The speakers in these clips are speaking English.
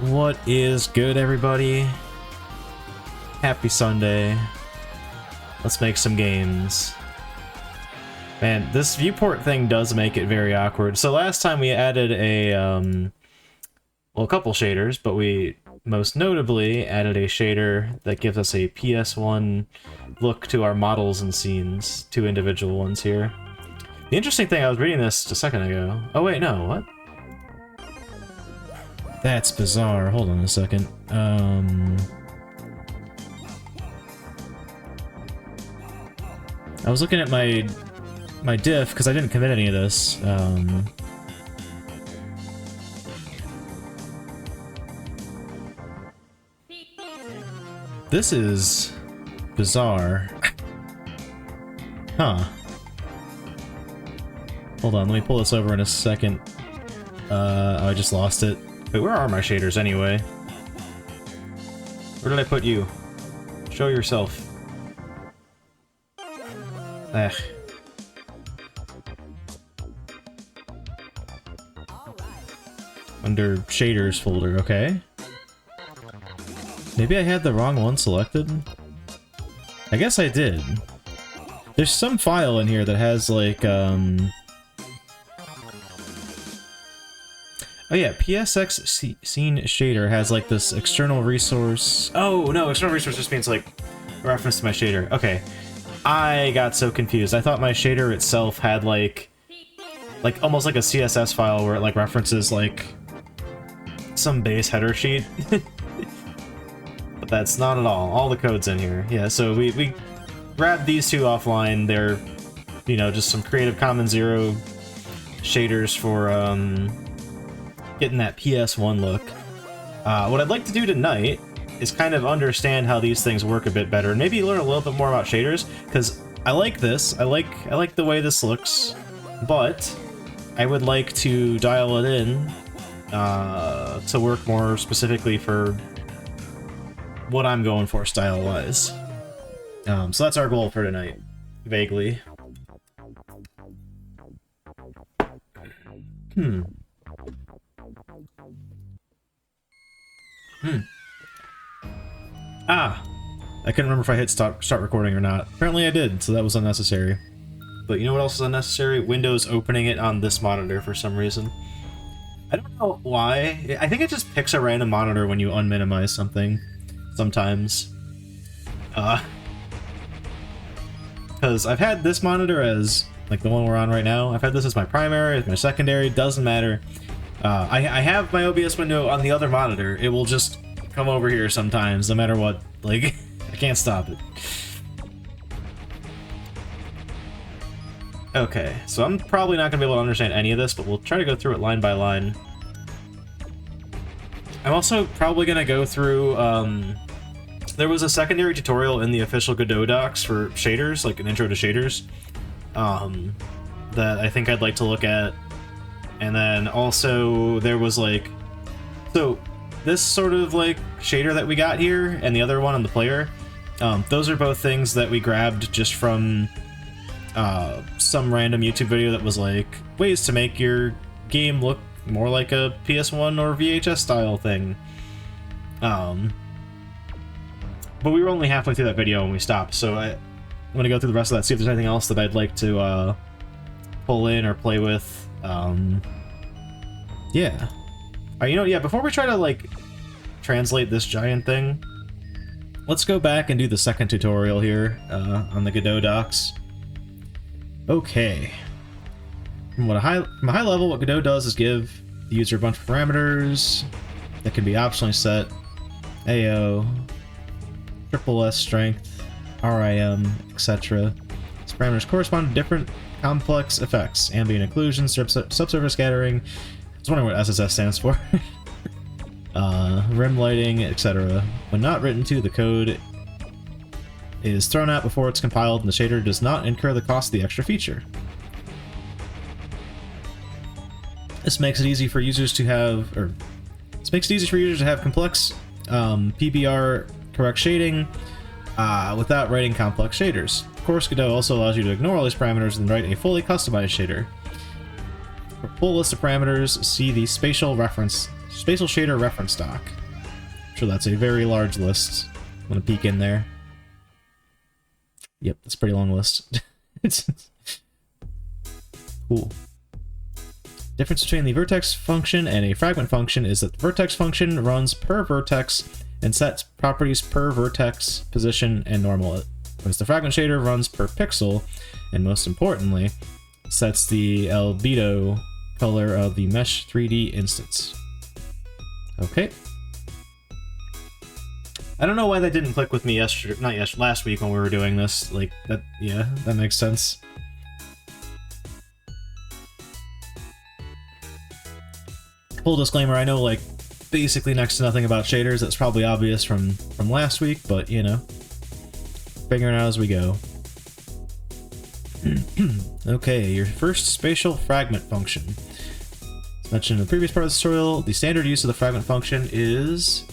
What is good, everybody? Happy Sunday. Let's make some games. Man, this viewport thing does make it very awkward. So last time we added a, well, a couple shaders, but we most notably added a shader that gives us a PS1 look to our models and scenes, two individual ones here. The interesting thing, I was reading this just a second ago. Oh wait, no, what? That's bizarre. Hold on a second. I was looking at my diff because I didn't commit any of this. This is bizarre. Huh. Hold on, let me pull this over in a second. Oh, I just lost it. Wait, where are my shaders anyway? Where did I put you? Show yourself. Ugh. Under shaders folder, okay. Maybe I had the wrong one selected? I guess I did. There's some file in here that has like, oh yeah, PSX scene shader has like this external resource. Oh no, external resource just means like a reference to my shader. Okay, I got so confused. I thought my shader itself had like almost like a CSS file where it like references like some base header sheet. But that's not at all. All the code's in here. Yeah, so we grabbed these two offline. They're, you know, just some Creative Commons Zero shaders for getting that PS1 look. What I'd like to do tonight is kind of understand how these things work a bit better, and maybe learn a little bit more about shaders, because I like this. I like the way this looks, but I would like to dial it in to work more specifically for what I'm going for style-wise. So that's our goal for tonight, vaguely. Ah! I couldn't remember if I hit start recording or not. Apparently I did, so that was unnecessary. But you know what else is unnecessary? Windows opening it on this monitor for some reason. I don't know why. I think it just picks a random monitor when you unminimize something. Sometimes. Because I've had this monitor as, like the one we're on right now, I've had this as my primary, as my secondary, doesn't matter. I have my OBS window on the other monitor. It will just come over here sometimes, no matter what. Like, I can't stop it. Okay, so I'm probably not going to be able to understand any of this, but we'll try to go through it line by line. I'm also probably going to go through, there was a secondary tutorial in the official Godot docs for shaders, like an intro to shaders, that I think I'd like to look at. And then also there was like, so this sort of like shader that we got here and the other one on the player, those are both things that we grabbed just from some random YouTube video that was like ways to make your game look more like a PS1 or VHS style thing. But we were only halfway through that video when we stopped, so I'm gonna go through the rest of that, see if there's anything else that I'd like to pull in or play with. Yeah. You know, yeah, before we try to like translate this giant thing, let's go back and do the second tutorial here on the Godot docs. Okay. From a high level, what Godot does is give the user a bunch of parameters that can be optionally set. AO, triple S strength, RIM, etc. These parameters correspond to different complex effects: ambient occlusion, subsurface scattering. I was wondering what SSS stands for. Rim lighting, etc. When not written to, the code is thrown out before it's compiled, and the shader does not incur the cost of the extra feature. This makes it easy for users to have, complex PBR correct shading without writing complex shaders. Of course, Godot also allows you to ignore all these parameters and write a fully customized shader. For full list of parameters, see the spatial reference Spatial shader reference doc. I'm sure that's a very large list. I'm gonna peek in there. Yep, that's a pretty long list. It's cool. Difference between the vertex function and a fragment function is that the vertex function runs per vertex and sets properties per vertex, position, and normal, whereas the fragment shader runs per pixel, and most importantly, sets the albedo color of the mesh 3D instance. Okay. I don't know why that didn't click with me last week when we were doing this. Like, that, yeah, that makes sense. Full disclaimer, I know, like, basically next to nothing about shaders. That's probably obvious from last week, but, you know, figuring out as we go. Okay, your first spatial fragment function. As mentioned in the previous part of the tutorial, the standard use of the fragment function is,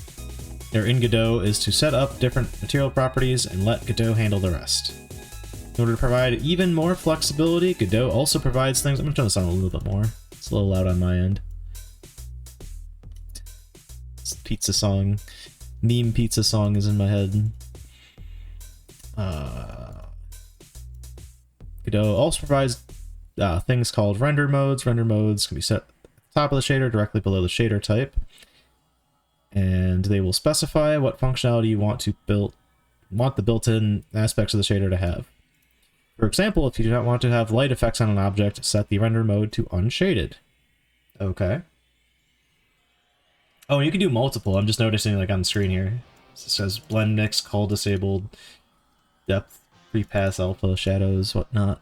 or in Godot, is to set up different material properties and let Godot handle the rest. In order to provide even more flexibility, Godot also provides things. I'm going to turn this on a little bit more. It's a little loud on my end. This pizza song, meme pizza song is in my head. Godot also provides things called render modes. Render modes can be set at the top of the shader, directly below the shader type. And they will specify what functionality you want the built-in aspects of the shader to have. For example, if you do not want to have light effects on an object, set the render mode to unshaded. Okay. Oh, you can do multiple. I'm just noticing, like, on the screen here. It says blend mix, cull disabled, depth, pre-pass, alpha, shadows, whatnot.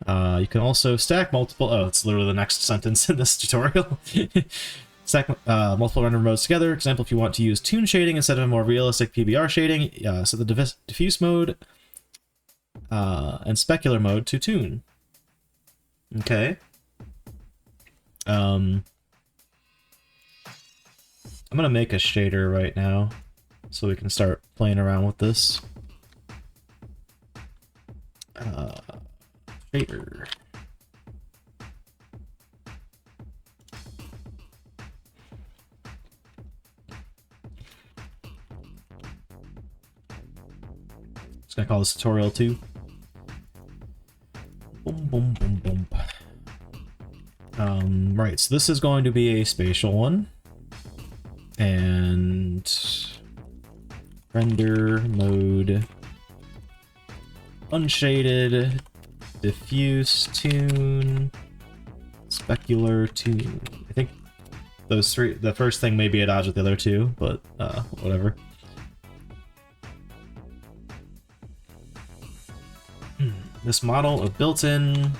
You can also stack multiple. Oh, it's literally the next sentence in this tutorial. Stack multiple render modes together. For example, if you want to use toon shading instead of a more realistic PBR shading, set the diffuse mode and specular mode to toon. Okay. I'm gonna make a shader right now so we can start playing around with this. Shader. Just gonna call this tutorial 2. Boom, boom, boom, boom. Right, so this is going to be a spatial one. And render mode unshaded, diffuse toon, specular toon. I think those three, the first thing may be at odds with the other two, but whatever. This model of built-in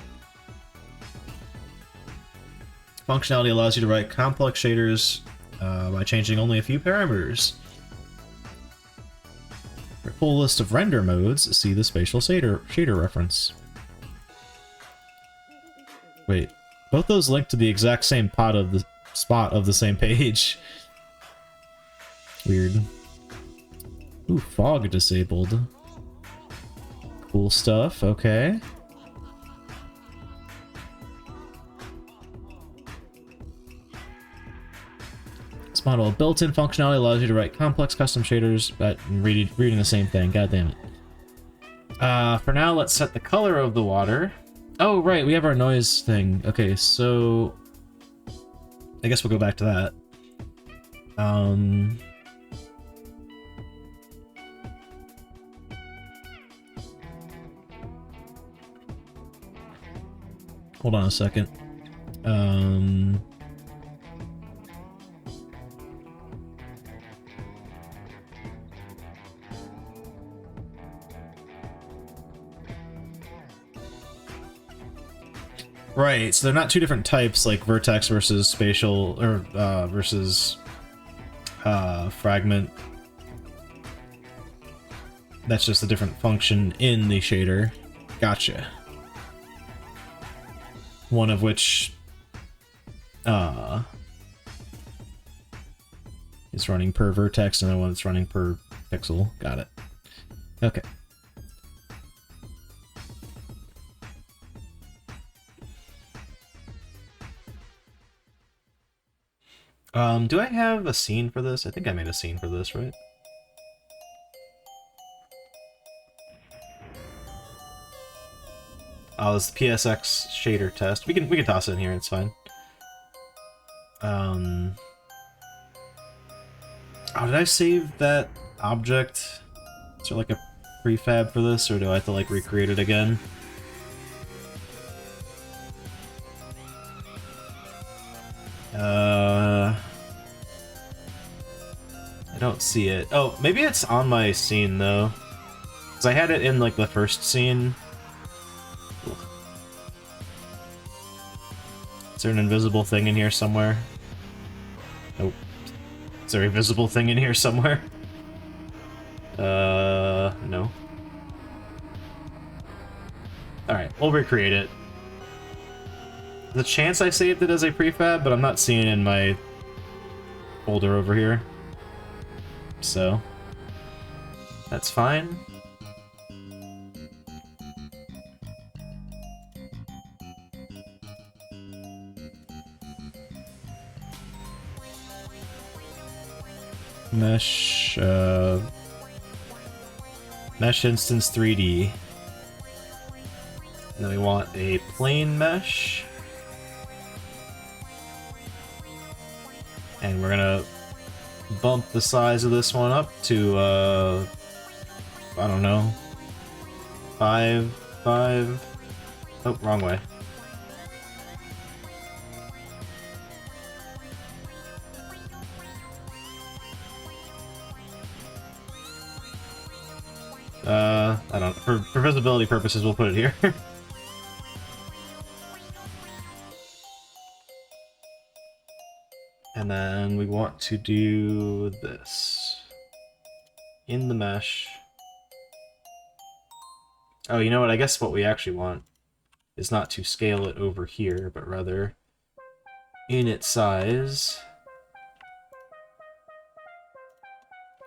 functionality allows you to write complex shaders by changing only a few parameters. For a full list of render modes, see the spatial shader reference. Wait, both those link to the exact same spot of the same page. Weird. Ooh, fog disabled. Cool stuff, okay. This model of built-in functionality allows you to write complex custom shaders, but reading the same thing, god damn it. For now, let's set the color of the water. Oh, right, we have our noise thing. Okay, so I guess we'll go back to that. Hold on a second. Right, so they're not two different types, like vertex versus spatial, or versus fragment. That's just a different function in the shader. Gotcha. One of which is running per vertex, and the one that's running per pixel. Got it. Okay. Do I have a scene for this? I think I made a scene for this, right? Oh, it's the PSX shader test. We can toss it in here, it's fine. Oh, did I save that object? Is there like a prefab for this, or do I have to like recreate it again? I don't see it. Oh, maybe it's on my scene though. Because I had it in like the first scene. Ugh. Is there an invisible thing in here somewhere? Nope. Is there a visible thing in here somewhere? No. Alright, we'll recreate it. The chance I saved it as a prefab, but I'm not seeing it in my folder over here. So, that's fine. Mesh, Mesh Instance 3D. And then we want a plane mesh. And we're gonna bump the size of this one up to, I don't know, 5. Oh, wrong way. I don't know. For visibility purposes, we'll put it here. And then we want to do this. In the mesh. Oh, you know what? I guess what we actually want is not to scale it over here, but rather in its size.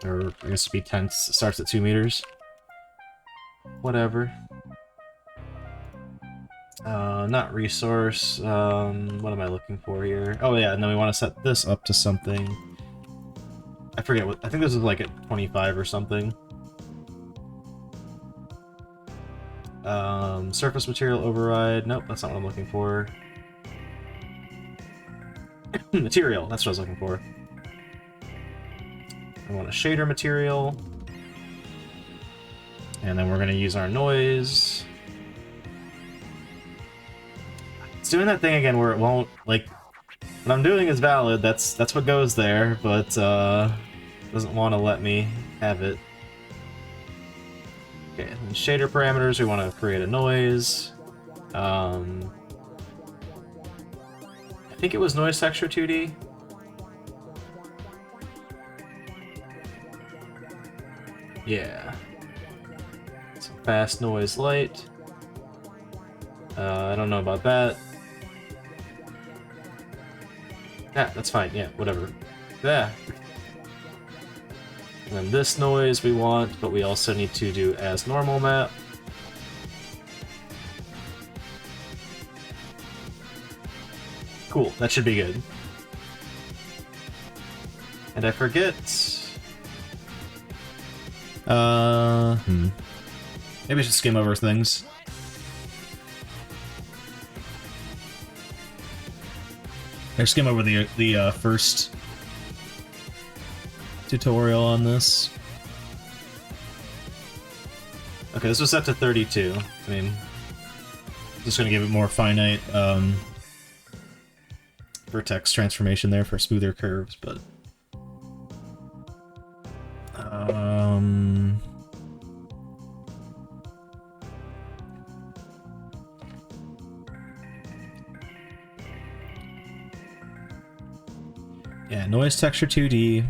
Or I guess speed 10 starts at 2 meters. Whatever. Not resource. What am I looking for here? Oh yeah, and then we want to set this up to something. I forget what. I think this is like at 25 or something. Surface material override. Nope, that's not what I'm looking for. Material. That's what I was looking for. I want a shader material. And then we're going to use our noise. It's doing that thing again where it won't, like, what I'm doing is valid, that's what goes there, but doesn't want to let me have it. Okay, and shader parameters, we want to create a noise. I think it was noise texture 2D. Yeah. Some fast noise light. I don't know about that. Yeah, that's fine. Yeah, whatever. Yeah. And then this noise we want, but we also need to do as normal map. Cool, that should be good. And I forget... Maybe I should skim over things. I skim over the first tutorial on this. Okay, this was set to 32. I mean, just gonna give it more finite vertex transformation there for smoother curves, but yeah, noise texture 2D.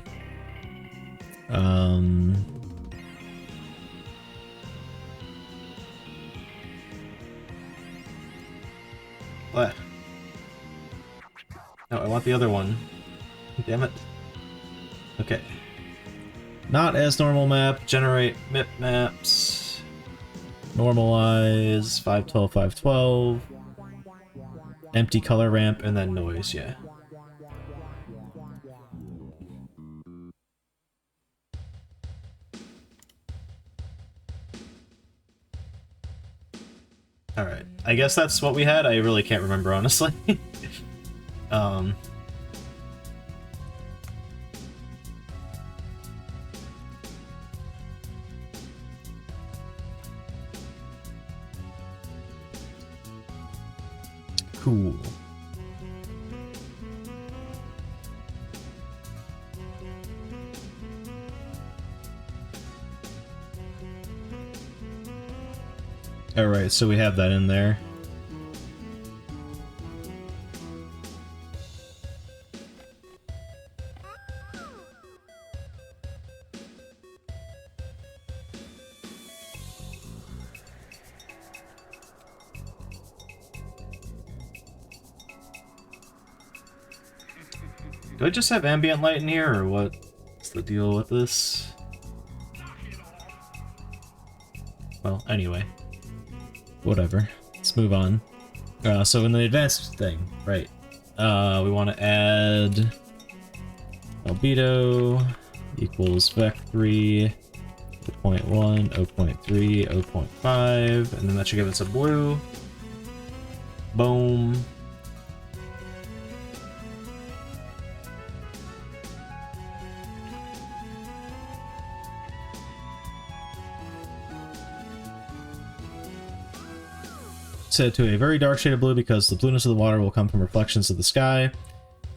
What? No, I want the other one. Damn it. Okay. Not as normal map, generate MIP maps. Normalize, 512, 512. Empty color ramp, and then noise, yeah. Alright, I guess that's what we had. I really can't remember, honestly. um... Cool. Alright, so we have that in there. Do I just have ambient light in here, or what's the deal with this? Well, anyway. Whatever. Let's move on. So in the advanced thing, right. We want to add albedo equals vec3, 0.1, 0.3, 0.5, and then that should give us a blue. Boom. Set to a very dark shade of blue because the blueness of the water will come from reflections of the sky.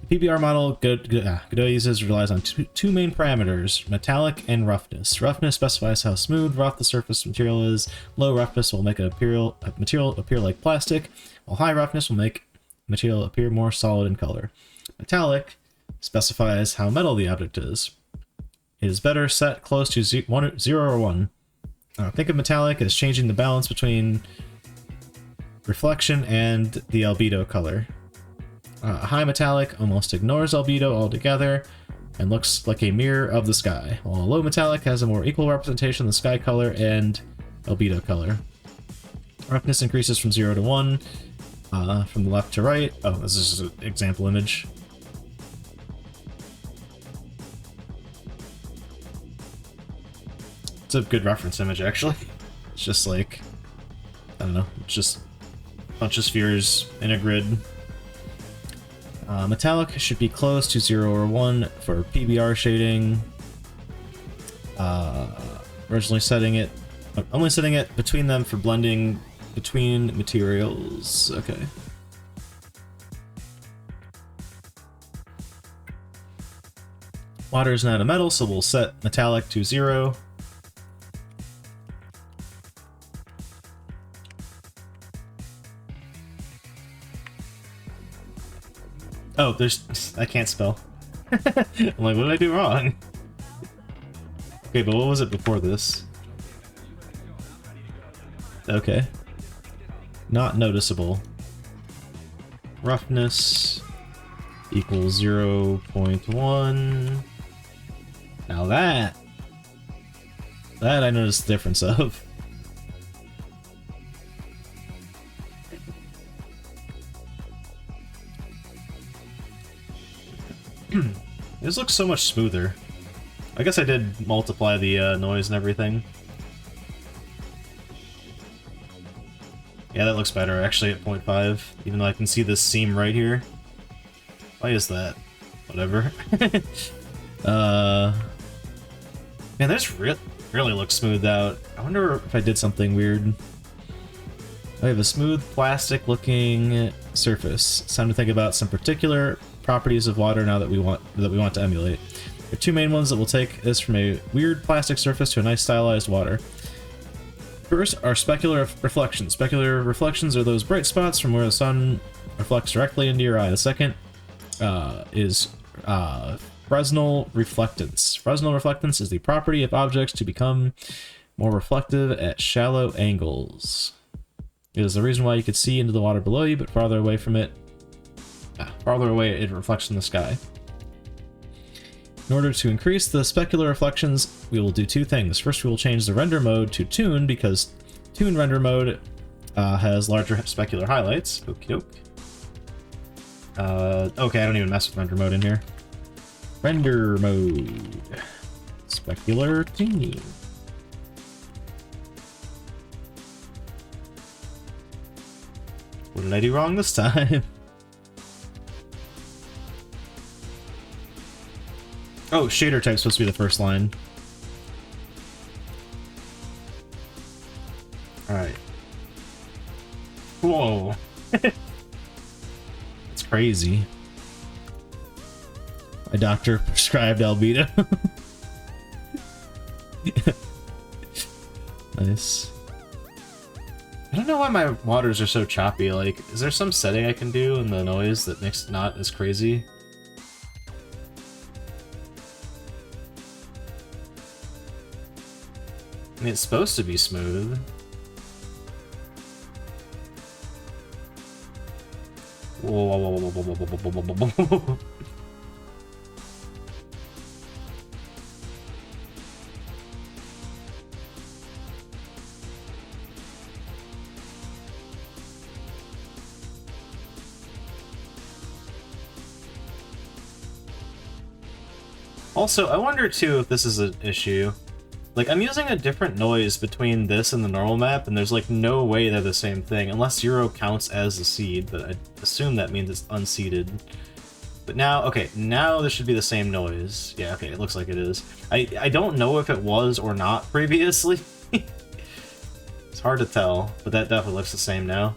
The PBR model Godot uses relies on two main parameters, metallic and roughness. Roughness specifies how smooth, rough the surface material is. Low roughness will make a material appear like plastic, while high roughness will make material appear more solid in color. Metallic specifies how metal the object is. It is better set close to 0 or 1. Think of metallic as changing the balance between reflection and the albedo color. High metallic almost ignores albedo altogether and looks like a mirror of the sky, while low metallic has a more equal representation of the sky color and albedo color. Roughness increases from 0 to 1, from the left to right. Oh, this is an example image. It's a good reference image, actually. It's just like, I don't know, it's just bunch of spheres in a grid. Metallic should be close to 0 or 1 for PBR shading. Originally setting it, only setting it between them for blending between materials. Okay. Water is not a metal, so we'll set metallic to 0. Oh, I can't spell. I'm like, what did I do wrong? Okay, but what was it before this? Okay. Not noticeable. Roughness equals 0.1. Now that I noticed the difference of. This looks so much smoother. I guess I did multiply the noise and everything. Yeah, that looks better actually at 0.5, even though I can see this seam right here. Why is that? Whatever. Man, this really looks smoothed out. I wonder if I did something weird. I have a smooth plastic looking surface. It's time to think about some particular properties of water now that we want to emulate. There are two main ones that will take this from a weird plastic surface to a nice stylized water. First are specular reflections. Specular reflections are those bright spots from where the sun reflects directly into your eye. The second is Fresnel reflectance. Fresnel reflectance is the property of objects to become more reflective at shallow angles. It is the reason why you could see into the water below you, but farther away it reflects in the sky. In order to increase the specular reflections, we will do two things. First, we will change the render mode to Toon, because Toon render mode has larger specular highlights. Okie doke. Okay, I don't even mess with render mode in here. Render mode. Specular Toon. What did I do wrong this time? Oh, shader type's supposed to be the first line. Alright. Whoa. It's crazy. My doctor prescribed albedo. Nice. I don't know why my waters are so choppy. Like, is there some setting I can do in the noise that makes it not as crazy? I mean, it's supposed to be smooth. Whoa, whoa, whoa, whoa, whoa, whoa, whoa, whoa, whoa, whoa, whoa. Also, I wonder too if this is an issue. Like, I'm using a different noise between this and the normal map, and there's like no way they're the same thing, unless 0 counts as a seed, but I assume that means it's unseeded. But now, okay, now this should be the same noise. Yeah, okay, it looks like it is. I don't know if it was or not previously. It's hard to tell, but that definitely looks the same now.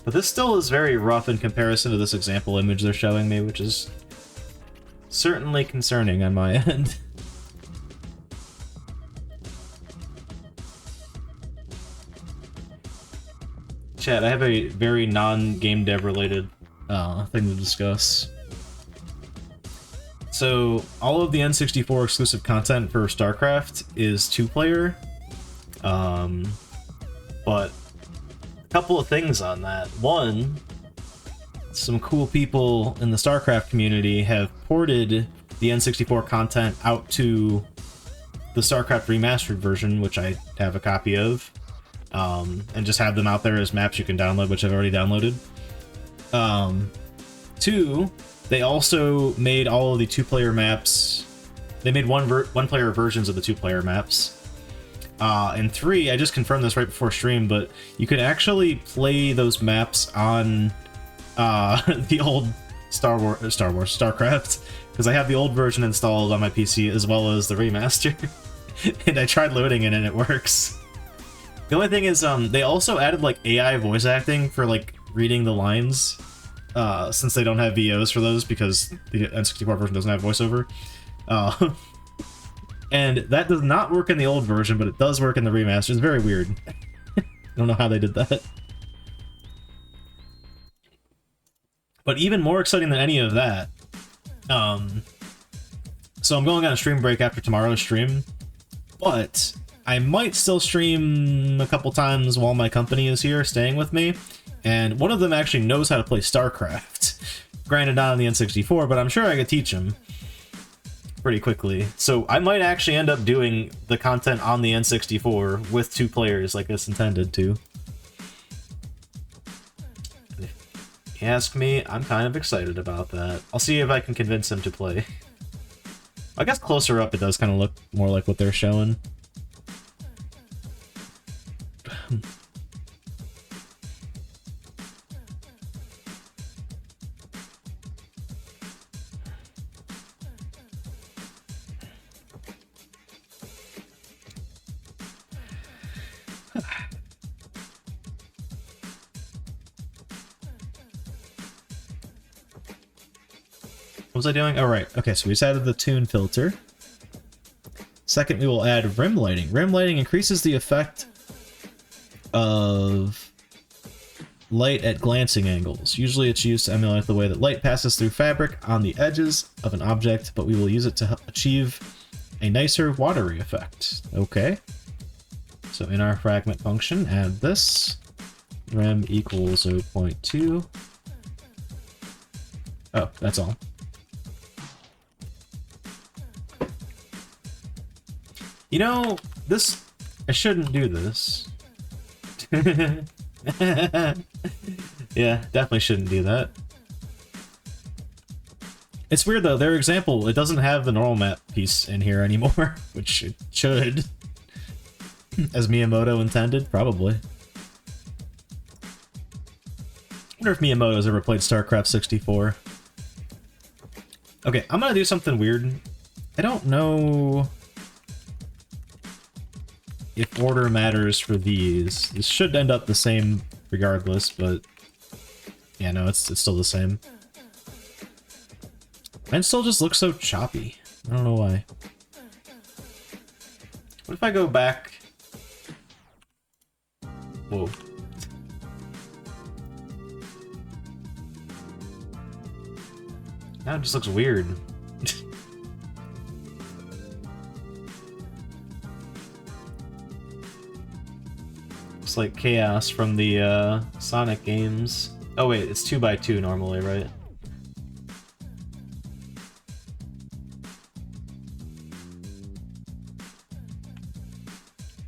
But this still is very rough in comparison to this example image they're showing me, which is certainly concerning on my end. Chat, I have a very non-game dev related thing to discuss. So, all of the N64 exclusive content for StarCraft is 2-player. But a couple of things on that. One, some cool people in the StarCraft community have ported the N64 content out to the StarCraft remastered version, which I have a copy of, and just have them out there as maps you can download, which I've already downloaded. Two, they also made all of the 2-player maps. They made one-player versions of the 2-player maps. And 3, I just confirmed this right before stream, but you can actually play those maps on the old StarCraft, because I have the old version installed on my PC as well as the remaster, and I tried loading it and it works. The only thing is, they also added like AI voice acting for like reading the lines, since they don't have VOs for those because the N64 version doesn't have voiceover. And that does not work in the old version, but it does work in the remaster. It's very weird. I don't know how they did that. But even more exciting than any of that, so I'm going on a stream break after tomorrow's stream, but I might still stream a couple times while my company is here staying with me, and one of them actually knows how to play StarCraft. Granted, not on the N64, but I'm sure I could teach him pretty quickly. So I might actually end up doing the content on the N64 with 2 players like it's intended to. If you ask me, I'm kind of excited about that. I'll see if I can convince him to play. I guess closer up it does kind of look more like what they're showing. What was I doing? Oh, right. Okay, so we just added the tune filter. Second, we will add rim lighting. Rim lighting increases the effect of light at glancing angles. Usually it's used to emulate the way that light passes through fabric on the edges of an object, but we will use it to achieve a nicer watery effect. Okay. So in our fragment function, add this. Rem equals 0.2. Oh, that's all. You know, this... I shouldn't do this. Yeah, definitely shouldn't do that. It's weird though, their example, it doesn't have the normal map piece in here anymore, which it should. As Miyamoto intended, probably. wonder if Miyamoto's ever played StarCraft 64. Okay, I'm gonna do something weird. I don't know if order matters for these. This should end up the same regardless, but yeah, no, it's still the same. Mine still just looks so choppy. I don't know why. What if I go back? Whoa. Now it just looks weird. Looks like Chaos from the Sonic games. Oh wait, it's 2x2 normally, right?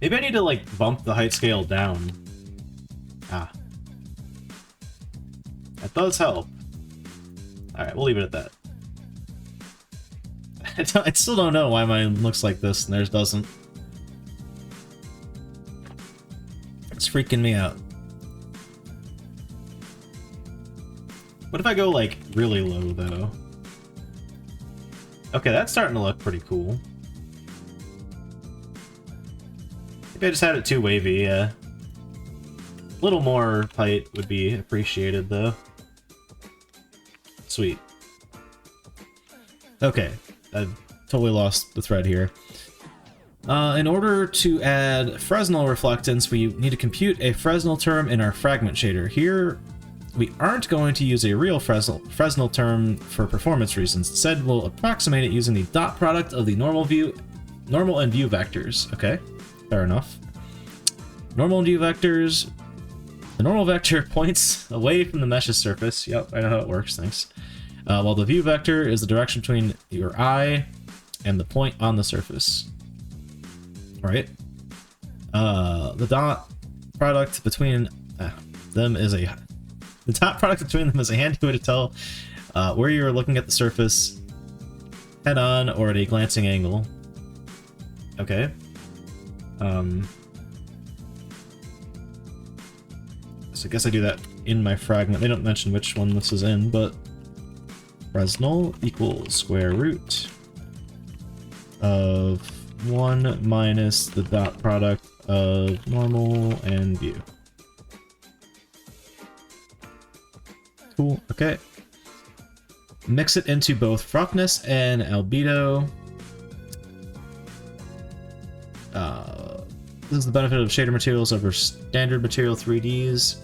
Maybe I need to, like, bump the height scale down. Ah. That does help. Alright, we'll leave it at that. I still don't know why mine looks like this and theirs doesn't. It's freaking me out. What if I go, like, really low, though? Okay, that's starting to look pretty cool. Maybe I just had it too wavy, yeah. A little more height would be appreciated, though. Sweet. Okay, I've totally lost the thread here. In order to add Fresnel reflectance, we need to compute a Fresnel term in our fragment shader. Here, we aren't going to use a real Fresnel term for performance reasons. Instead, we'll approximate it using the dot product of the normal and view vectors. Okay. Fair enough. Normal and view vectors. The normal vector points away from the mesh's surface. Yep, I know how it works, thanks. While the view vector is the direction between your eye and the point on the surface. Alright. The dot product between them is a... The dot product between them is a handy way to tell where you're looking at the surface head-on or at a glancing angle. Okay. So I guess I do that in my fragment. They don't mention which one this is in, but Fresnel equals square root of 1 minus the dot product of normal and view. Cool, okay. Mix it into both roughness and albedo. This is the benefit of shader materials over standard material 3Ds.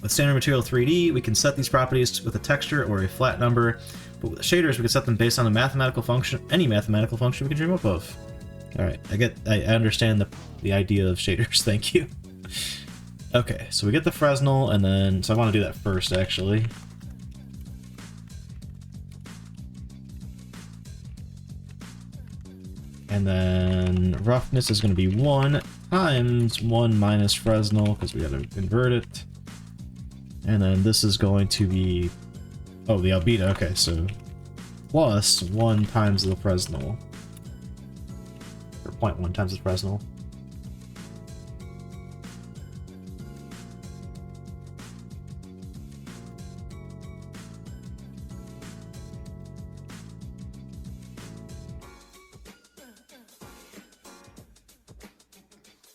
With standard material 3D, we can set these properties with a texture or a flat number, but with shaders, we can set them based on a mathematical function, any mathematical function we can dream up of. Alright, I understand the idea of shaders, thank you. Okay, so we get the Fresnel, and then, so I want to do that first, actually. And then roughness is going to be 1 times 1 minus Fresnel, because we got to invert it. And then this is going to be... Oh, the albedo, okay, so plus 1 times the Fresnel. Or 0.1 times the Fresnel.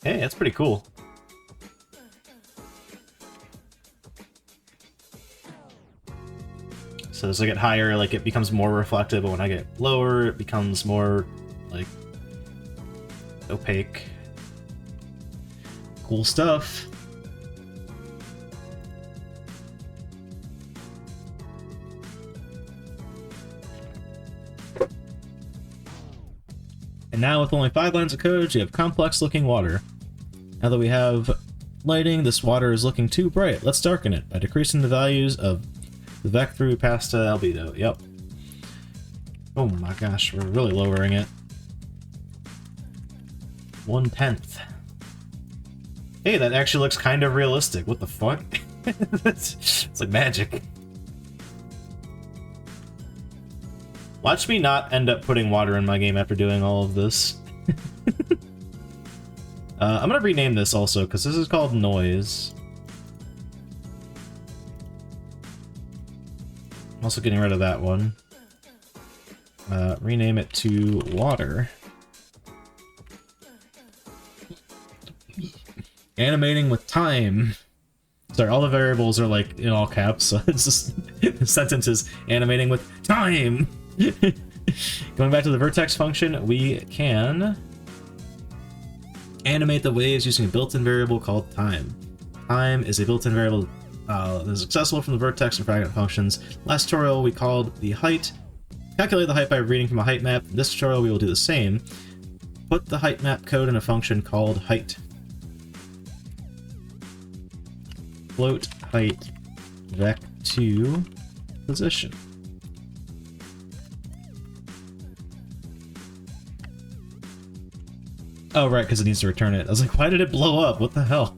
Hey, that's pretty cool. So as I get higher, like, it becomes more reflective, but when I get lower, it becomes more, like, opaque. Cool stuff. And now with only 5 lines of code, you have complex-looking water. Now that we have lighting, this water is looking too bright. Let's darken it by decreasing the values of the vec through past albedo. Yep. Oh my gosh, we're really lowering it. 1/10. Hey, that actually looks kind of realistic. What the fuck? It's like magic. Watch me not end up putting water in my game after doing all of this. I'm gonna rename this also, because this is called Noise. I'm also getting rid of that one. Rename it to water. Animating with time. Sorry, all the variables are like in all caps, so it's just the sentence is animating with time. Going back to the vertex function, we can animate the waves using a built-in variable called time. Time is a built-in variable that is accessible from the vertex and fragment functions. Last tutorial we called the height. Calculate the height by reading from a height map. In this tutorial we will do the same. Put the height map code in a function called height. Float height vec2 position. Oh, right, because it needs to return it. I was like, why did it blow up? What the hell?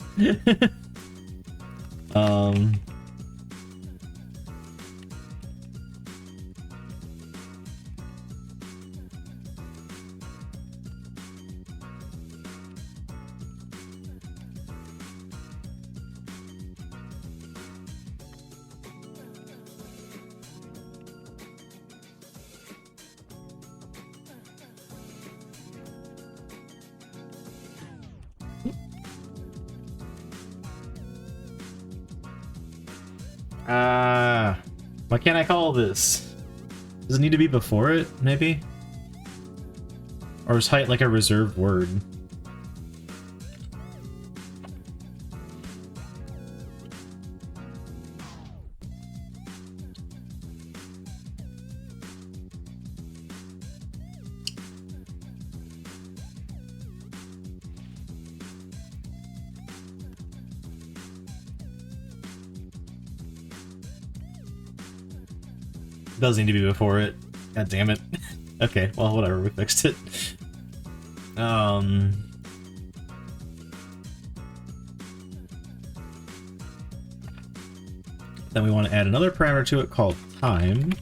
Why can't I call this? Does it need to be before it, maybe? Or is height like a reserved word? Does need to be before it. God damn it. Okay, well, whatever, we fixed it. Then we want to add another parameter to it called time.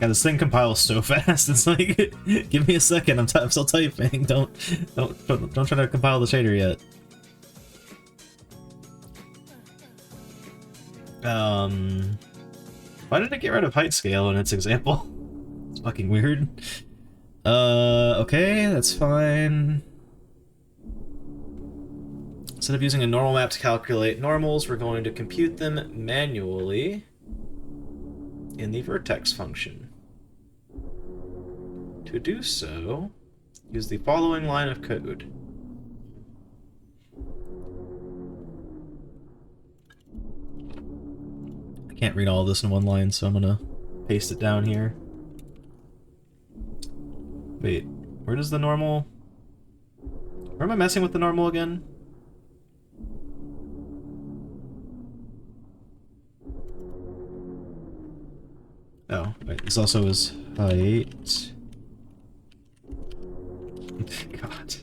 Yeah, this thing compiles so fast. It's like, give me a second. I'm still typing. Don't try to compile the shader yet. Why did it get rid of height scale in its example? It's fucking weird. Okay, that's fine. Instead of using a normal map to calculate normals, we're going to compute them manually in the vertex function. To do so, use the following line of code. I can't read all of this in one line, so I'm gonna paste it down here. Wait, where does the normal... Where am I messing with the normal again? Oh, wait, this also is height. God.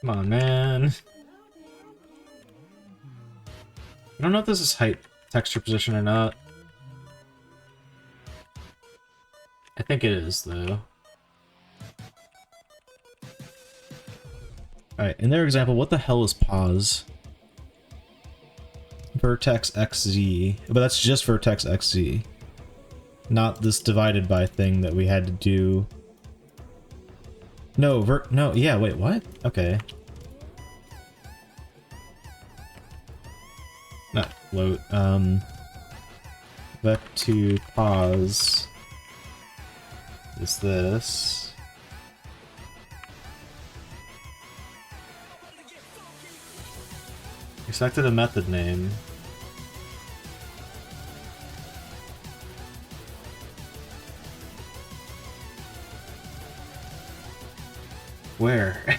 Come on, man. I don't know if this is height texture position or not. I think it is, though. Alright, in their example, what the hell is pause? Vertex XZ. But that's just vertex XZ. Not this divided by thing that we had to do. No, yeah, wait, what? Okay. Not float, vec2 pause is this. Expected a method name. Where?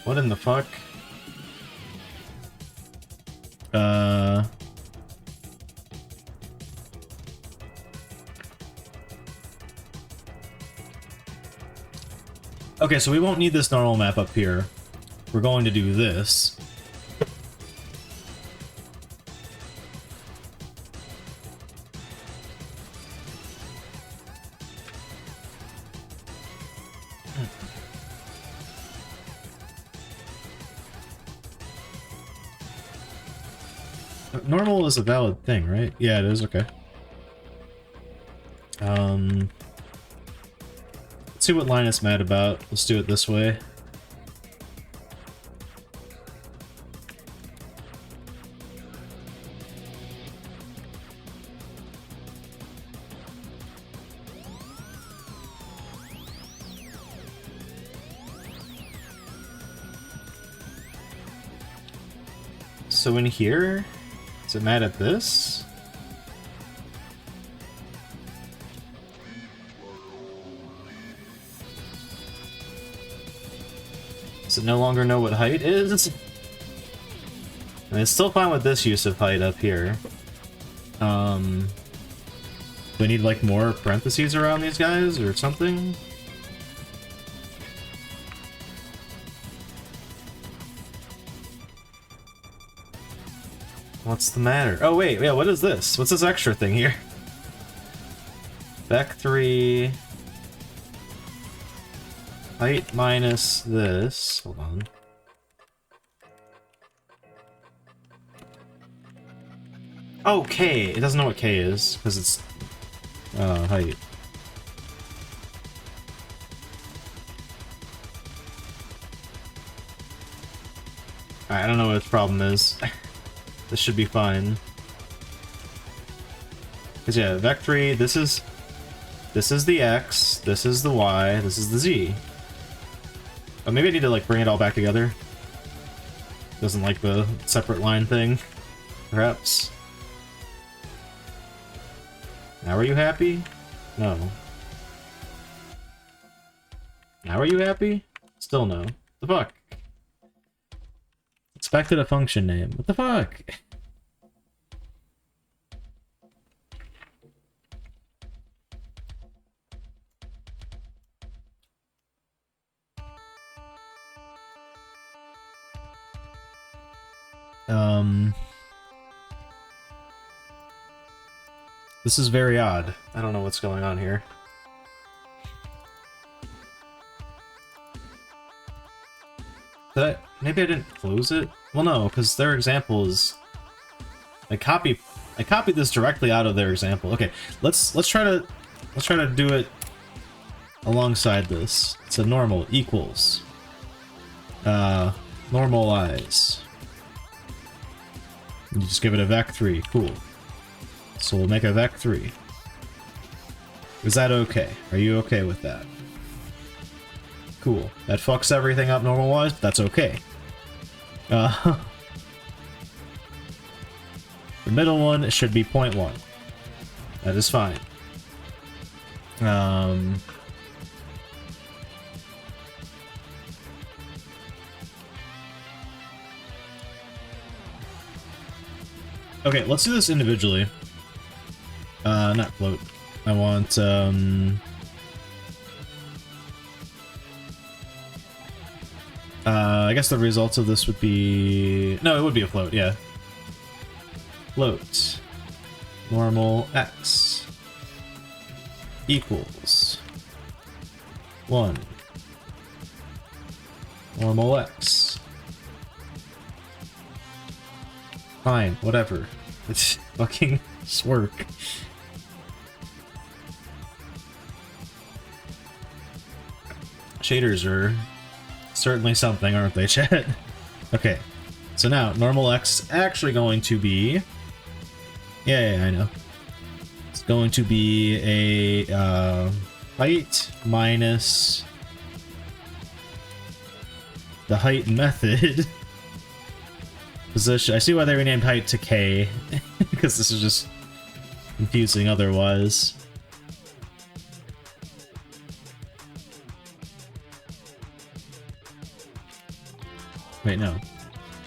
What in the fuck? Okay, so we won't need this normal map up here. We're going to do this. Normal is a valid thing, right? Yeah, it is. Okay. Let's see what Linus mad about. Let's do it this way. So in here, is it mad at this? Does it no longer know what height is? And it's still fine with this use of height up here. Do we need like more parentheses around these guys or something? What's the matter? Oh wait, yeah, what is this? What's this extra thing here? Vec 3... height minus this... hold on. Oh, K! It doesn't know what K is, because it's... height. Alright, I don't know what its problem is. This should be fine. Cause yeah, Vec3, this is the X, this is the Y, this is the Z. Oh, maybe I need to like bring it all back together. Doesn't like the separate line thing, perhaps. Now are you happy? No. Now are you happy? Still no. The fuck? Expected a function name. What the fuck? This is very odd. I don't know what's going on here. Maybe I didn't close it? Well, no, because their example is... I copied this directly out of their example. Okay, let's try to do it alongside this. It's a normal equals normalize. You just give it a vec3. Cool. So we'll make a vec3. Is that okay? Are you okay with that? Cool. That fucks everything up normal-wise, but that's okay. The middle one should be 0.1. That is fine. Okay, let's do this individually. Not float. I want, I guess the results of this would be... No, it would be a float, yeah. Float. Normal x equals 1. Normal x. Fine, whatever. It's fucking work. Shaders are certainly something, aren't they, chat? Okay, so now normal x is actually going to be... Yeah, I know. It's going to be a height minus the height method. Position. I see why they renamed height to K, because this is just confusing otherwise. Wait, no.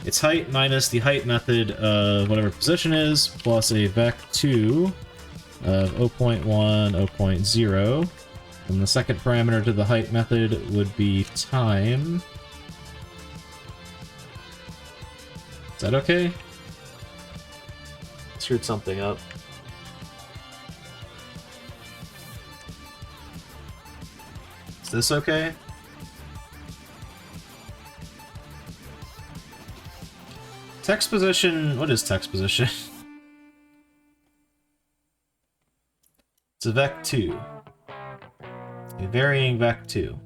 It's height minus the height method of whatever position is, plus a vec2 of 0.1, 0.0. And the second parameter to the height method would be time. Is that okay? Screwed something up. Is this okay? Text position, what is text position? It's a vec2. A varying vec2.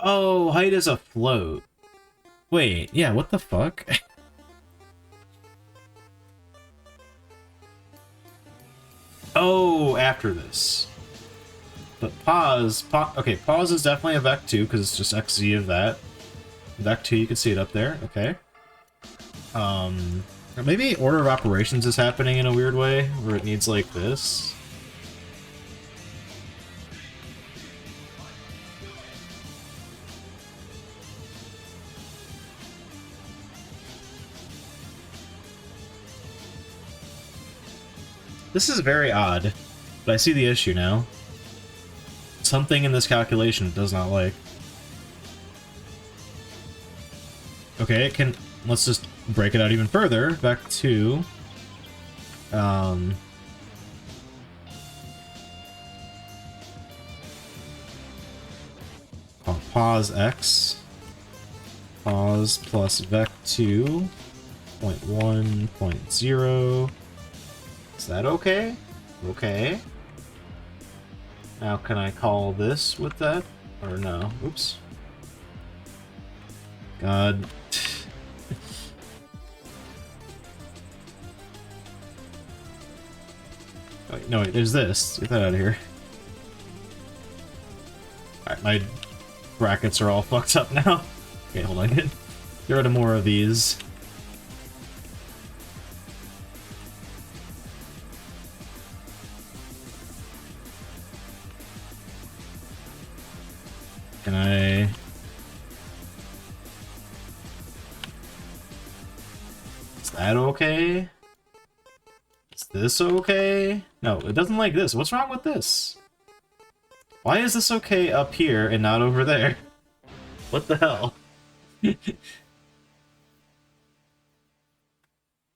Oh, height is a float. Wait, yeah, what the fuck? Oh, after this. But pause, okay, pause is definitely a vec2 because it's just xz of that. Vec2, you can see it up there, okay. Or maybe order of operations is happening in a weird way, where it needs like this. This is very odd, but I see the issue now. Something in this calculation it does not like. Okay, it can... Let's just break it out even further. Back to... pause x. Pause plus vec2. 0.1, 0.0. Is that okay? Okay. Now can I call this with that? Or no? Oops. God. Wait, no, wait, there's this. Get that out of here. Alright, my brackets are all fucked up now. Okay, hold on. Get rid of more of these. Can I... Is that okay? Is this okay? No, it doesn't like this. What's wrong with this? Why is this okay up here and not over there? What the hell?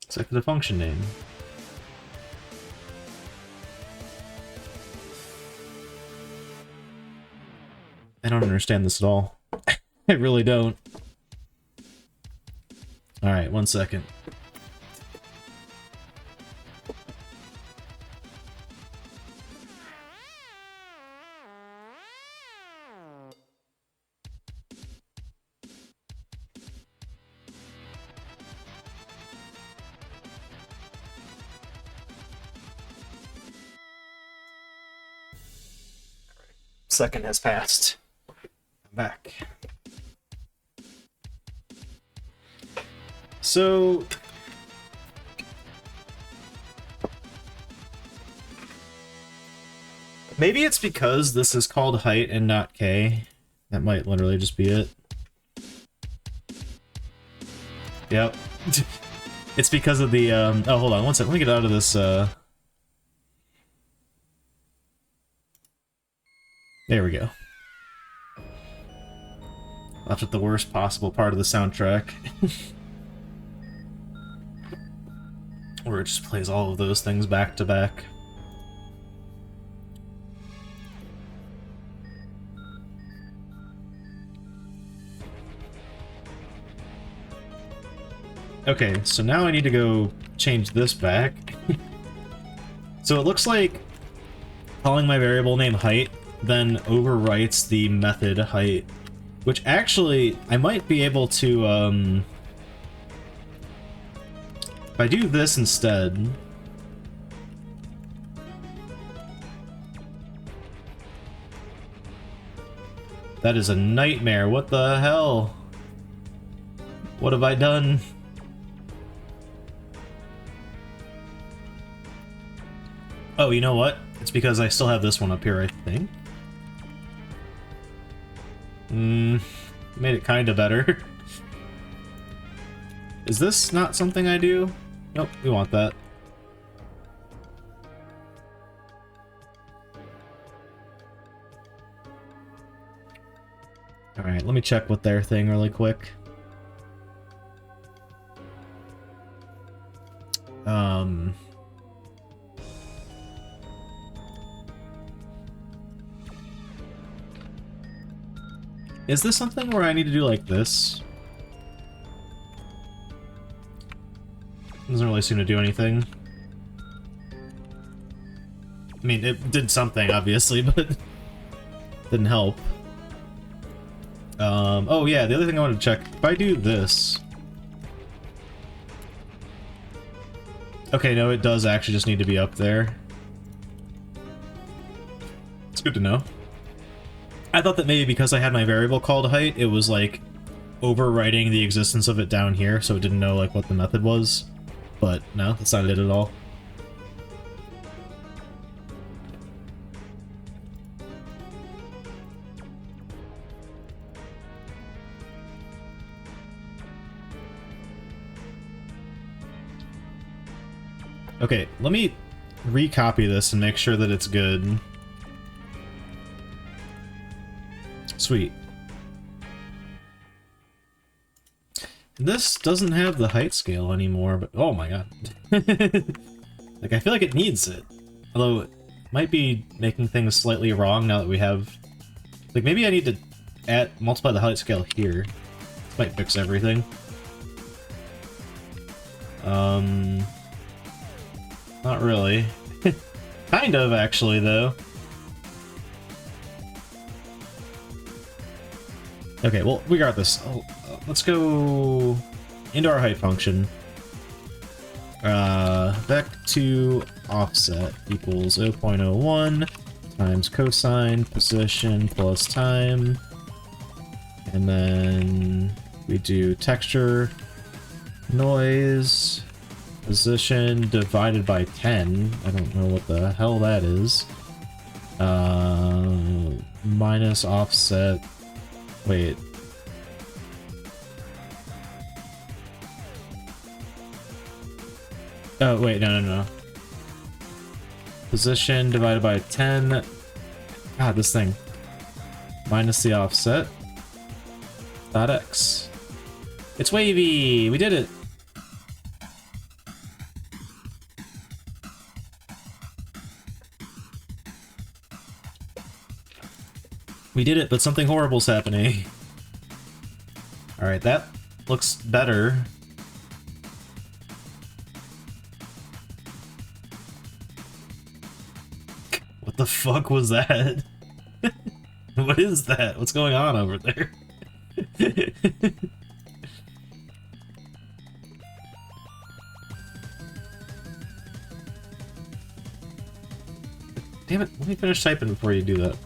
Set the function name. I don't understand this at all. I really don't. Alright, 1 second. Second has passed. I'm back. So... maybe it's because this is called height and not K. That might literally just be it. Yep. It's because of the, oh, hold on, 1 second. Let me get out of this, There we go. Left at the worst possible part of the soundtrack. Where it just plays all of those things back to back. Okay, so now I need to go change this back. So it looks like calling my variable name height then overwrites the method height, which actually I might be able to, if I do this instead, that is a nightmare. What the hell? What have I done? Oh, you know what? It's because I still have this one up here, I think. Made it kind of better. Is this not something I do? Nope, we want that. Alright, let me check with their thing really quick. Is this something where I need to do like this? Doesn't really seem to do anything. I mean, it did something, obviously, but didn't help. Oh yeah, the other thing I wanted to check, if I do this... Okay, no, it does actually just need to be up there. It's good to know. I thought that maybe because I had my variable called height, it was like overwriting the existence of it down here, so it didn't know like what the method was. But no, that's not it at all. Okay, let me recopy this and make sure that it's good. Sweet. This doesn't have the height scale anymore, but oh my god. Like, I feel like it needs it. Although, it might be making things slightly wrong now that we have... Like, maybe I need to multiply the height scale here. This might fix everything. Not really. Kind of, actually, though. Okay, well, regardless, let's go into our height function. Vec to offset equals 0.01 times cosine position plus time. And then we do texture, noise, position divided by 10. I don't know what the hell that is. Minus offset. Wait. Oh, wait, no. Position divided by 10. God, this thing. Minus the offset. Dot X. It's wavy! We did it! We did it, but something horrible's happening. Alright, that looks better. What the fuck was that? What is that? What's going on over there? Damn it, let me finish typing before you do that.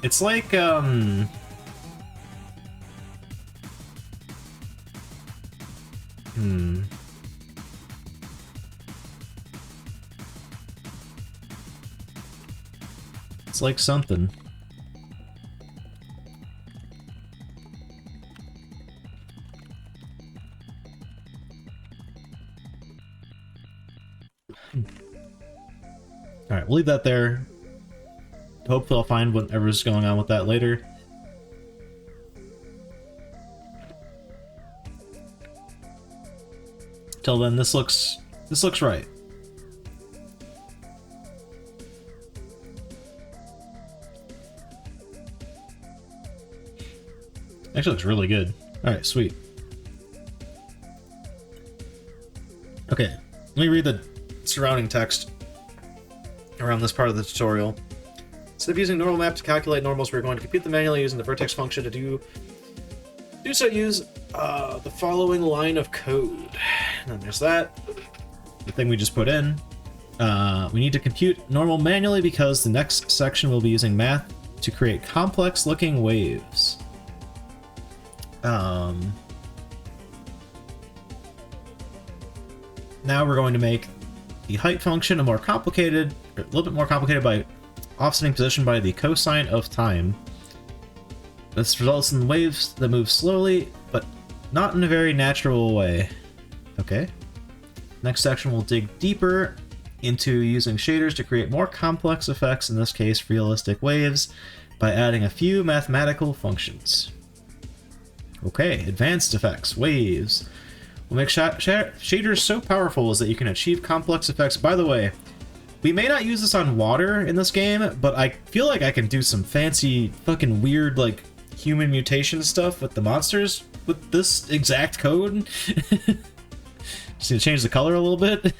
It's like, It's like something. Alright, we'll leave that there. Hopefully I'll find whatever's going on with that later. Till then, this looks right. Actually looks really good. Alright, sweet. Okay, let me read the surrounding text around this part of the tutorial. Instead of using normal map to calculate normals, we're going to compute them manually using the vertex function. To do so, use the following line of code. And then there's that. The thing we just put in. We need to compute normal manually because the next section will be using math to create complex-looking waves. Now we're going to make the height function a little bit more complicated by offsetting position by the cosine of time. This results in waves that move slowly, but not in a very natural way. Okay. Next section will dig deeper into using shaders to create more complex effects, in this case realistic waves, by adding a few mathematical functions. Okay, advanced effects, waves. We'll make shaders so powerful as that you can achieve complex effects. By the way, We may not use this on water in this game, but I feel like I can do some fancy, fucking weird, like, human mutation stuff with the monsters with this exact code. Just need to change the color a little bit.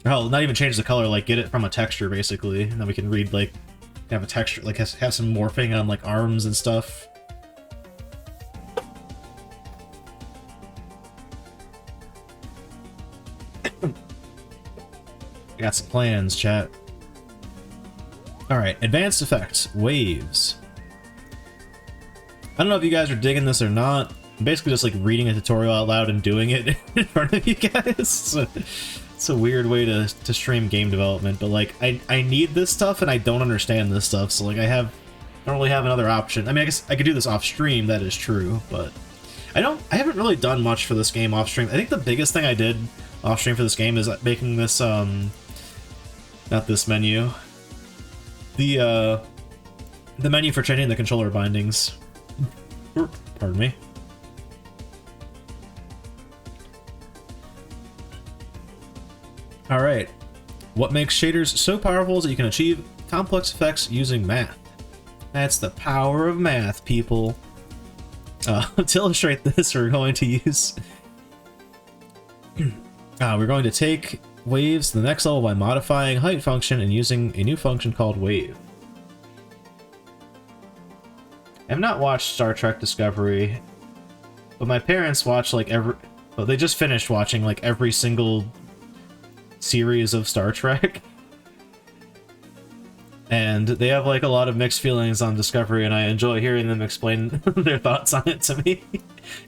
Oh, not even change the color, like get it from a texture basically, and then we can read like have a texture, like have some morphing on like arms and stuff. I got some plans, chat. All right, advanced effects, waves. I don't know if you guys are digging this or not. I'm basically just like reading a tutorial out loud and doing it in front of you guys. It's a weird way to stream game development, but like I need this stuff and I don't understand this stuff, so like I don't really have another option. I mean, I guess I could do this off stream, that is true, but I haven't really done much for this game off stream. I think the biggest thing I did off stream for this game is making this not this menu. The menu for changing the controller bindings. Pardon me. Alright. What makes shaders so powerful is that you can achieve complex effects using math. That's the power of math, people. To illustrate this, we're going to use... we're going to take waves to the next level by modifying height function and using a new function called wave. I've not watched Star Trek Discovery, but my parents watch like well, they just finished watching like every single series of Star Trek. And they have like a lot of mixed feelings on Discovery, and I enjoy hearing them explain their thoughts on it to me.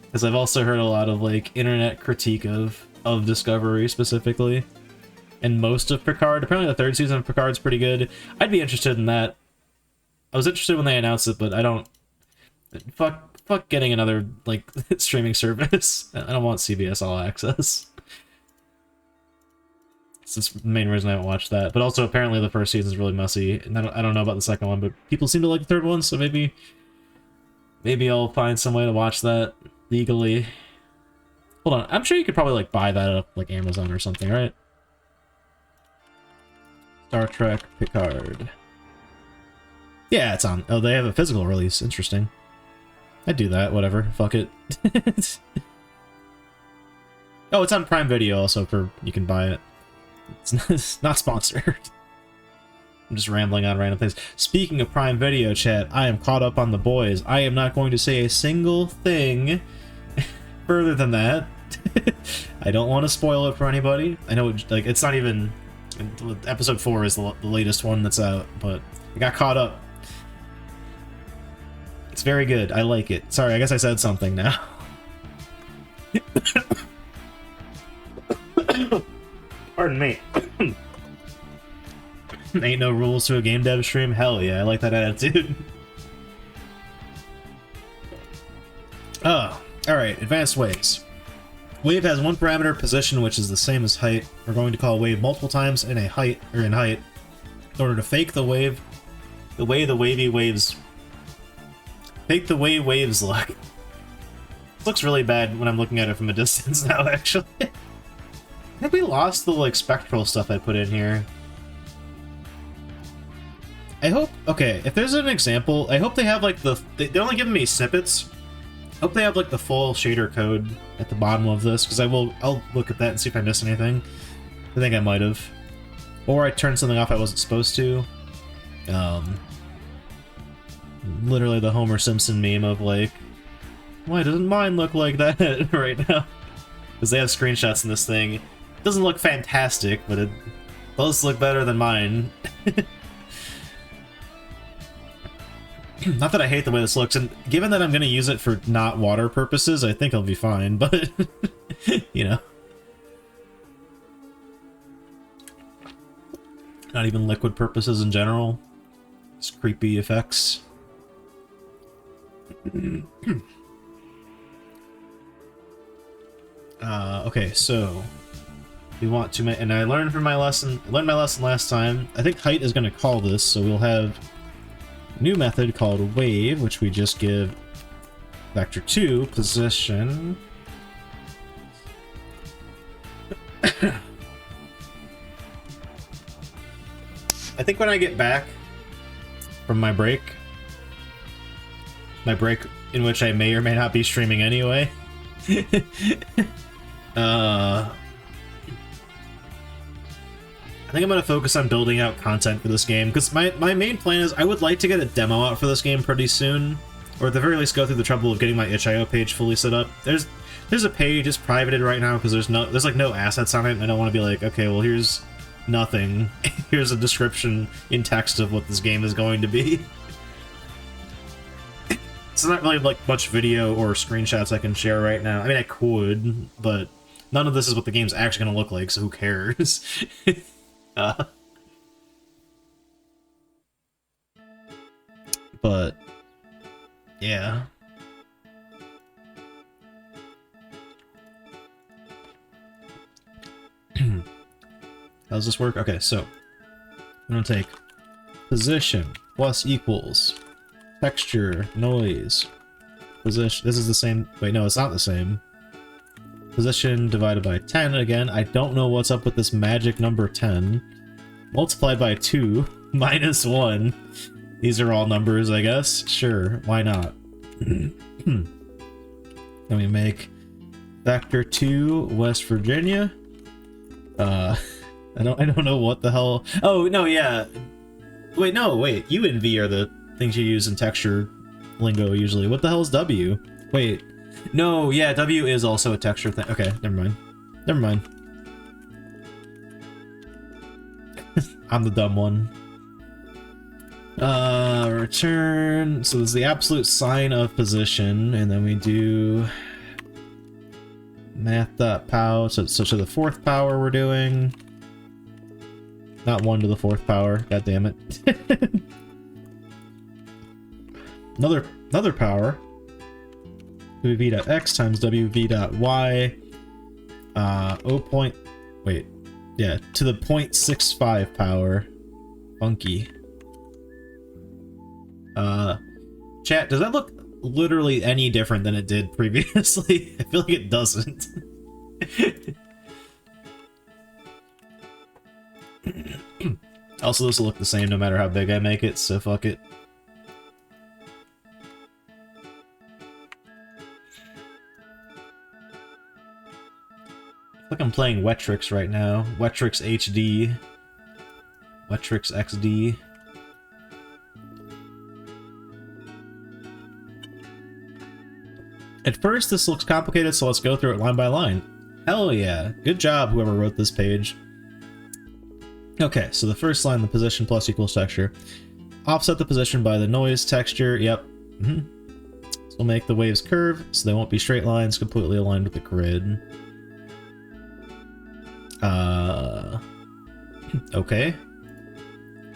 Because I've also heard a lot of like internet critique of Discovery specifically. And most of Picard. Apparently the third season of Picard's pretty good. I'd be interested in that. I was interested when they announced it, but I don't... Fuck getting another, like, streaming service. I don't want CBS All Access. That's the main reason I haven't watched that. But also, apparently the first season's really messy. And I don't know about the second one, but people seem to like the third one, so maybe I'll find some way to watch that legally. Hold on, I'm sure you could probably, like, buy that up, like, Amazon or something, right? Star Trek Picard. Yeah, it's on. Oh, they have a physical release. Interesting. I'd do that. Whatever. Fuck it. Oh, it's on Prime Video also. You can buy it. It's not sponsored. I'm just rambling on random things. Speaking of Prime Video, chat, I am caught up on The Boys. I am not going to say a single thing further than that. I don't want to spoil it for anybody. I know, like, it's not even... Episode 4 is the latest one that's out, but I got caught up. It's very good. I like it. Sorry, I guess I said something now. Pardon me. Ain't no rules to a game dev stream? Hell yeah, I like that attitude. Oh, alright, advanced waves. Wave has one parameter, position, which is the same as height. We're going to call wave multiple times in height, in order to fake the wave, the way the wavy waves... Fake the way waves look. It looks really bad when I'm looking at it from a distance now, actually. I think we lost the, like, spectral stuff I put in here. I hope... Okay, if there's an example, I hope they have, like, they're only giving me snippets. I hope they have, like, the full shader code at the bottom of this, because I'll look at that and see if I missed anything. I think I might have. Or I turned something off I wasn't supposed to. Literally the Homer Simpson meme of, like, why doesn't mine look like that right now? Because they have screenshots in this thing. It doesn't look fantastic, but it does look better than mine. Not that I hate the way this looks, and given that I'm going to use it for not water purposes, I think I'll be fine, but, you know. Not even liquid purposes in general. It's creepy effects. Okay, so we want to make, and I learned my lesson last time. I think height is going to call this, so we'll have a new method called wave, which we just give Vector 2, position. I think when I get back from my break in which I may or may not be streaming anyway, I think I'm going to focus on building out content for this game, because my main plan is I would like to get a demo out for this game pretty soon, or at the very least go through the trouble of getting my itch.io page fully set up. There's a page, it's privated right now because there's like no assets on it, and I don't want to be like, okay, well here's nothing. Here's a description in text of what this game is going to be. It's not really like much video or screenshots I can share right now. I mean, I could, but none of this is what the game's actually going to look like, so who cares? But yeah. How does this work? Okay, so I'm gonna take position plus equals texture noise position. This is the same. Wait, no, it's not the same. Position divided by 10 again. I don't know what's up with this magic number 10. Multiplied by 2 minus 1. These are all numbers, I guess. Sure, why not? Then we make Vector 2 West Virginia. I don't know what the hell. Oh no, yeah. Wait, no, wait. U and V are the things you use in texture lingo usually. What the hell is W? Wait. No, yeah, W is also a texture thing. Okay, never mind. Never mind. I'm the dumb one. Return. So there's the absolute sign of position, and then we do math.pow. So to the fourth power we're doing. Not 1 to the fourth power. God damn it. another power. wv.x times wv.y. Wait. Yeah, to the 0.65 power. Funky. Chat, does that look literally any different than it did previously? I feel like it doesn't. Also, this will look the same no matter how big I make it, so fuck it. Like I'm playing Wetrix right now. Wetrix HD. Wetrix XD. At first, this looks complicated, so let's go through it line by line. Hell yeah. Good job, whoever wrote this page. Okay, so the first line, the position plus equals texture. Offset the position by the noise texture. Yep. So we'll make the waves curve, so they won't be straight lines, completely aligned with the grid. Okay.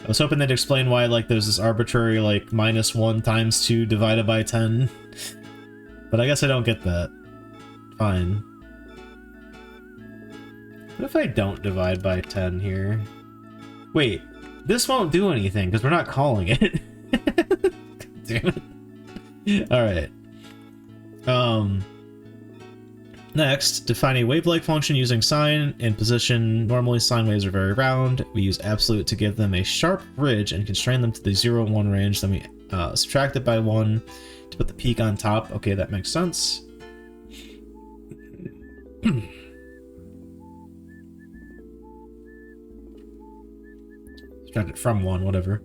I was hoping they'd explain why, like, there's this arbitrary, like, -1 times 2 divided by 10. But I guess I don't get that. Fine. What if I don't divide by 10 here? Wait, this won't do anything, because we're not calling it. Damn it. Alright. Next, define a wave-like function using sine and position. Normally, sine waves are very round. We use absolute to give them a sharp ridge and constrain them to the 0 and 1 range. Then we subtract it by 1 to put the peak on top. Okay, that makes sense. Subtract it from 1, whatever.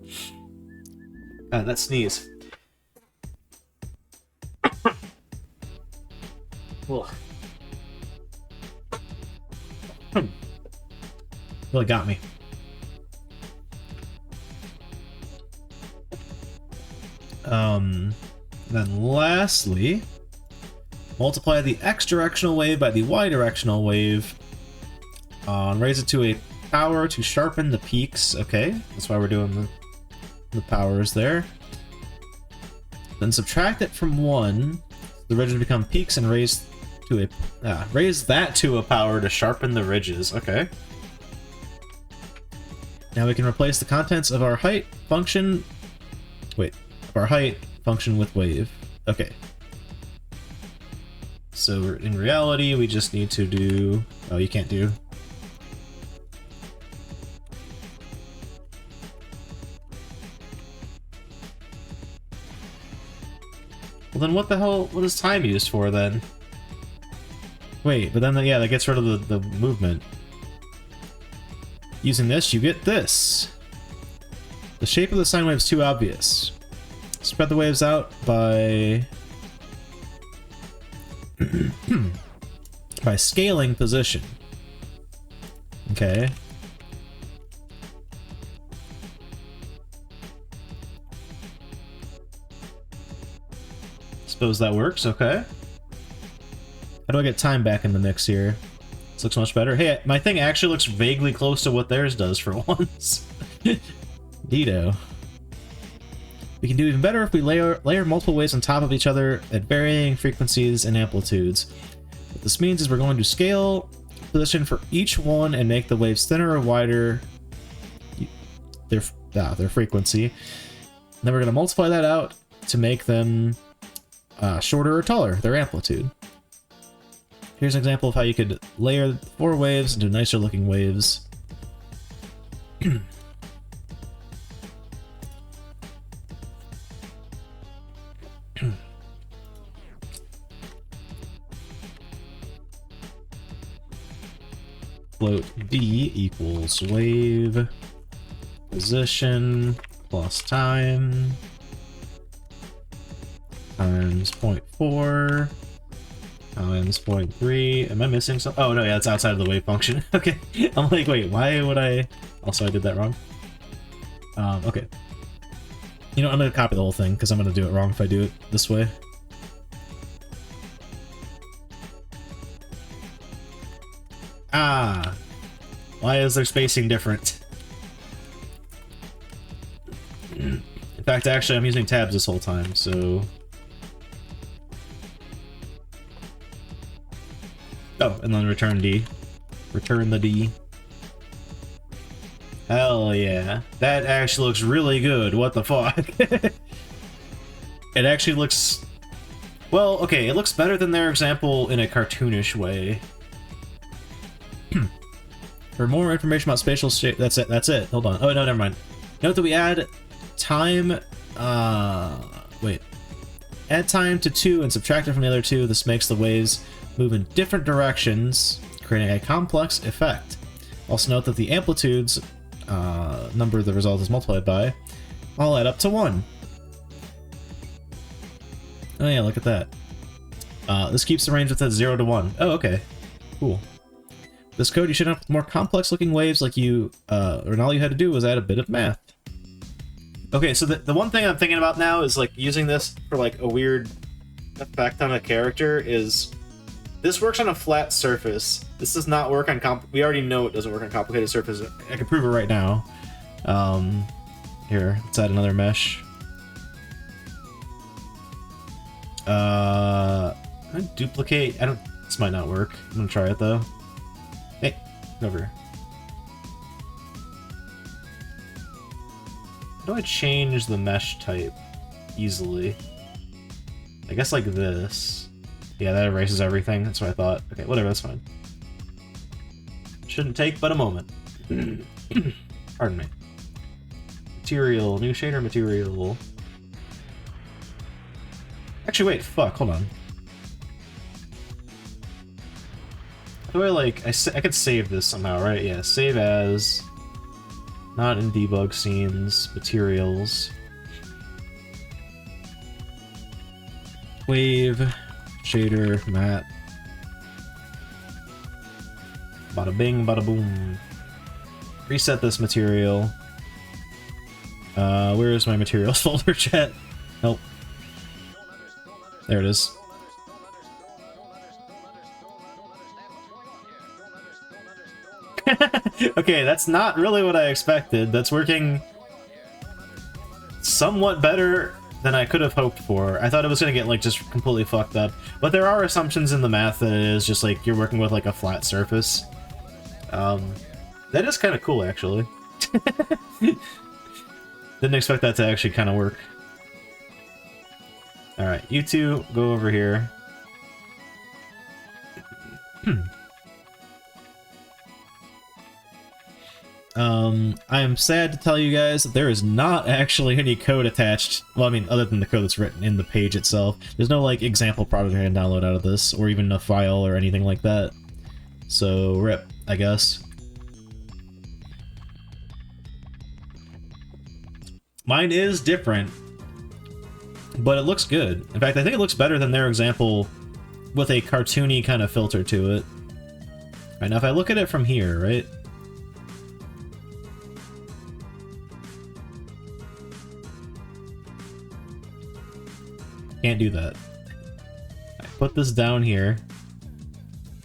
That sneeze. Ugh. Really got me. Then lastly, multiply the x directional wave by the y directional wave. Raise it to a power to sharpen the peaks. Okay, that's why we're doing the powers there. Then subtract it from 1. The ridges become peaks, and raise that to a power to sharpen the ridges. Okay. Now we can replace the contents of our height function. Wait, our height function with wave. Okay. So in reality, we just need to do... Oh, you can't do... Well then what the hell, what is time used for then? Wait, but then, yeah, that gets rid of the movement. Using this, you get this. The shape of the sine wave is too obvious. Spread the waves out by... by scaling position. Okay. Suppose that works, okay. How do I get time back in the mix here? This looks much better. Hey, my thing actually looks vaguely close to what theirs does for once. Neato. We can do even better if we layer multiple waves on top of each other at varying frequencies and amplitudes. What this means is we're going to scale position for each one and make the waves thinner or wider their frequency. And then we're going to multiply that out to make them shorter or taller, their amplitude. Here's an example of how you could layer 4 waves into nicer looking waves. Float D equals wave position plus time times 0.4 times 0.3. Am I missing something? Oh no, yeah, it's outside of the wave function. Okay, I'm like, wait, why would I? Also, I did that wrong. Okay. You know, I'm gonna copy the whole thing because I'm gonna do it wrong if I do it this way. Ah, why is their spacing different? In fact, actually, I'm using tabs this whole time, so... Oh, and then return D. Return the D. Hell yeah. That actually looks really good. What the fuck? It actually looks... Well, okay, it looks better than their example in a cartoonish way. For more information about spatial shape... That's it. Hold on. Oh, no, never mind. Note that we add time... Wait. Add time to 2 and subtract it from the other 2. This makes the waves move in different directions, creating a complex effect. Also note that the amplitudes, number the result is multiplied by, all add up to 1. Oh yeah, look at that. This keeps the range within 0 to 1. Oh, okay. Cool. This code you should have more complex looking waves like you, and all you had to do was add a bit of math. Okay, so the one thing I'm thinking about now is like using this for like a weird effect on a character is this works on a flat surface. This does not work on we already know it doesn't work on complicated surfaces. I can prove it right now. Here, let's add another mesh. Duplicate. This might not work. I'm gonna try it though. Hey, over. How do I change the mesh type easily? I guess like this. Yeah, that erases everything. That's what I thought. Okay, whatever, that's fine. Shouldn't take but a moment. Pardon me. Material, new shader material. Actually, wait, fuck, hold on. How do I like... I could save this somehow, right? Yeah, save as... Not in debug scenes, materials. Wave, shader, matte. Bada bing, bada boom. Reset this material. Where is my materials folder, chat? Nope. There it is. Okay, that's not really what I expected. That's working somewhat better than I could have hoped for. I thought it was gonna get like just completely fucked up. But there are assumptions in the math that it is just like you're working with like a flat surface. That is kind of cool, actually. Didn't expect that to actually kind of work. Alright, you two go over here. I am sad to tell you guys that there is not actually any code attached. Well, I mean, other than the code that's written in the page itself. There's no, like, example project I can download out of this, or even a file or anything like that. So, rip, I guess. Mine is different, but it looks good. In fact, I think it looks better than their example with a cartoony kind of filter to it. Right, now if I look at it from here, right? Can't do that. I put this down here.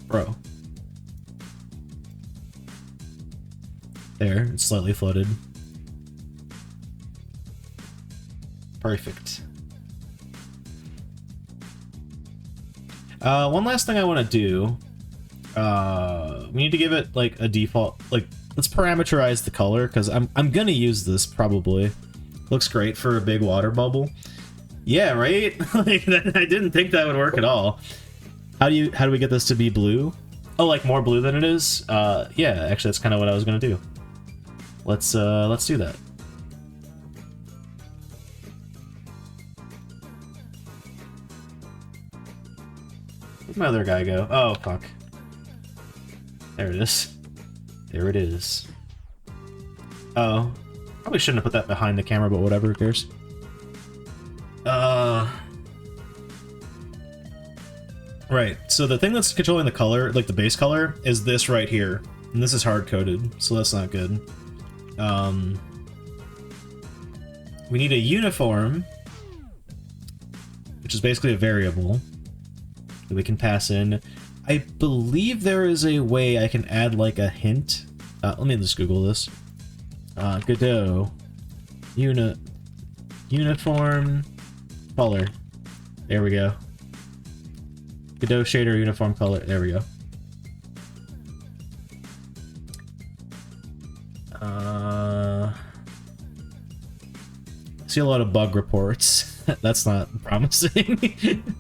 Bro. There, it's slightly flooded. Perfect. One last thing I want to do. We need to give it like a default. Like, let's parameterize the color because I'm gonna use this probably. Looks great for a big water bubble. Yeah, right. Like, I didn't think that would work at all. How do we get this to be blue? Oh, like more blue than it is? Yeah, actually, that's kind of what I was gonna do. Let's do that. Where'd my other guy go? Oh, fuck. There it is. There it is. Oh. Probably shouldn't have put that behind the camera, but whatever, who cares? Right, so the thing that's controlling the color, like the base color, is this right here. And this is hard-coded, so that's not good. We need a uniform, which is basically a variable that we can pass in. I believe there is a way I can add like a hint. Let me just Google this. Godot. Uniform color. There we go. Godot shader uniform color. There we go. See a lot of bug reports. That's not promising.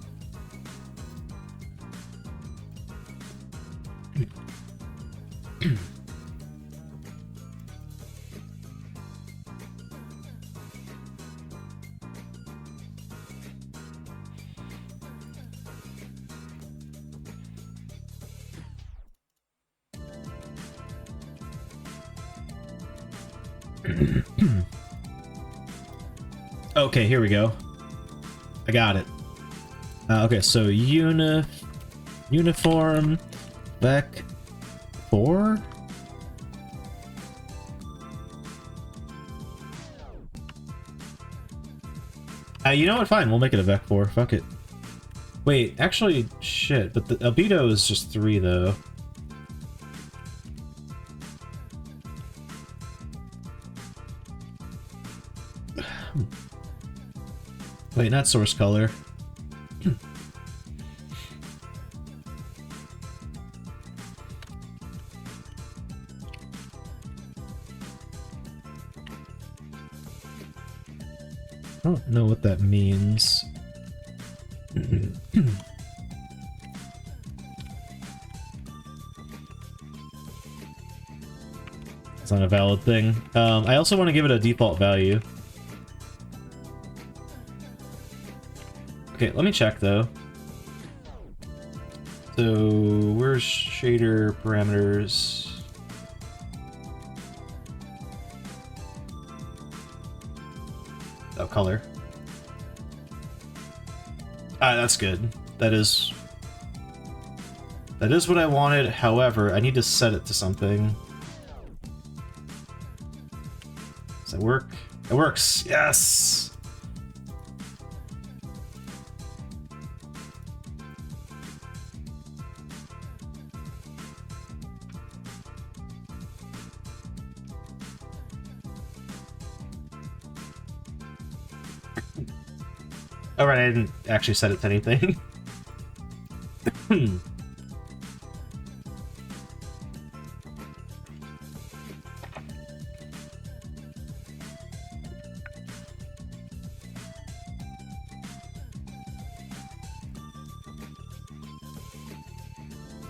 Okay, here we go. I got it. Okay, so uniform vec 4. You know what? Fine, we'll make it a vec 4. Fuck it. Wait, actually, shit. But the albedo is just 3, though. Wait, not source color. I don't know what that means. It's not a valid thing. I also want to give it a default value. Okay, let me check though. So, where's shader parameters? Oh, color. Ah, that's good. That is what I wanted. However, I need to set it to something. Does that work? It works. Yes. Alright, I didn't actually set it to anything.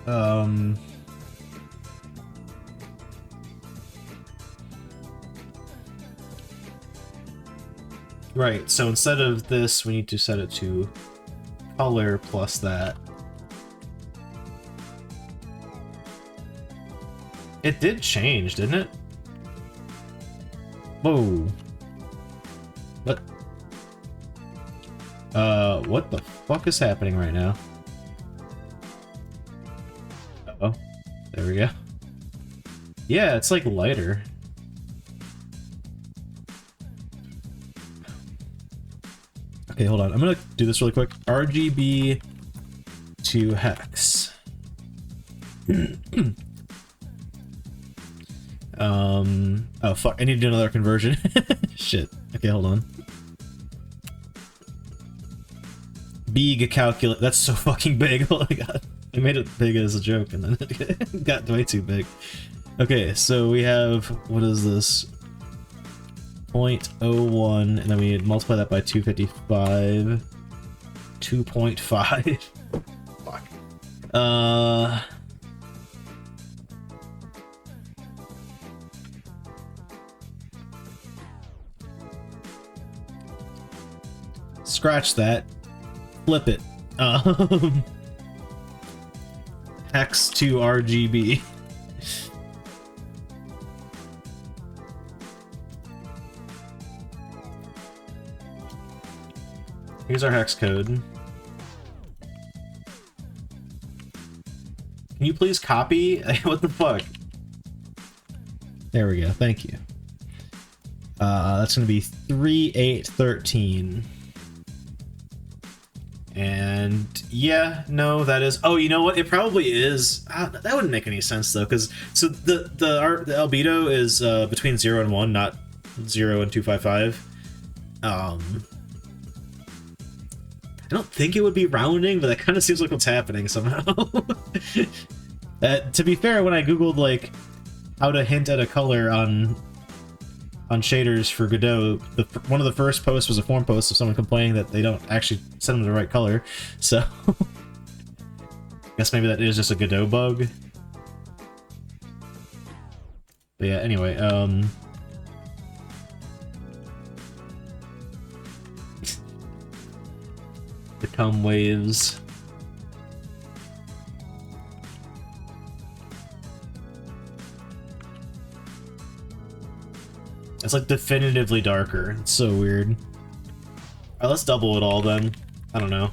Um... Right, so instead of this, we need to set it to color plus that. It did change, didn't it? Whoa. What? What the fuck is happening right now? Uh-oh. There we go. Yeah, it's like lighter. Okay, hold on. I'm gonna do this really quick. RGB to hex. Oh fuck, I need to do another conversion. Shit. Okay, hold on. Big calculate. That's so fucking big. Oh my god. I made it big as a joke and then it got way too big. Okay, so we have, what is this? 0.01, and then we multiply that by 255. 2.5. Fuck. Scratch that. Flip it. Hex to RGB. Here's our hex code. Can you please copy? What the fuck? There we go, thank you. That's gonna be 3813. And yeah, no, that is. Oh, you know what? It probably is. That wouldn't make any sense though, because so the albedo is between 0 and 1, not 0 and 255. I don't think it would be rounding, but that kind of seems like what's happening somehow. To be fair, when I googled like how to hint at a color on shaders for Godot, one of the first posts was a forum post of someone complaining that they don't actually set them the right color. So I guess maybe that is just a Godot bug. But yeah, anyway, become waves. It's like definitively darker. It's so weird. Alright, let's double it all then. I don't know.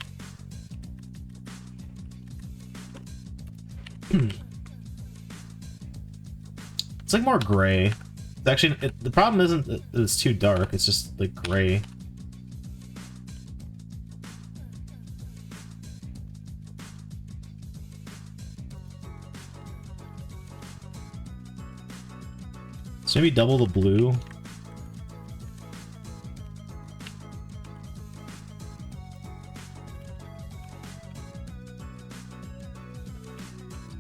It's like more gray. It's actually, the problem isn't that it's too dark, it's just like gray. So maybe double the blue.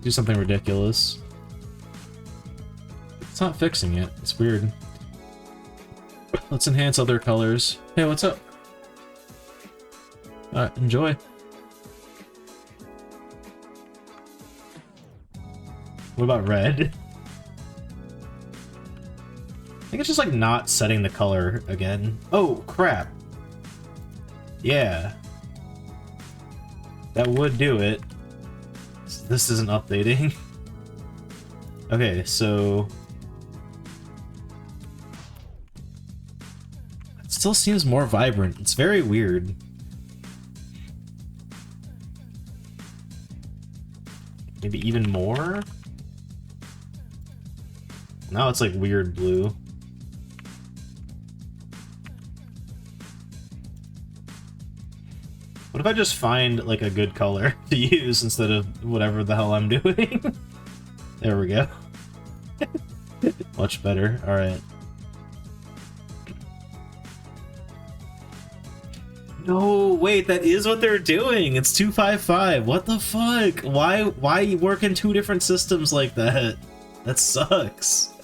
Do something ridiculous. It's not fixing it. It's weird. Let's enhance other colors. Hey, what's up? Alright, enjoy. What about red? I think it's just like not setting the color again. Oh, crap. Yeah. That would do it. This isn't updating. Okay, so... it still seems more vibrant. It's very weird. Maybe even more? Now it's like weird blue. What if I just find like a good color to use instead of whatever the hell I'm doing? There we go. Much better. Alright. No, wait, that is what they're doing. It's 255. What the fuck? Why work in two different systems like that? That sucks.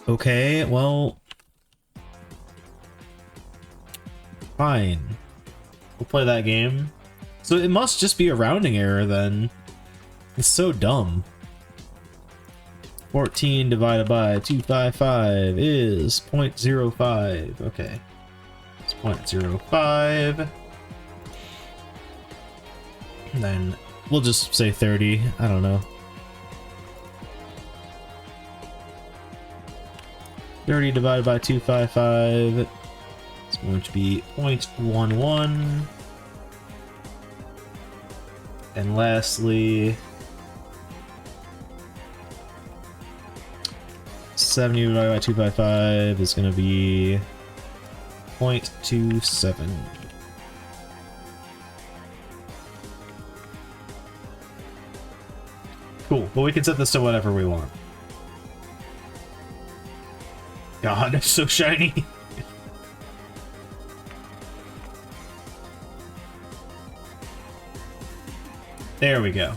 Okay, well... Fine. We'll play that game. So it must just be a rounding error then. It's so dumb. 14 divided by 255 is 0.05. Okay. It's 0.05. And then we'll just say 30. I don't know. 30 divided by 255. It's going to be 0.11. And lastly, 70 divided by 255 is going to be 0.27. Cool, but we can set this to whatever we want. God, it's so shiny. There we go.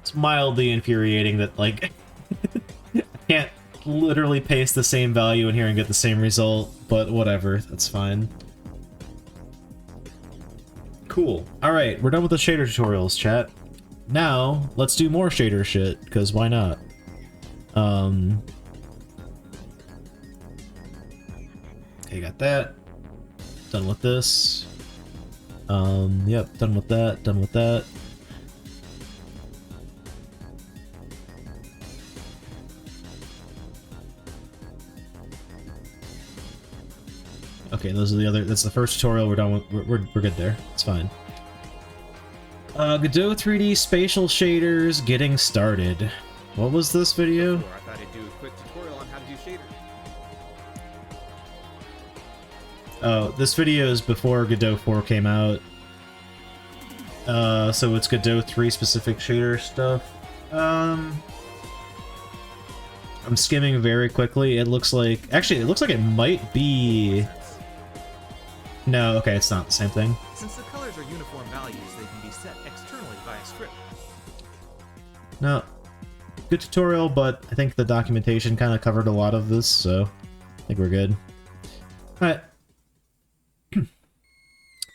It's mildly infuriating that, like, I can't literally paste the same value in here and get the same result, but whatever, that's fine. Cool. Alright, we're done with the shader tutorials, chat. Now, let's do more shader shit, because why not? Okay, got that. Done with this. Yep, done with that, done with that. Okay, those are the other. That's the first tutorial. We're done with. We're good there. It's fine. Godot 3D spatial shaders getting started. What was this video? I thought I'd do a quick tutorial on how to do shaders. Oh, this video is before Godot 4 came out. So it's Godot 3 specific shader stuff. I'm skimming very quickly. It looks like, actually, it looks like it might be. No, okay, it's not the same thing. Since the colors are uniform values, they can be set externally by a script. No. Good tutorial, but I think the documentation kind of covered a lot of this, so I think we're good. Alright.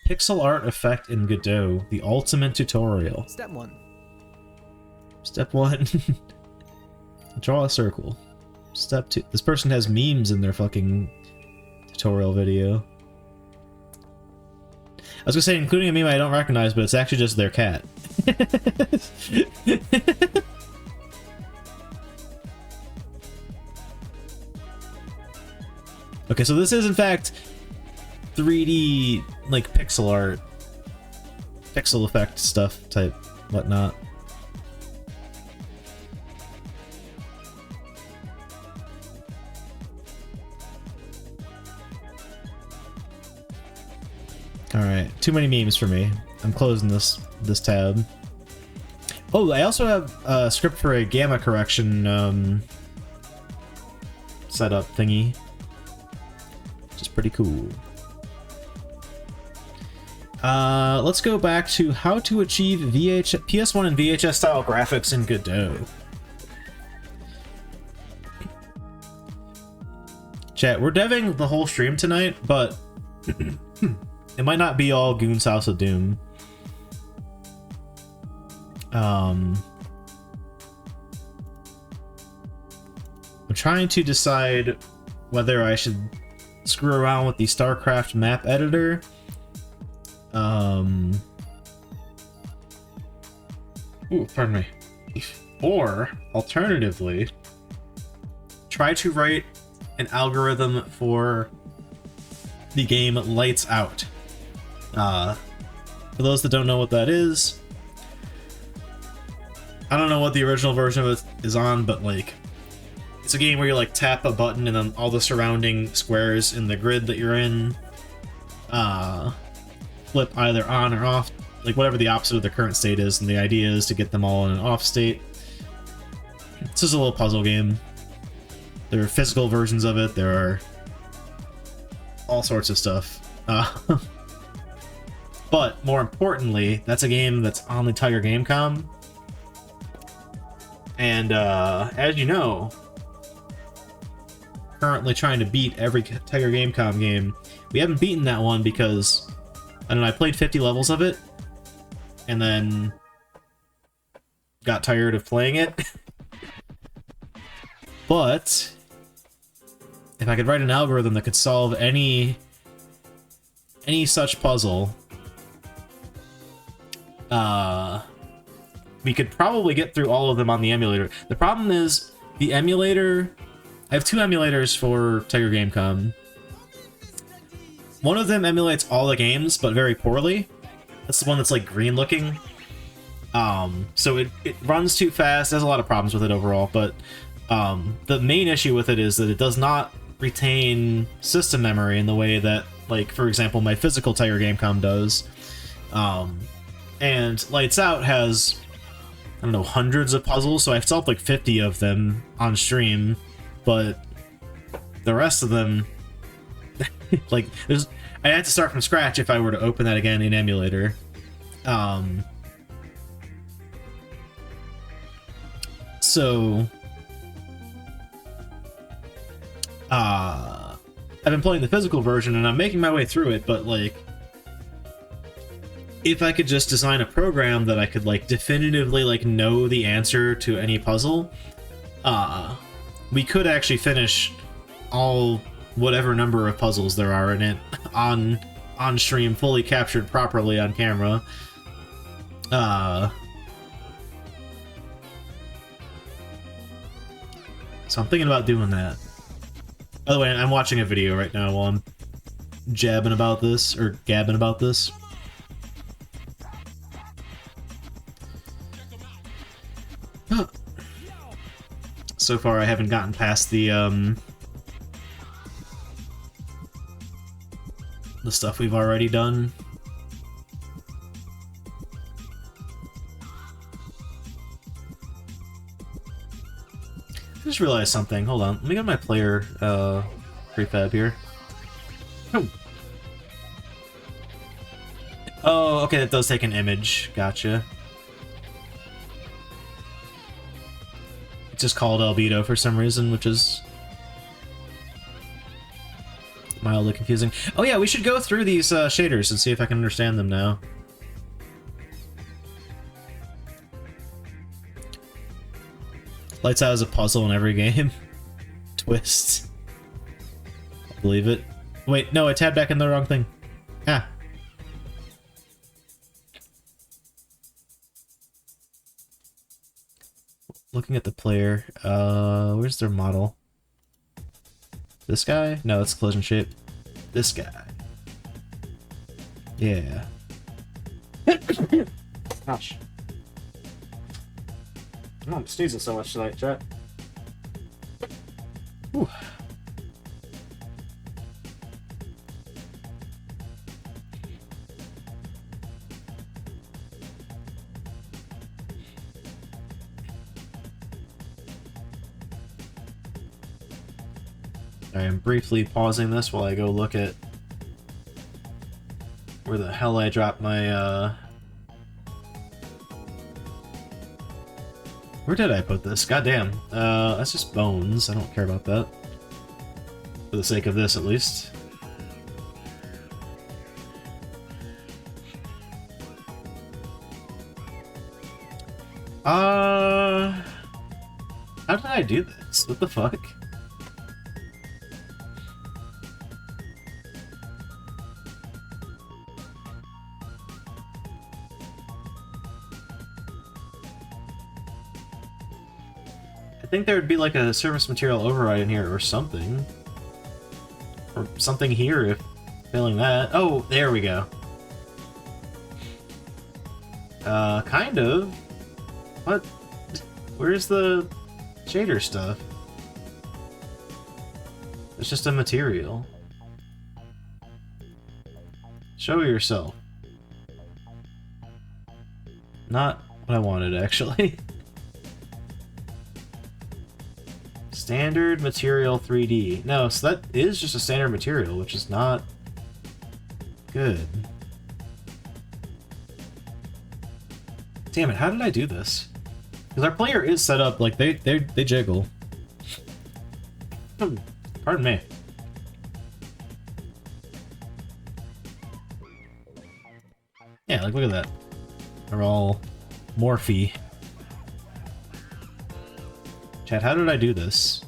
Pixel art effect in Godot, the ultimate tutorial. Step 1. Step 1. Draw a circle. Step 2. This person has memes in their fucking tutorial video. I was gonna say, including a meme I don't recognize, but it's actually just their cat. Okay, so this is in fact 3D, like, pixel art. Pixel effect stuff type, whatnot. Alright, too many memes for me. I'm closing this tab. Oh, I also have a script for a gamma correction setup thingy, which is pretty cool. Let's go back to how to achieve PS1 and VHS style graphics in Godot. Chat, we're deving the whole stream tonight, but it might not be all Goon's House of Doom. I'm trying to decide whether I should screw around with the StarCraft map editor. Ooh, pardon me. Or, alternatively, try to write an algorithm for the game Lights Out. For those that don't know what that is, I don't know what the original version of it is on, but like, it's a game where you like tap a button and then all the surrounding squares in the grid that you're in flip either on or off, like whatever the opposite of the current state is, and the idea is to get them all in an off state. This is a little puzzle game. There are physical versions of it, there are all sorts of stuff. But more importantly, that's a game that's on the Tiger Gamecom. And as you know, currently trying to beat every Tiger Gamecom game. We haven't beaten that one because, I don't know, I played 50 levels of it, and then got tired of playing it. But if I could write an algorithm that could solve any such puzzle, we could probably get through all of them on the emulator. The problem is, the emulator... I have two emulators for Tiger Gamecom. One of them emulates all the games, but very poorly. That's the one that's like green looking. So it runs too fast. There's a lot of problems with it overall, but the main issue with it is that it does not retain system memory in the way that, like, for example, my physical Tiger Gamecom does. And Lights Out has, I don't know, hundreds of puzzles, so I've solved like 50 of them on stream, but the rest of them, like, I had to start from scratch if I were to open that again in emulator. So I've been playing the physical version and I'm making my way through it, but like, if I could just design a program that I could like definitively like know the answer to any puzzle, we could actually finish all whatever number of puzzles there are in it on stream, fully captured properly on camera. So I'm thinking about doing that. By the way, I'm watching a video right now while I'm jabbing about this, or gabbing about this. So far, I haven't gotten past the stuff we've already done. I just realized something. Hold on. Let me get my player prefab here. Oh, okay, that does take an image. Gotcha. It's just called albedo for some reason, which is mildly confusing. Oh yeah, we should go through these shaders and see if I can understand them now. Lights Out is a puzzle in every game. Twist. I believe it. Wait, no, I tabbed back in the wrong thing. Ah. Looking at the player, where's their model? This guy? No, it's collision shape. This guy. Yeah. Gosh. I'm sneezing so much tonight, chat. Whew. I am briefly pausing this while I go look at where the hell I dropped my, Where did I put this? Goddamn. That's just bones. I don't care about that. For the sake of this, at least. How did I do this? What the fuck? I think there would be like a surface material override in here or something. Or something here if failing that. Oh, there we go. Kind of. What? Where's the shader stuff? It's just a material. Show yourself. Not what I wanted, actually. Standard material 3D. No, so that is just a standard material, which is not good. Damn it, how did I do this? Because our player is set up like they jiggle. Pardon me. Yeah, like look at that. They're all morphy. Chat, how did I do this?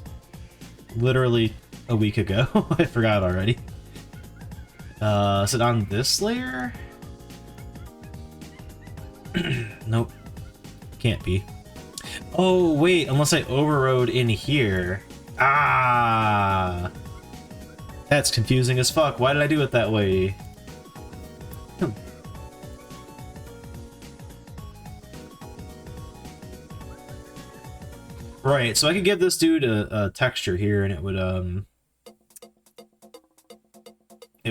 Literally a week ago. I forgot already. Is it on this layer? Nope. Can't be. Oh, wait, unless I overrode in here. Ah! That's confusing as fuck. Why did I do it that way? Right, so I could give this dude a texture here, and it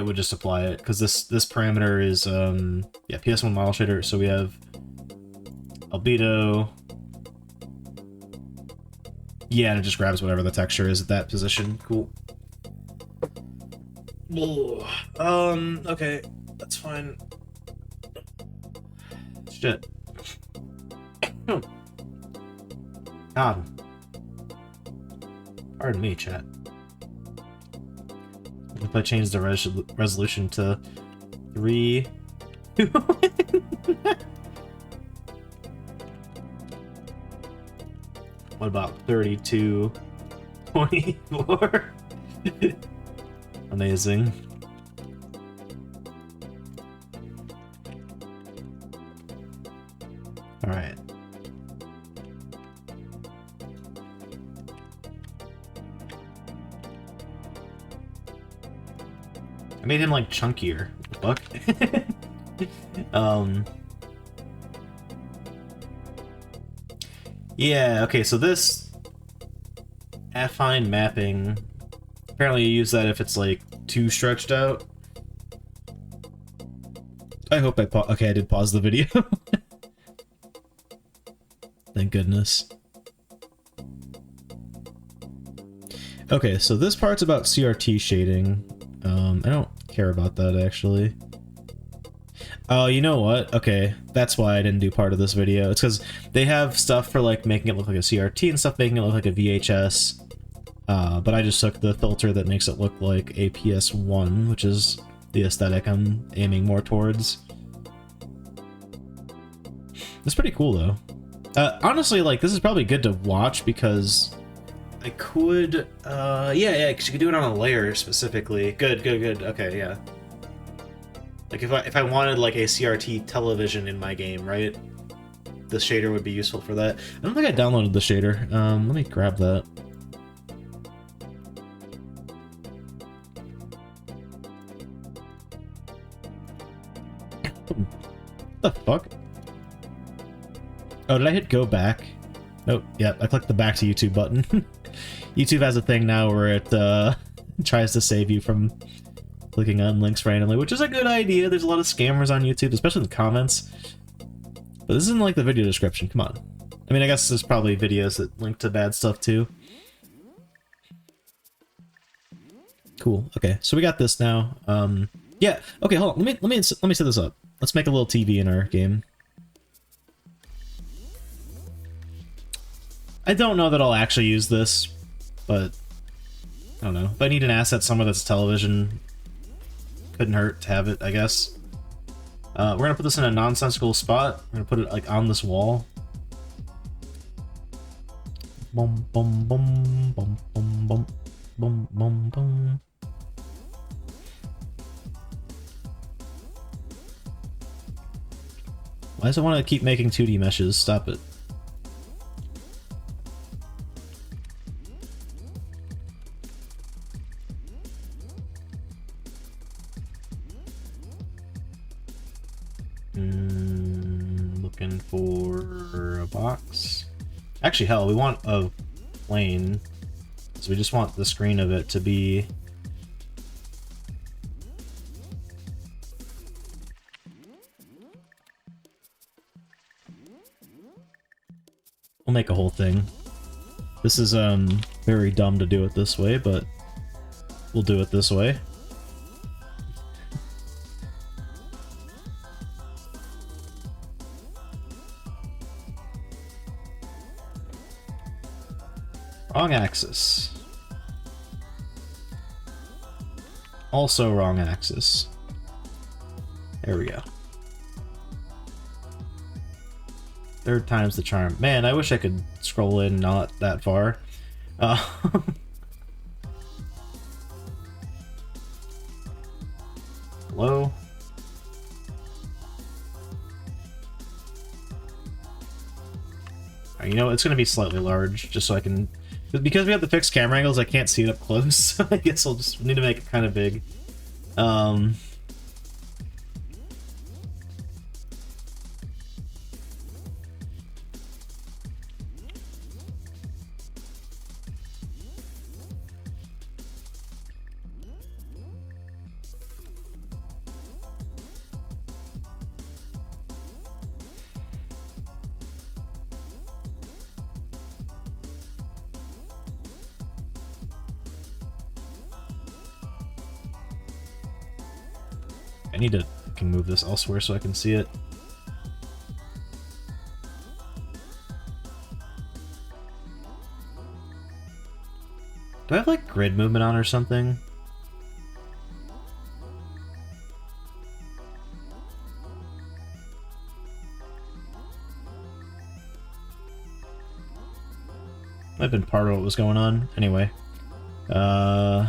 would just apply it, because this parameter is yeah, PS1 model shader. So we have albedo. Yeah, and it just grabs whatever the texture is at that position. Cool. Okay, that's fine. Shit. God. Pardon me, chat. If I change the resolution to 3... What about 32, 24? Amazing. Alright. I made him like chunkier. What the fuck? Yeah, okay, so this affine mapping, apparently you use that if it's like too stretched out. I hope I okay, I did pause the video. Thank goodness. Okay, so this part's about CRT shading. I don't care about that actually. Oh, you know what? Okay, that's why I didn't do part of this video. It's because they have stuff for like making it look like a CRT and stuff making it look like a VHS. But I just took the filter that makes it look like a PS1, which is the aesthetic I'm aiming more towards. It's pretty cool though. Honestly, like this is probably good to watch because I could, yeah, because you could do it on a layer specifically. Good. Okay, yeah. Like if I wanted like a CRT television in my game, right? This shader would be useful for that. I don't think I downloaded the shader. Let me grab that. What the fuck? Oh, did I hit go back? Nope. Yeah, I clicked the back to YouTube button. YouTube has a thing now where it tries to save you from clicking on links randomly, which is a good idea. There's a lot of scammers on YouTube, especially in the comments. But this isn't like the video description. Come on. I mean, I guess there's probably videos that link to bad stuff too. Cool. Okay, so we got this now. Yeah. Okay, hold on. Let me set this up. Let's make a little TV in our game. I don't know that I'll actually use this, but I don't know. If I need an asset somewhere that's television, couldn't hurt to have it, I guess. We're gonna put this in a nonsensical spot. We're gonna put it like on this wall. Bum bum bum bum bum bum bum bum bum. Why does it want to keep making 2D meshes? Stop it. Looking for a box. Actually, hell, we want a plane. So we just want the screen of it to be... We'll make a whole thing. This is very dumb to do it this way, but we'll do it this way. Wrong axis. Also wrong axis. There we go. Third time's the charm. Man, I wish I could scroll in not that far. Hello? You know, it's going to be slightly large, just so I can... Because we have the fixed camera angles, I can't see it up close, so I guess I'll just need to make it kind of big. I need to fucking move this elsewhere so I can see it. Do I have like grid movement on or something? Might have been part of what was going on. Anyway. Huh?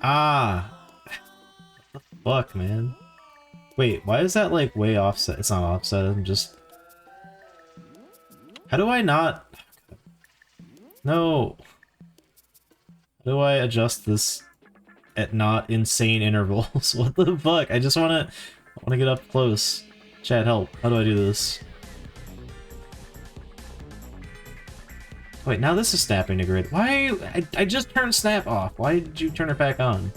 Ah! Fuck, man. Wait, why is that like way offset? It's not offset, I'm just... How do I not... No! How do I adjust this at not insane intervals? What the fuck? I just wanna get up close. Chad, help. How do I do this? Wait, now this is snapping to grid. Why? I just turned snap off. Why did you turn it back on?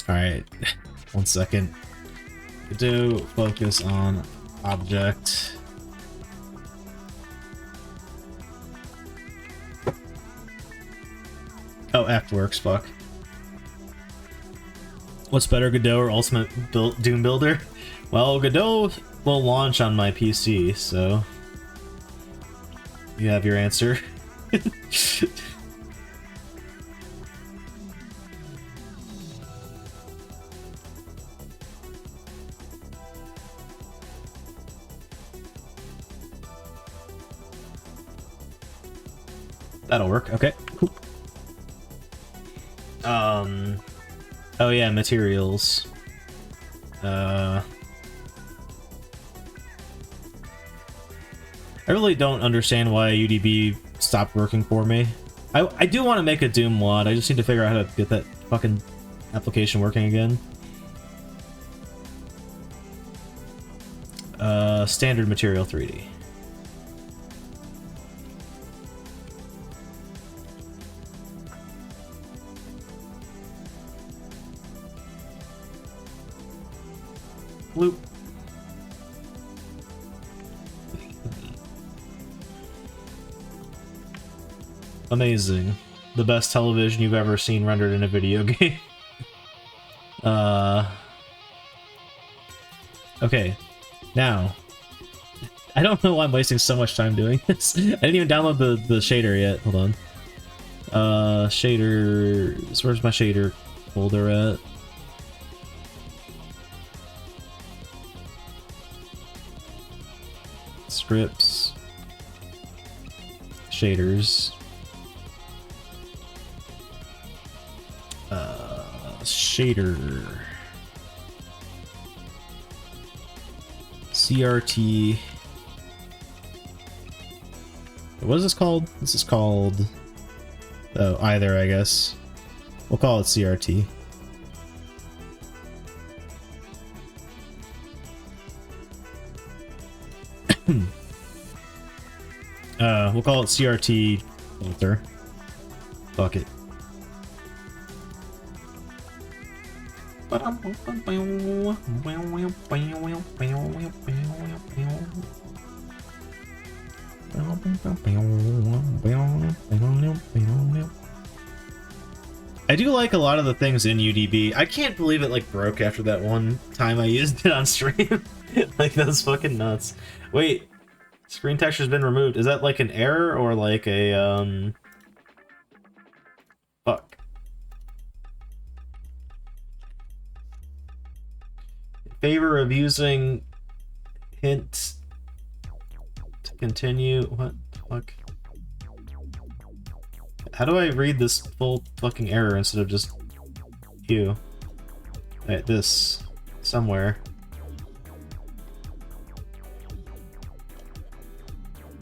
Alright, 1 second. Godot, focus on object. Oh, ActWorks, fuck. What's better, Godot or Ultimate Doom Builder? Well, Godot will launch on my PC, so... You have your answer. That'll work, okay. Cool. Oh yeah, materials. I really don't understand why UDB stopped working for me. I do want to make a Doom mod, I just need to figure out how to get that fucking application working again. Standard material 3D. Bloop. Amazing. The best television you've ever seen rendered in a video game. Okay. Now. I don't know why I'm wasting so much time doing this. I didn't even download the shader yet. Hold on. Shaders. Where's my shader folder at? Scripts. Shaders. Shader. CRT. What is this called? This is called... Oh, either, I guess. We'll call it CRT. We'll call it CRT filter. Fuck it. I do like a lot of the things in UDB. I can't believe it like broke after that one time I used it on stream. Like that's fucking nuts. Wait, screen texture's been removed. Is that like an error or like a fuck? In favor of using hint to continue. What the fuck? How do I read this full fucking error instead of just Q? Right, this somewhere.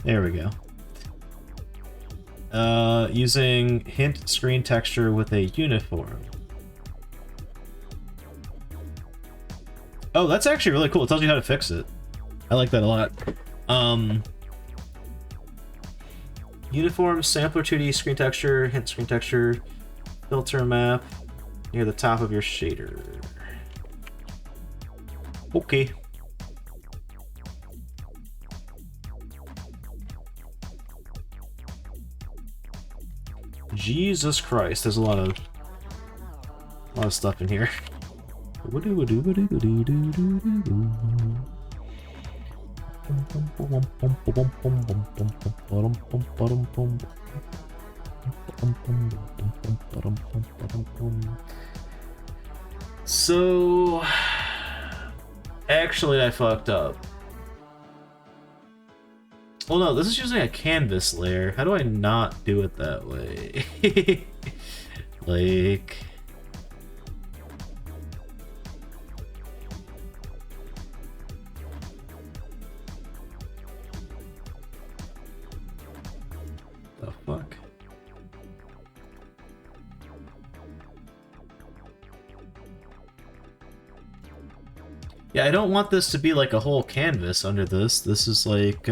There we go. Using hint screen texture with a uniform. Oh, that's actually really cool. It tells you how to fix it. I like that a lot. Uniform, sampler 2D, screen texture, hint screen texture, filter map, near the top of your shader. Okay. Jesus Christ, there's a lot of stuff in here. So, actually I fucked up. Well, no, this is using a canvas layer. How do I not do it that way? Like... the fuck? Yeah, I don't want this to be like a whole canvas under this. This is like,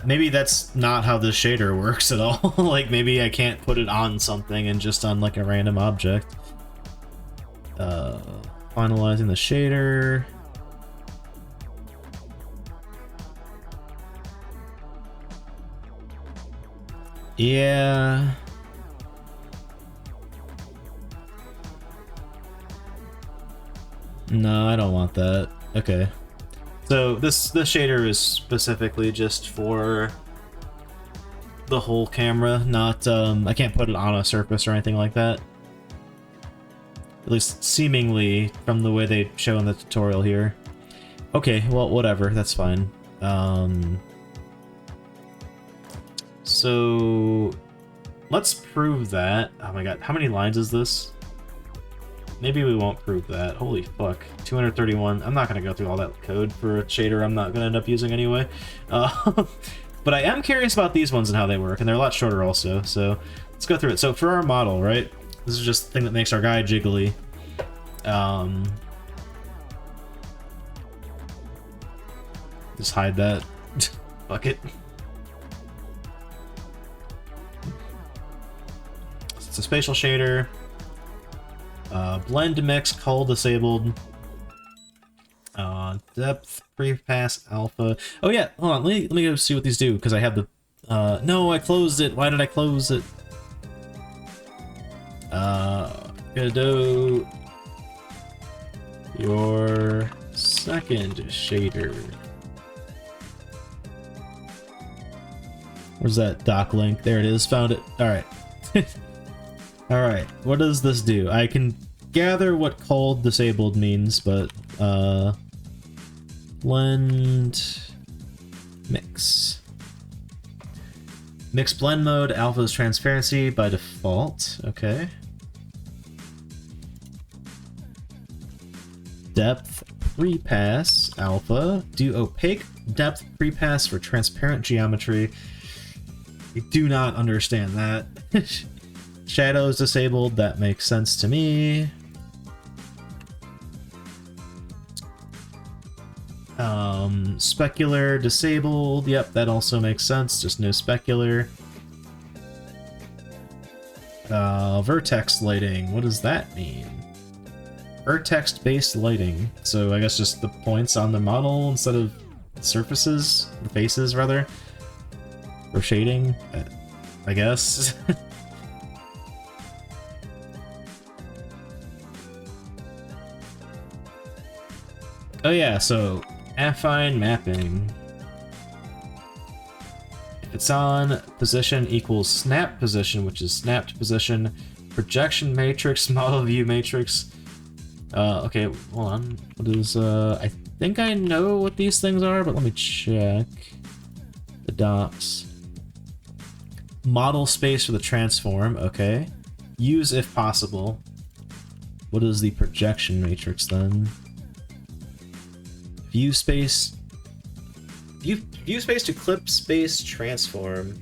maybe that's not how this shader works at all. Like, maybe I can't put it on something and just on like a random object. Finalizing the shader. Yeah. No, I don't want that. Okay. So this shader is specifically just for the whole camera, not I can't put it on a surface or anything like that. At least seemingly from the way they show in the tutorial here. Okay, well whatever, that's fine. So let's prove that. Oh my god, how many lines is this? Maybe we won't prove that. Holy fuck. 231. I'm not going to go through all that code for a shader I'm not going to end up using anyway. But I am curious about these ones and how they work, and they're a lot shorter also, so let's go through it. So for our model, right? This is just the thing that makes our guy jiggly. Just hide that. Fuck it. It's a spatial shader. Blend mix, cull disabled. Depth, pre-pass, alpha. Oh yeah, hold on, let me go see what these do, because I have the... no, I closed it! Why did I close it? Godot... your second shader. Where's that doc link? There it is, found it. Alright. Alright, what does this do? I can gather what cull disabled means, but, blend... mix. Mix blend mode, alpha is transparency by default, okay. Depth pre-pass, alpha. Do opaque depth pre-pass for transparent geometry. I do not understand that. Shadows disabled, that makes sense to me. Specular disabled, yep, that also makes sense, just no specular. Vertex lighting, what does that mean? Vertex-based lighting, so I guess just the points on the model instead of surfaces, the faces rather, for shading, I guess. Oh yeah, so affine mapping. If it's on position equals snap position, which is snapped position, projection matrix, model view matrix. Okay, hold on. What is, I think I know what these things are, but let me check. The docs. Model space for the transform, okay. Use if possible. What is the projection matrix then? View space. View space to clip space transform.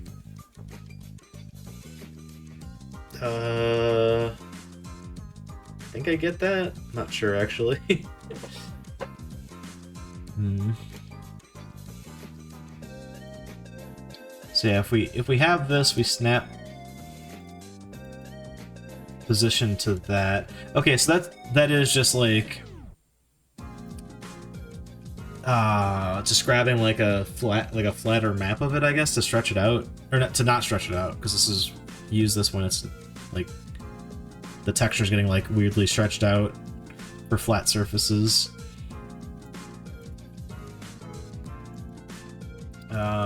I think I get that. Not sure actually. So yeah, if we have this, we snap position to that. Okay, so that is just like just grabbing like a flatter map of it, I guess, to stretch it out, or not stretch it out, because this is use this when it's like the texture's getting like weirdly stretched out for flat surfaces.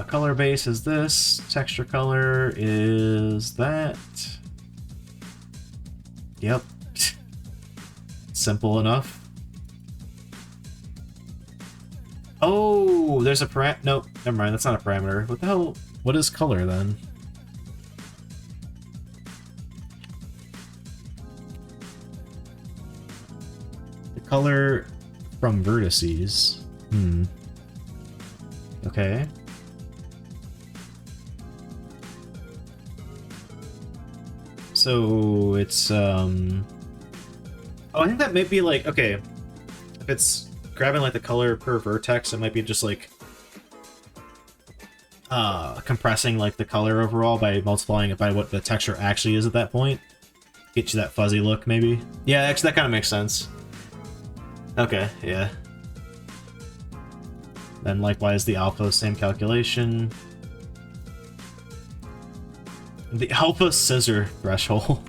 Color base is this. Texture color is that. Yep. Simple enough. Oh, there's a nope, never mind, that's not a parameter. What the hell? What is color then? The color from vertices. Okay. So it's oh, I think that might be like, okay, if it's grabbing like the color per vertex, it might be just like compressing like the color overall by multiplying it by what the texture actually is at that point. Get you that fuzzy look, maybe. Yeah, actually that kind of makes sense. Okay, yeah. Then likewise the alpha, same calculation. The alpha scissor threshold.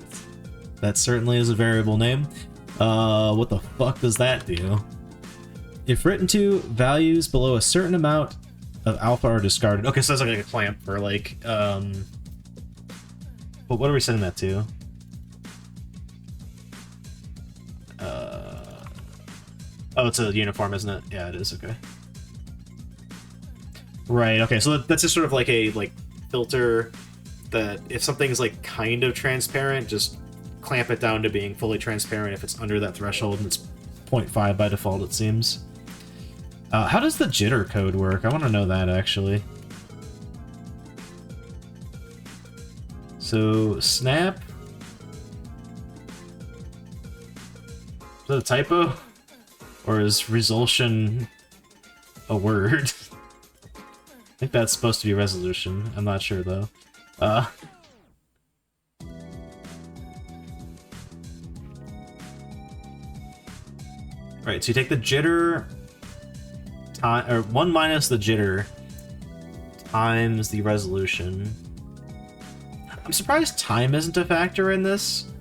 That certainly is a variable name. What the fuck does that do? If written to, values below a certain amount of alpha are discarded. Okay, so that's like a clamp for like, but what are we setting that to? Oh, it's a uniform, isn't it? Yeah, it is, okay. Right, okay, so that's just sort of like a filter that if something's like kind of transparent, just clamp it down to being fully transparent if it's under that threshold, and it's 0.5 by default, it seems. How does the jitter code work? I want to know that, actually. So, snap. Is that a typo? Or is resolution a word? I think that's supposed to be resolution. I'm not sure, though. Right, so you take the jitter, or 1 minus the jitter times the resolution. I'm surprised time isn't a factor in this.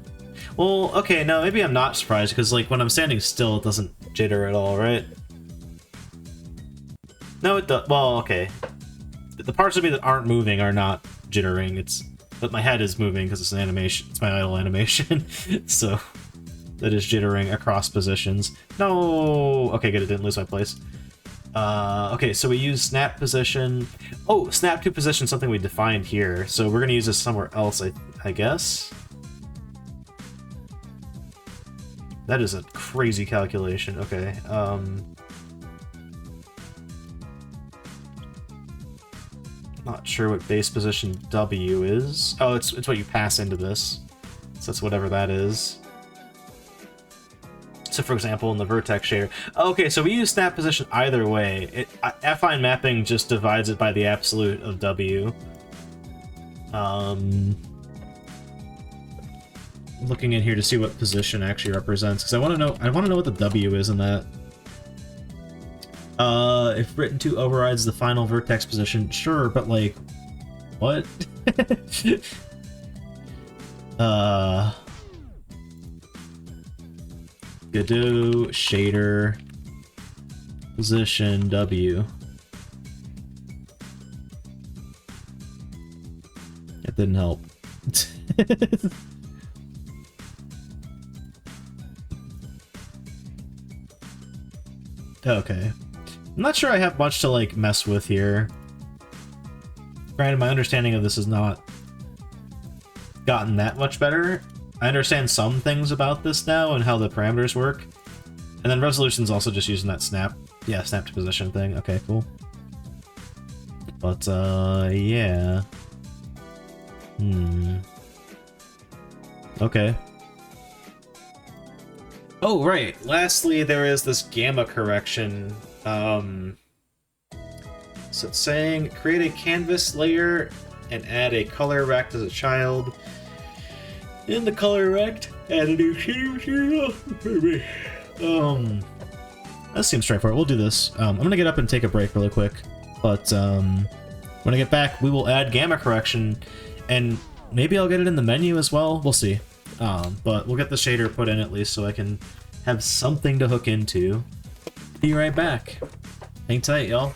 Well, okay, no, maybe I'm not surprised, because like when I'm standing still, it doesn't jitter at all, right? No, it does. Well, okay. The parts of me that aren't moving are not jittering. But my head is moving because it's an animation. It's my idle animation, so that is jittering across positions. No. Okay, good. It didn't lose my place. Okay, so we use snap position. Oh, snap to position, something we defined here. So we're gonna use this somewhere else, I guess. That is a crazy calculation. Okay. Not sure what base position W is. Oh, it's what you pass into this. So that's whatever that is. So for example, in the vertex shader. Okay, so we use snap position either way. Affine mapping just divides it by the absolute of W. looking in here to see what position actually represents, because I want to know what the W is in that. If written to overrides the final vertex position, sure, but like, what? Godot, shader, position, W. It didn't help. Okay. I'm not sure I have much to, like, mess with here. Granted, my understanding of this has not gotten that much better. I understand some things about this now and how the parameters work. And then resolution's also just using that snap to position thing. Okay, cool. But, yeah. Okay. Oh, right. Lastly, there is this gamma correction. So it's saying create a canvas layer and add a color rect as a child. In the color rect, add a new shader material. That seems straightforward. We'll do this. I'm gonna get up and take a break really quick, but when I get back, we will add gamma correction, and maybe I'll get it in the menu as well. We'll see. But we'll get the shader put in at least so I can have something to hook into. Be right back. Hang tight, y'all.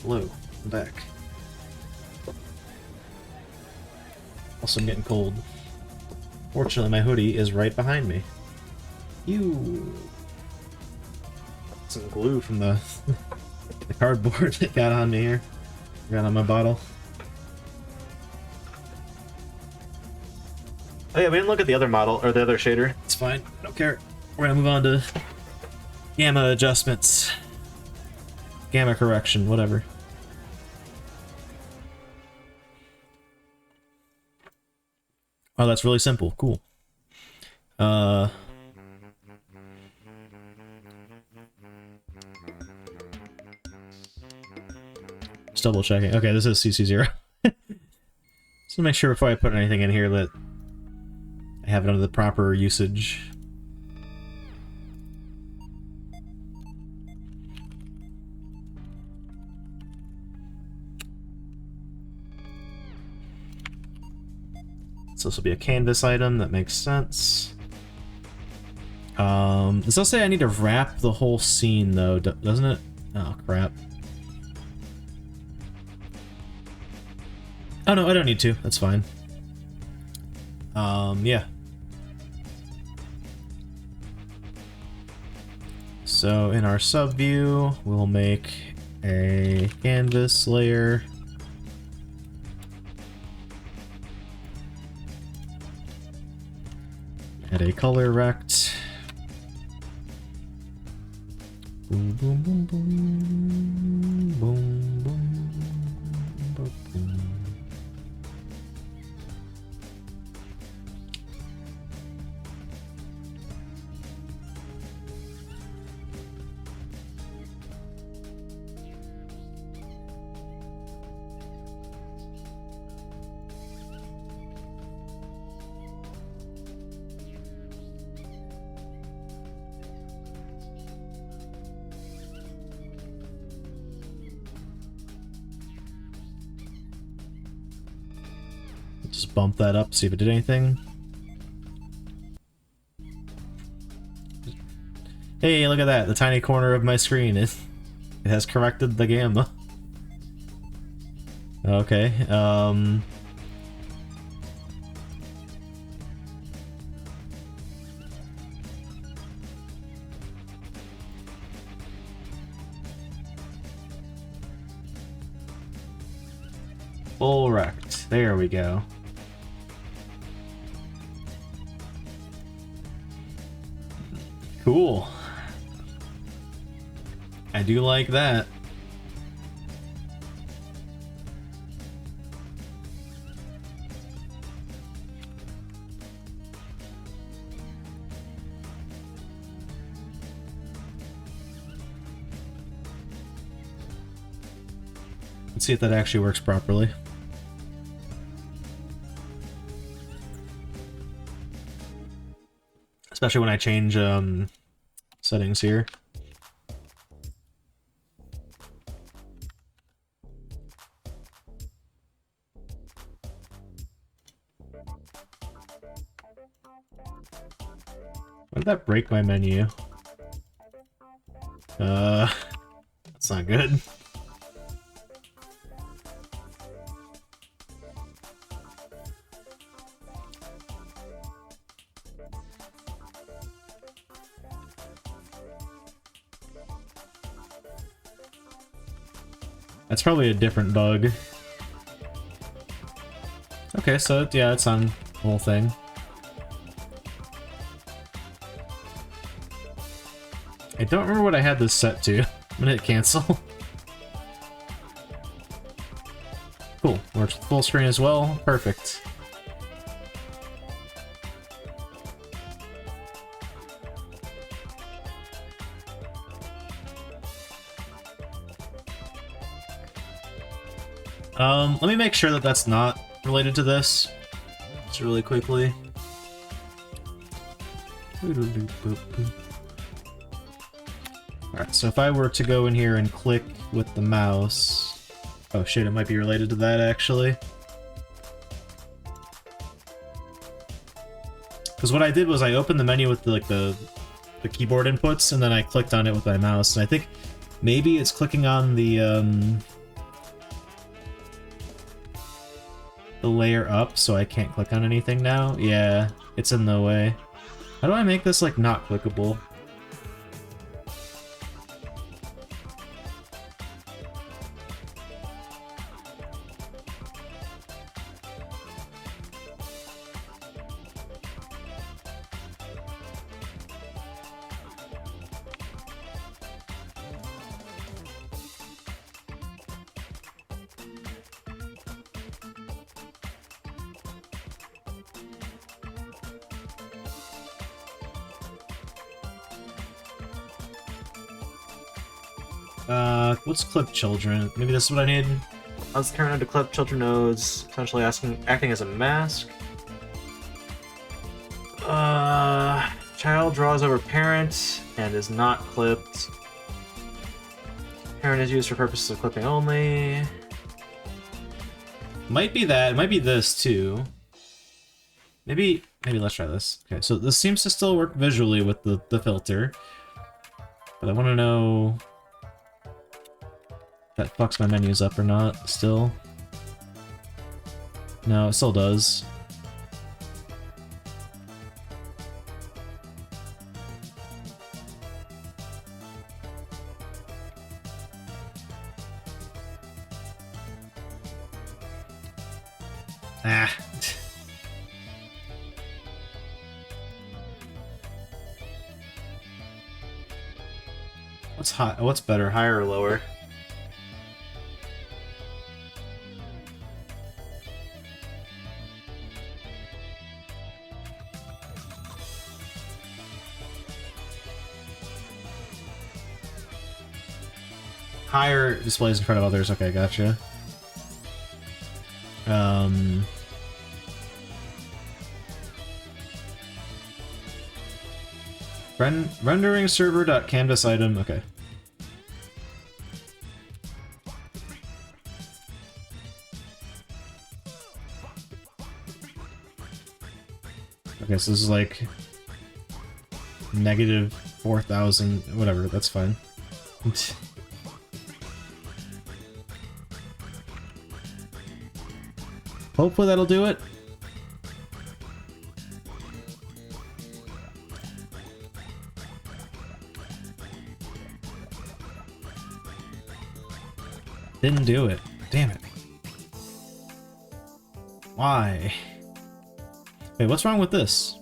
Hello, I'm back. Also, I'm getting cold. Fortunately, my hoodie is right behind me. You. Some glue from the the cardboard that got on me here. Got on my bottle. Oh yeah, we didn't look at the other model, or the other shader. It's fine, I don't care. We're gonna move on to gamma adjustments. Gamma correction, whatever. Oh, that's really simple. Cool. Just double checking. Okay, this is CC0. Just to make sure before I put anything in here that I have it under the proper usage. So this will be a canvas item, that makes sense. Does that say I need to wrap the whole scene though, doesn't it? Oh crap. Oh no, I don't need to, that's fine. Yeah. So in our sub view, we'll make a canvas layer. Add a color rect. Boom, boom, boom, boom, boom, boom, boom, boom. Just bump that up, see if it did anything. Hey, look at that, the tiny corner of my screen. It has corrected the gamma. Okay, full rect. There we go. Cool. I do like that. Let's see if that actually works properly. Especially when I change settings here. Why did that break my menu? That's not good. That's probably a different bug. Okay, so yeah, it's on the whole thing. I don't remember what I had this set to. I'm gonna hit cancel. Cool, works with full screen as well. Perfect. Let me make sure that that's not related to this. Just really quickly. Alright, so if I were to go in here and click with the mouse... Oh shit, it might be related to that actually. Because what I did was I opened the menu with the the keyboard inputs, and then I clicked on it with my mouse, and I think maybe it's clicking on the layer up, so I can't click on anything now. Yeah, it's in the way. How do I make this, like, not clickable? Let's clip children. Maybe this is what I need. Let's turn into clip children nodes, essentially acting as a mask. Child draws over parent and is not clipped. Parent is used for purposes of clipping only. Might be that. It might be this too. Maybe let's try this. Okay, so this seems to still work visually with the filter, but I want to know if that fucks my menus up or not. Still, no, it still does. Ah. What's hot? What's better, higher or lower? Higher displays in front of others. Okay, gotcha. Rendering server.canvas item. Okay. Okay, so this is like negative 4,000, whatever, that's fine. Hopefully that'll do it. Didn't do it. Damn it. Why? Wait, what's wrong with this?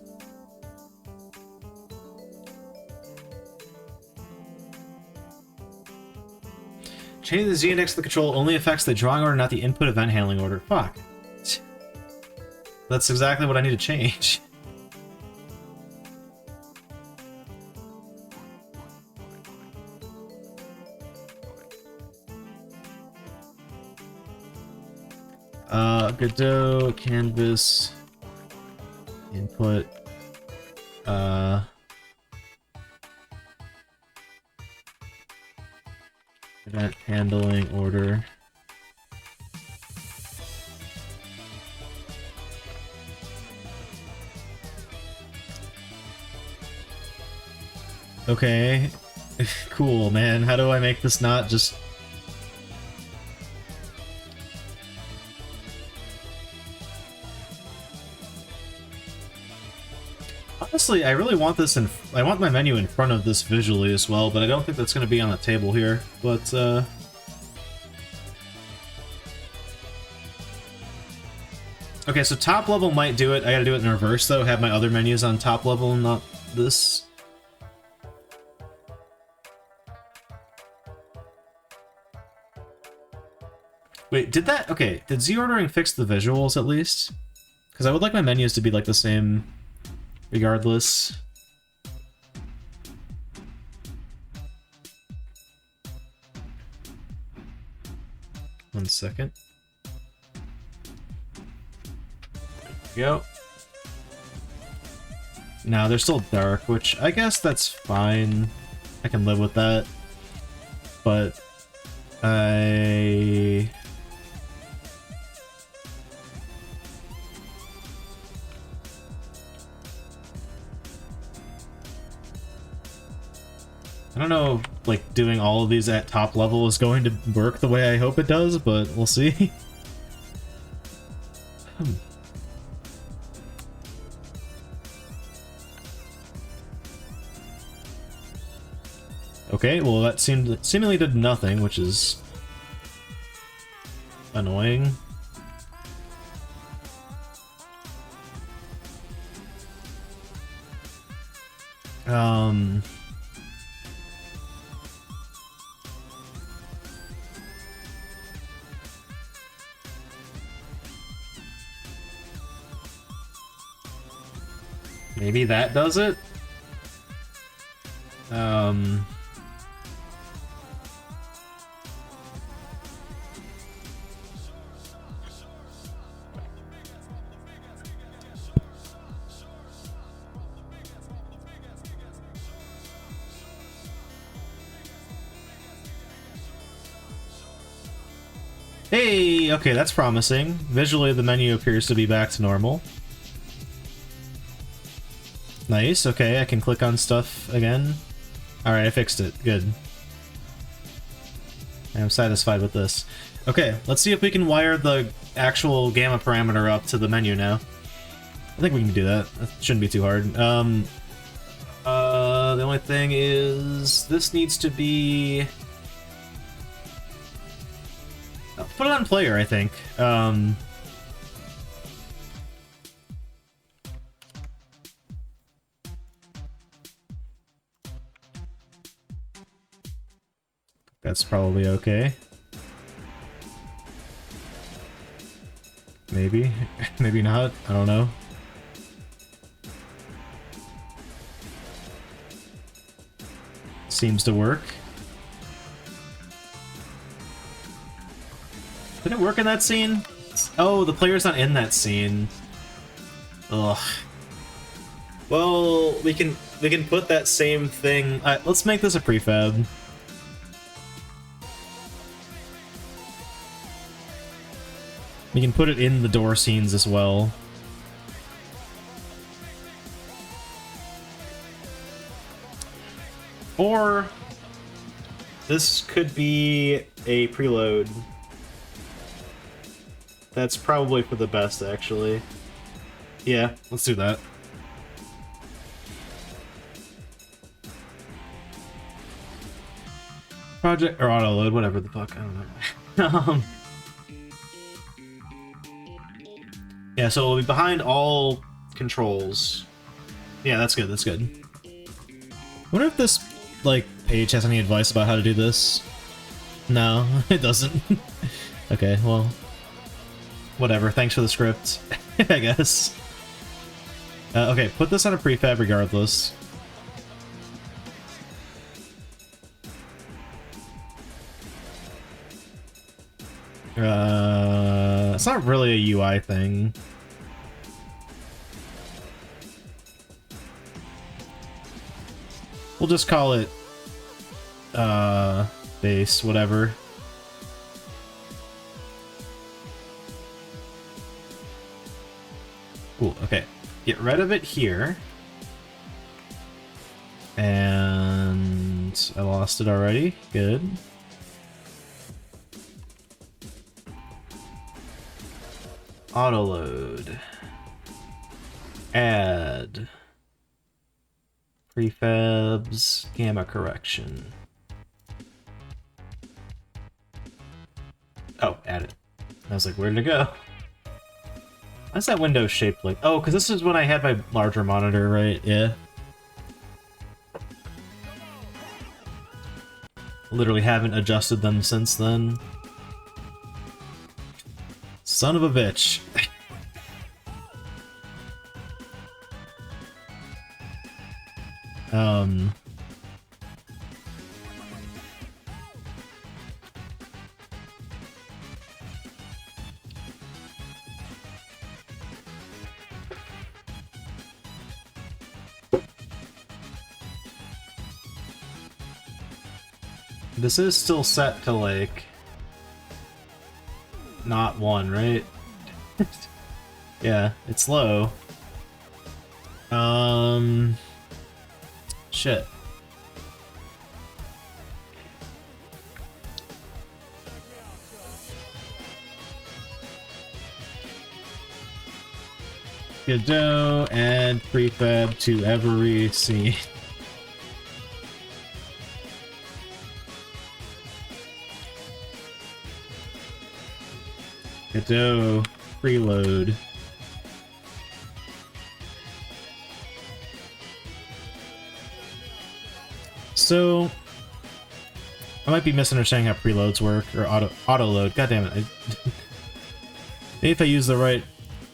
Changing the Z index of the control only affects the drawing order, not the input event handling order. Fuck. That's exactly what I need to change. Godot, canvas, input, event handling order. Okay, cool, man. How do I make this not just... Honestly, I really want this in... I want my menu in front of this visually as well, but I don't think that's going to be on the table here. But, okay, so top level might do it. I gotta do it in reverse, though. Have my other menus on top level and not this. Wait, did that... Okay, did Z-ordering fix the visuals, at least? Because I would like my menus to be, like, the same... regardless. One second. There we go. No, they're still dark, which I guess that's fine. I can live with that. But I... I don't know, like, doing all of these at top level is going to work the way I hope it does, but we'll see. Okay, well that seemingly did nothing, which is annoying. Maybe that does it? Hey, okay, that's promising. Visually, the menu appears to be back to normal. Nice, okay, I can click on stuff again. Alright, I fixed it. Good. I'm satisfied with this. Okay, let's see if we can wire the actual gamma parameter up to the menu now. I think we can do that. That shouldn't be too hard. The only thing is... this needs to be... put it on player, I think. That's probably okay. Maybe. Maybe not. I don't know. Seems to work. Did it work in that scene? Oh, the player's not in that scene. Ugh. Well, we can put that same thing... let's make this a prefab. We can put it in the door scenes as well. Or this could be a preload. That's probably for the best, actually. Yeah, let's do that. Project or auto load, whatever the fuck, I don't know. Yeah, so it'll be behind all controls. Yeah, that's good, that's good. I wonder if this, like, page has any advice about how to do this. No, it doesn't. Okay, well... whatever, thanks for the script, I guess. Okay, put this on a prefab regardless. It's not really a UI thing. We'll just call it, base, whatever. Cool, okay. Get rid of it here. And I lost it already. Good. Autoload. Add. Prefabs. Gamma correction. Oh, add it. I was like, where did it go? Why's that window shaped like... oh, because this is when I had my larger monitor, right? Yeah. Literally haven't adjusted them since then. Son of a bitch. This is still set to, like, not 1, right? Yeah, it's low. Shit. Godot, add prefab to every scene. Godot, preload. So, I might be misunderstanding how preloads work, or auto load. God damn it! Maybe if I use the right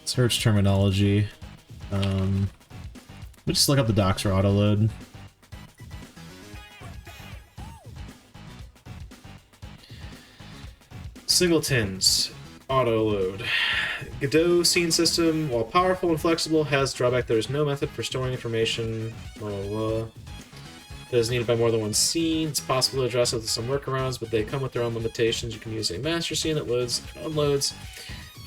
search terminology. Let me just look up the docs for auto load. Singletons auto load. Godot scene system, while powerful and flexible, has drawback. There is no method for storing information. Blah, blah, blah. That is needed by more than one scene. It's possible to address it with some workarounds, but they come with their own limitations. You can use a master scene that loads and unloads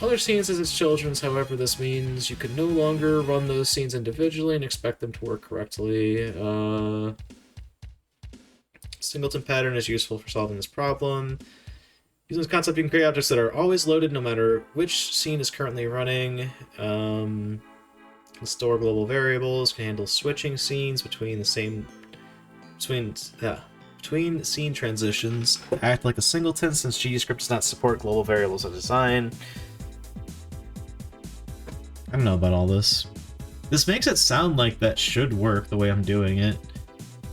other scenes as its children's. However, this means you can no longer run those scenes individually and expect them to work correctly. Singleton pattern is useful for solving this problem. Using this concept, you can create objects that are always loaded no matter which scene is currently running. Can store global variables, can handle switching scenes between scene transitions. Act like a singleton since GDScript does not support global variables of design. I don't know about all this. This makes it sound like that should work the way I'm doing it,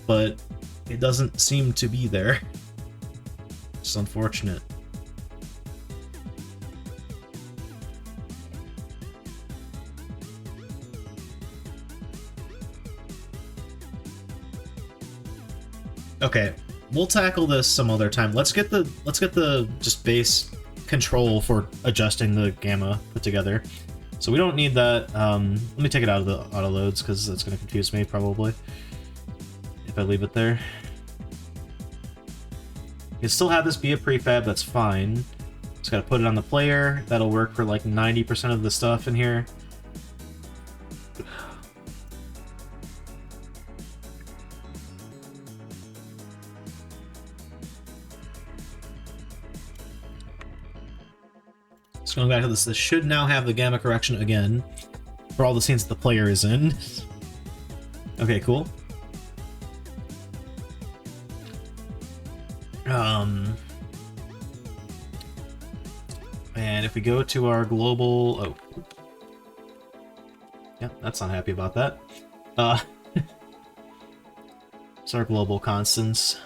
but it doesn't seem to be there. It's unfortunate. Okay, we'll tackle this some other time. Let's get the just base control for adjusting the gamma put together. So we don't need that. Let me take it out of the auto loads because that's going to confuse me probably if I leave it there. You can still have this be a prefab, that's fine. Just got to put it on the player. That'll work for like 90% of the stuff in here. So going back to this should now have the gamma correction again for all the scenes that the player is in. Okay, cool. And if we go to our global... Oh. Yeah, that's not happy about that. It's our global constants.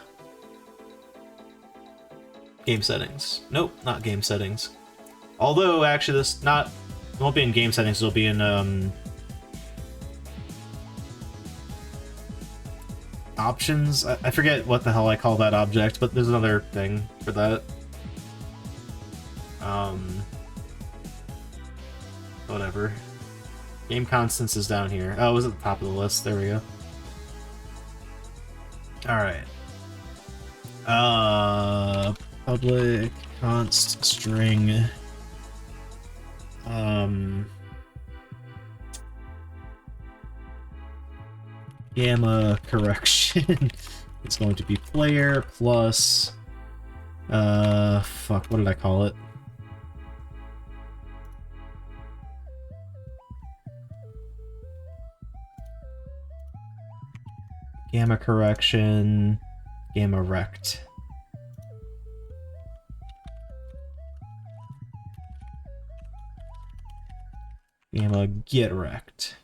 Game settings. Nope, not game settings. Although, actually, this it won't be in game settings, it'll be in, options? I forget what the hell I call that object, but there's another thing for that. Whatever. Game constants is down here. Oh, it was at the top of the list. There we go. Alright. Public const string. Gamma correction. It's going to be player plus fuck, what did I call it? Gamma correction, gamma rect. Gamma get wrecked.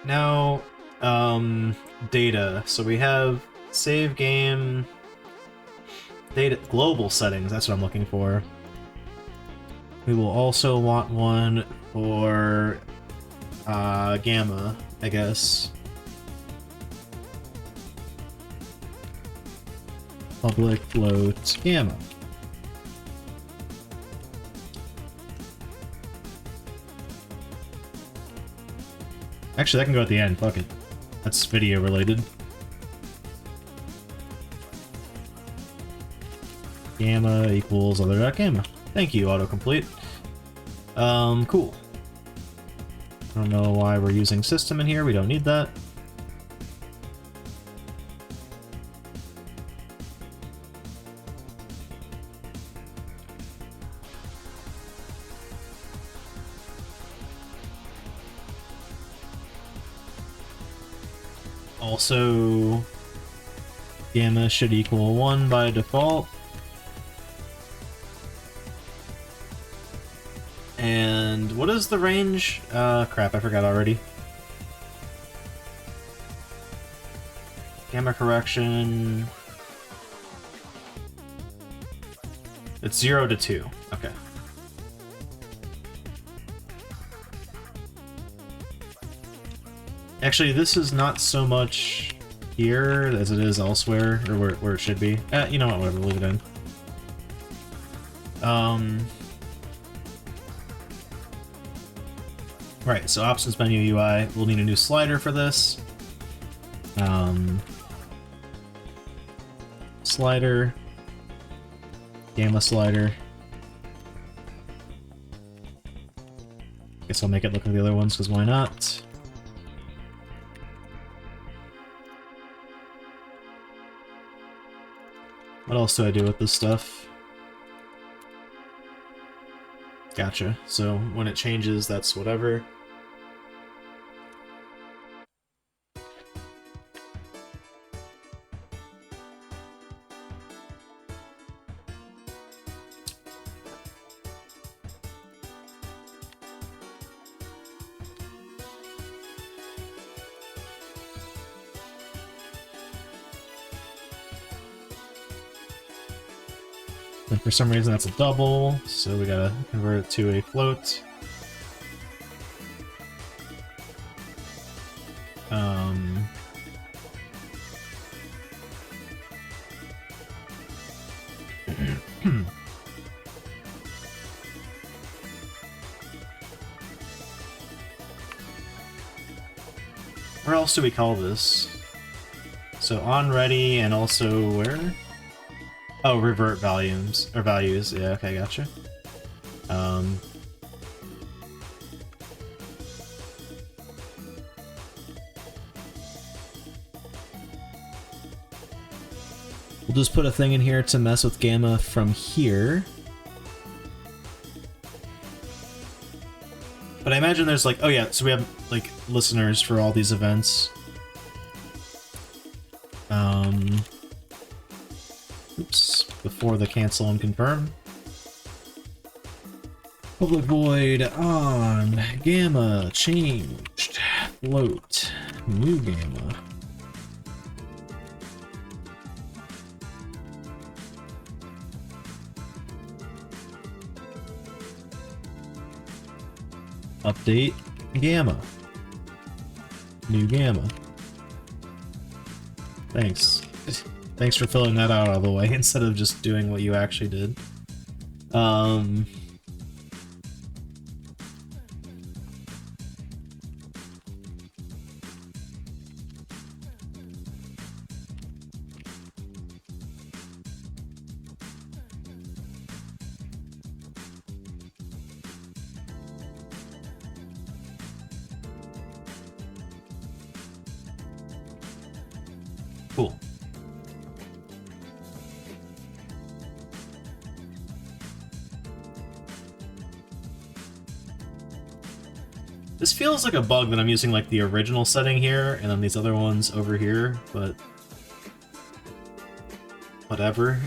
Now, data. So we have save game, data, global settings. That's what I'm looking for. We will also want one for gamma, I guess. Public float gamma. Actually, that can go at the end. Fuck it. That's video related. Gamma equals other.gamma. Thank you, autocomplete. Cool. I don't know why we're using system in here, we don't need that. Also, gamma should equal 1 by default. And what is the range? Crap, I forgot already. Gamma correction. It's 0 to 2. Okay. Actually, this is not so much here as it is elsewhere, or where it should be. You know what, whatever, leave it in. Right, so options menu UI, we'll need a new slider for this. Slider, gamma slider. Guess I'll make it look like the other ones, because why not? What else do I do with this stuff? Gotcha. So when it changes, that's whatever. And for some reason that's a double, so we gotta convert it to a float. Where else do we call this? So on ready and also where? Oh, revert values or values. Yeah, okay, gotcha. We'll just put a thing in here to mess with gamma from here. But I imagine there's like, oh yeah, so we have like listeners for all these events. Oops, before the cancel and confirm. Public void on gamma changed float new gamma. Update gamma. New gamma. Thanks. Thanks for filling that out all the way instead of just doing what you actually did. Cool. This feels like a bug that I'm using like the original setting here and then these other ones over here, but whatever.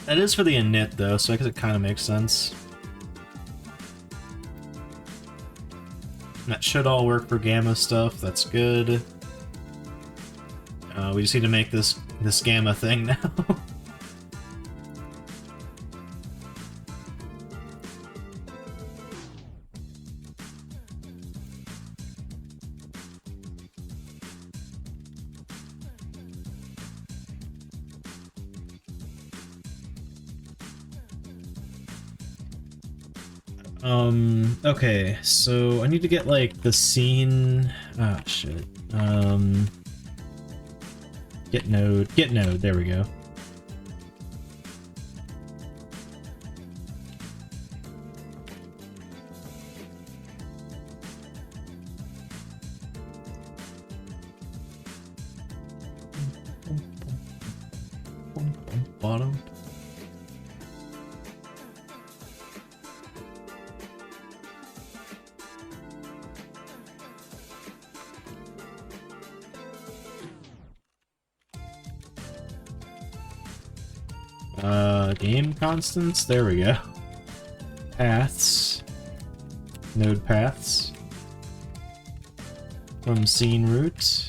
That is for the init though, so I guess it kind of makes sense. That should all work for gamma stuff, that's good. We just need to make this gamma thing now. Okay, so I need to get like the scene. Oh shit. Get node, there we go. bottom. Game constants? There we go. Paths. Node paths. From scene route.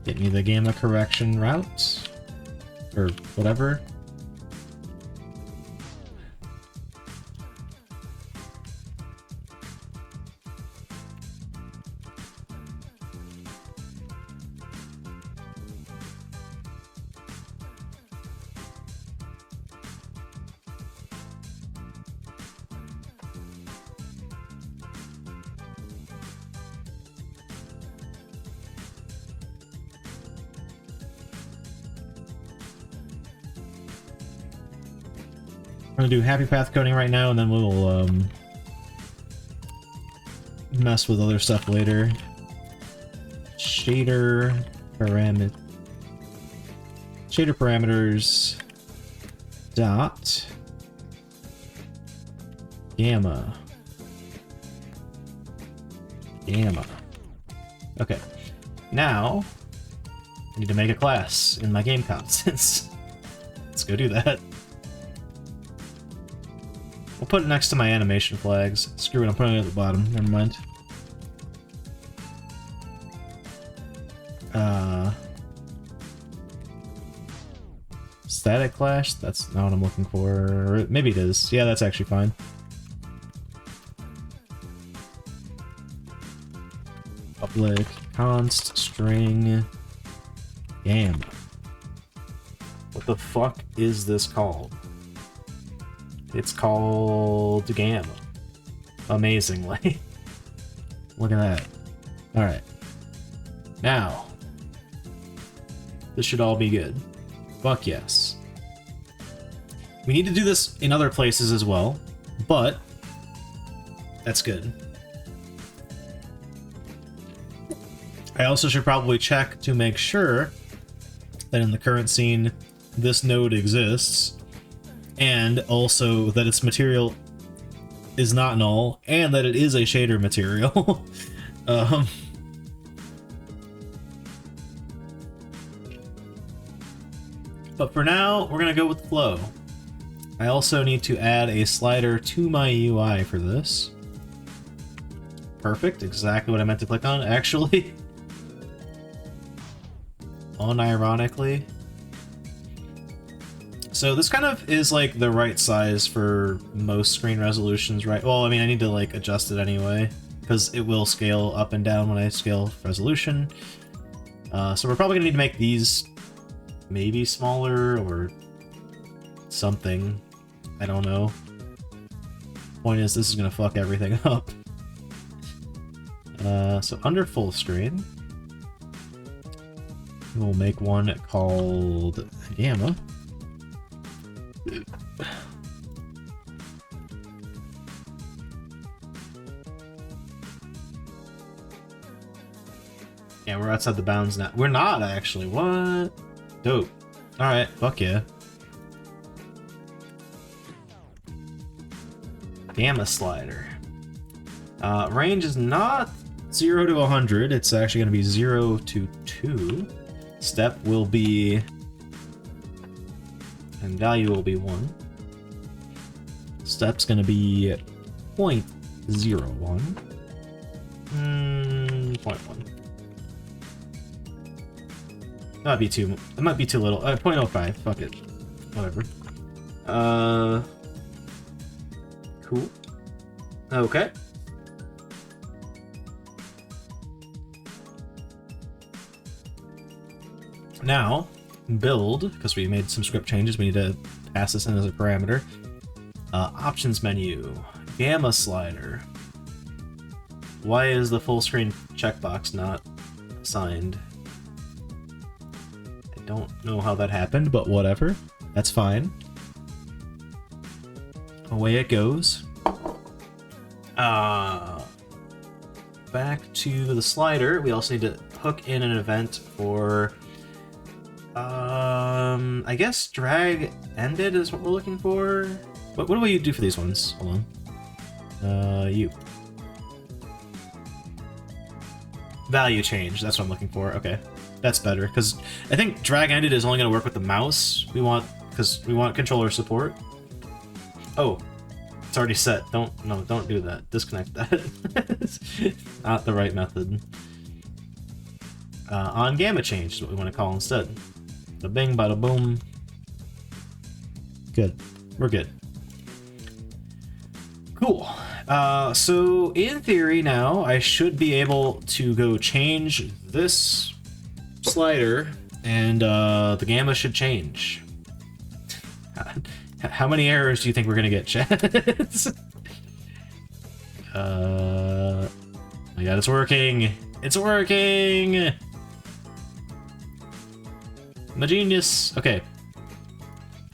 Get me the gamma correction route. Or whatever. I'm gonna do happy path coding right now, and then we'll mess with other stuff later. Shader parameters dot gamma. Okay, now I need to make a class in my game constants. Let's go do that. We'll put it next to my animation flags. Screw it, I'm putting it at the bottom. Never mind. Static Clash? That's not what I'm looking for. Maybe it is. Yeah, that's actually fine. Public const string gamma. What the fuck is this called? It's called gamma. Amazingly. Look at that. Alright. Now. This should all be good. Fuck yes. We need to do this in other places as well, but that's good. I also should probably check to make sure that in the current scene this node exists, and also that its material is not null, and that it is a shader material. But for now, we're gonna go with the flow. I also need to add a slider to my UI for this. Perfect, exactly what I meant to click on, actually. Unironically. So this kind of is like the right size for most screen resolutions, right? Well, I mean, I need to like adjust it anyway, because it will scale up and down when I scale resolution. So we're probably gonna need to make these maybe smaller or something. I don't know. Point is, this is gonna fuck everything up. So under full screen, we'll make one called gamma. Yeah, we're outside the bounds now. We're not, actually. What? Dope. Alright, fuck yeah. Gamma slider. Range is not 0 to 100. It's actually going to be 0 to 2. Step will be... and value will be 1. Step's going to be 0.01. 0.1. That might be too little. 0.05. Fuck it. Whatever. Cool. Okay. Now, build, because we made some script changes, we need to pass this in as a parameter. Options menu. Gamma slider. Why is the full screen checkbox not assigned? I don't know how that happened, but whatever. That's fine. Away it goes. Back to the slider. We also need to hook in an event for I guess drag ended is what we're looking for. What do you do for these ones? Hold on. You. Value change, that's what I'm looking for. Okay, that's better, because I think drag ended is only going to work with the mouse. Because we want controller support. Oh, it's already set. Don't do that. Disconnect that. Not the right method. On gamma change is what we want to call instead. Bada bing, bada boom. Good. We're good. Cool. So in theory now, I should be able to go change this slider, and the gamma should change. How many errors do you think we're gonna get, chat? My god, it's working! It's working! My genius! Okay.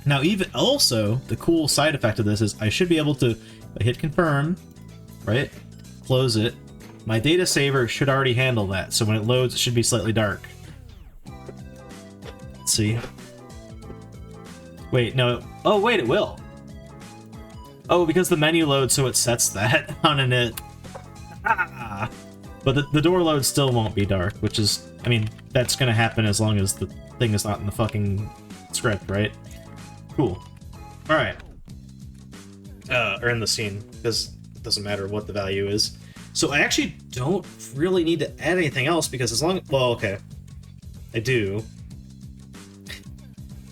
Now, even also, the cool side effect of this is I should be able to, if I hit confirm, right? Close it. My data saver should already handle that, so when it loads, it should be slightly dark. Let's see. Wait, no. Oh, wait, it will. Oh, because the menu loads, so it sets that on init. Ah! But the door load still won't be dark, which is, I mean, that's gonna happen as long as the thing is not in the fucking script, right? Cool. Alright. Or in the scene, because it doesn't matter what the value is. So I actually don't really need to add anything else, because as long as, well, okay. I do.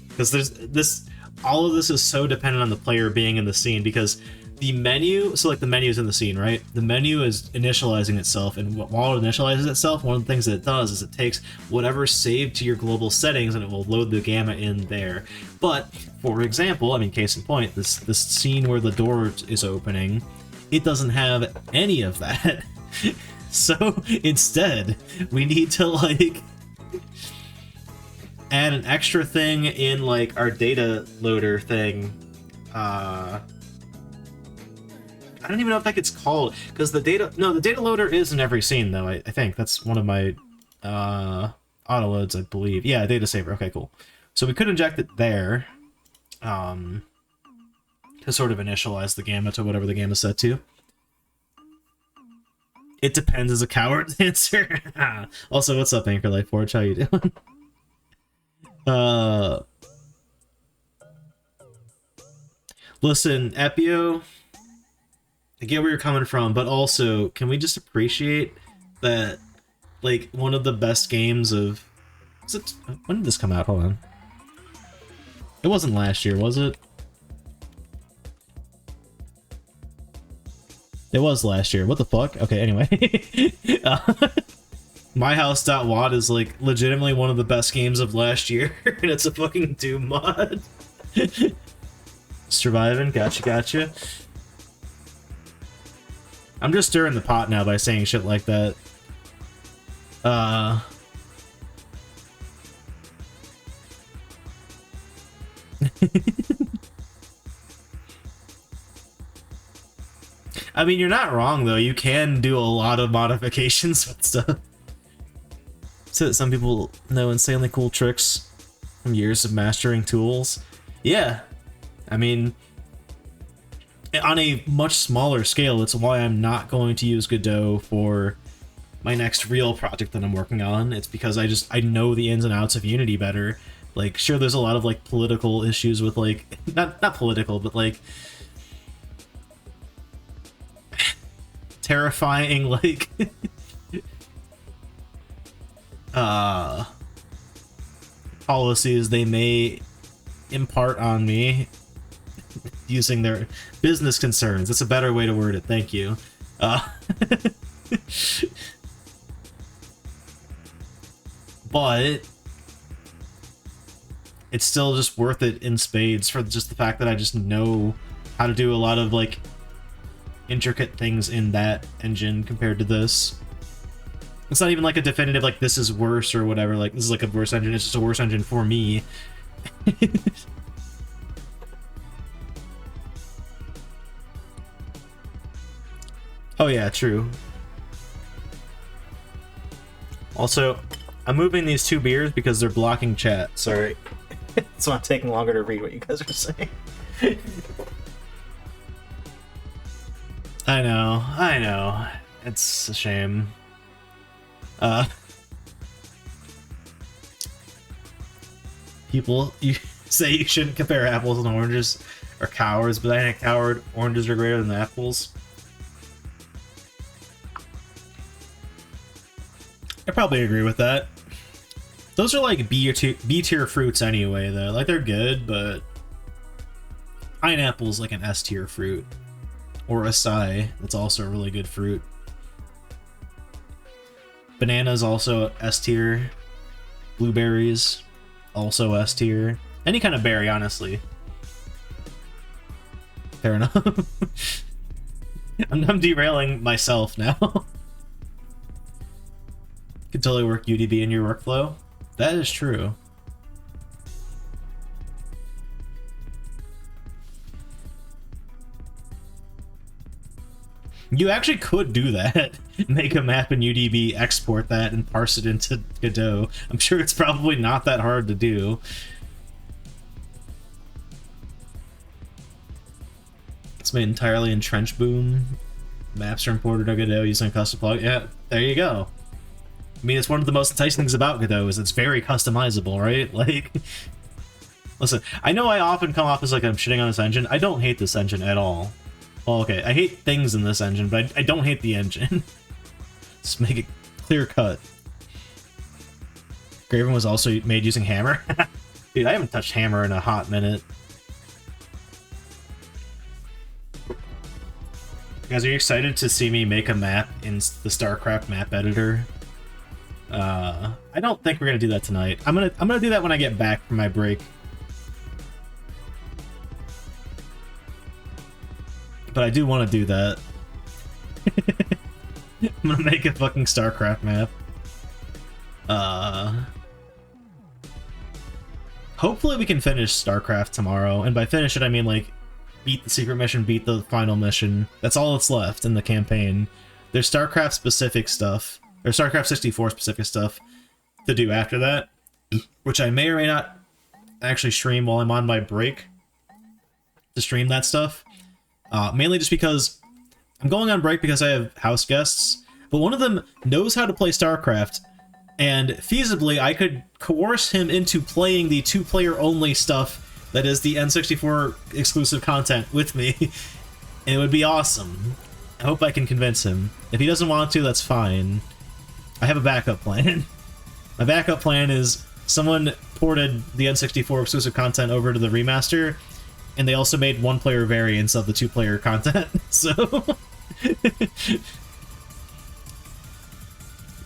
Because there's this, all of this is so dependent on the player being in the scene, because the menu, so like the menu's in the scene, right? The menu is initializing itself, and while it initializes itself, one of the things that it does is it takes whatever's saved to your global settings and it will load the gamma in there. But, for example, I mean, case in point, this scene where the door is opening, it doesn't have any of that. So, instead, we need to, like, add an extra thing in, like, our data loader thing. I don't even know if that gets called, because the data loader is in every scene, though. I think that's one of my auto loads, I believe. Yeah, data saver. Okay, cool. So we could inject it there, to sort of initialize the gamma to whatever the gamma's set to. It depends as a coward's answer. Also, what's up, Anchor Life Forge? How you doing? Listen, Epio, I get where you're coming from, but also, can we just appreciate that, like, one of the best games of... when did this come out? Hold on. It wasn't last year, was it? It was last year. What the fuck? Okay, anyway. MyHouse.wad is, like, legitimately one of the best games of last year, and it's a fucking Doom mod. Surviving? Gotcha. I'm just stirring the pot now by saying shit like that. I mean, you're not wrong, though. You can do a lot of modifications with stuff. So that some people know insanely cool tricks from years of mastering tools. Yeah. I mean, on a much smaller scale, it's why I'm not going to use Godot for my next real project that I'm working on. It's because I know the ins and outs of Unity better. Like, sure, there's a lot of, like, political issues with, like, not political, but, like, terrifying, like, policies they may impart on me using their business concerns. That's a better way to word it, thank you. But it's still just worth it in spades for just the fact that I just know how to do a lot of, like, intricate things in that engine compared to this. It's not even like a definitive, like, this is worse or whatever, like, this is like a worse engine, it's just a worse engine for me. Oh yeah, true. Also, I'm moving these 2 beers because they're blocking chat. Sorry. It's not taking longer to read what you guys are saying. I know. It's a shame. People you say you shouldn't compare apples and oranges are cowards, but I ain't a coward. Oranges are greater than apples. I probably agree with that. Those are like B tier fruits anyway, though. Like, they're good, but pineapple's like an S tier fruit. Or acai, that's also a really good fruit. Bananas also S tier. Blueberries, also S tier. Any kind of berry, honestly. Fair enough. I'm derailing myself now. Could totally work UDB in your workflow. That is true. You actually could do that. Make a map in UDB, export that, and parse it into Godot. I'm sure it's probably not that hard to do. It's made entirely in Trench Boom. Maps are imported to Godot using a custom plug. Yeah, there you go. I mean, it's one of the most enticing things about Godot is it's very customizable, right? Like, listen, I know I often come off as like I'm shitting on this engine. I don't hate this engine at all. Well, okay, I hate things in this engine, but I don't hate the engine. Just make it clear cut. Graven was also made using Hammer. Dude, I haven't touched Hammer in a hot minute. Guys, are you excited to see me make a map in the StarCraft map editor? I don't think we're gonna do that tonight. I'm gonna do that when I get back from my break. But I do want to do that. I'm gonna make a fucking StarCraft map. Hopefully we can finish StarCraft tomorrow, and by finish it I mean like beat the secret mission, beat the final mission. That's all that's left in the campaign. There's StarCraft specific stuff, or StarCraft 64 specific stuff to do after that, which I may or may not actually stream while I'm on my break to stream that stuff. Mainly just because I'm going on break because I have house guests, but one of them knows how to play StarCraft, and feasibly I could coerce him into playing the 2-player only stuff that is the N64 exclusive content with me, and it would be awesome. I hope I can convince him. If he doesn't want to, that's fine. I have a backup plan. My backup plan is someone ported the N64 exclusive content over to the remaster, and they also made 1-player variants of the 2-player content, so...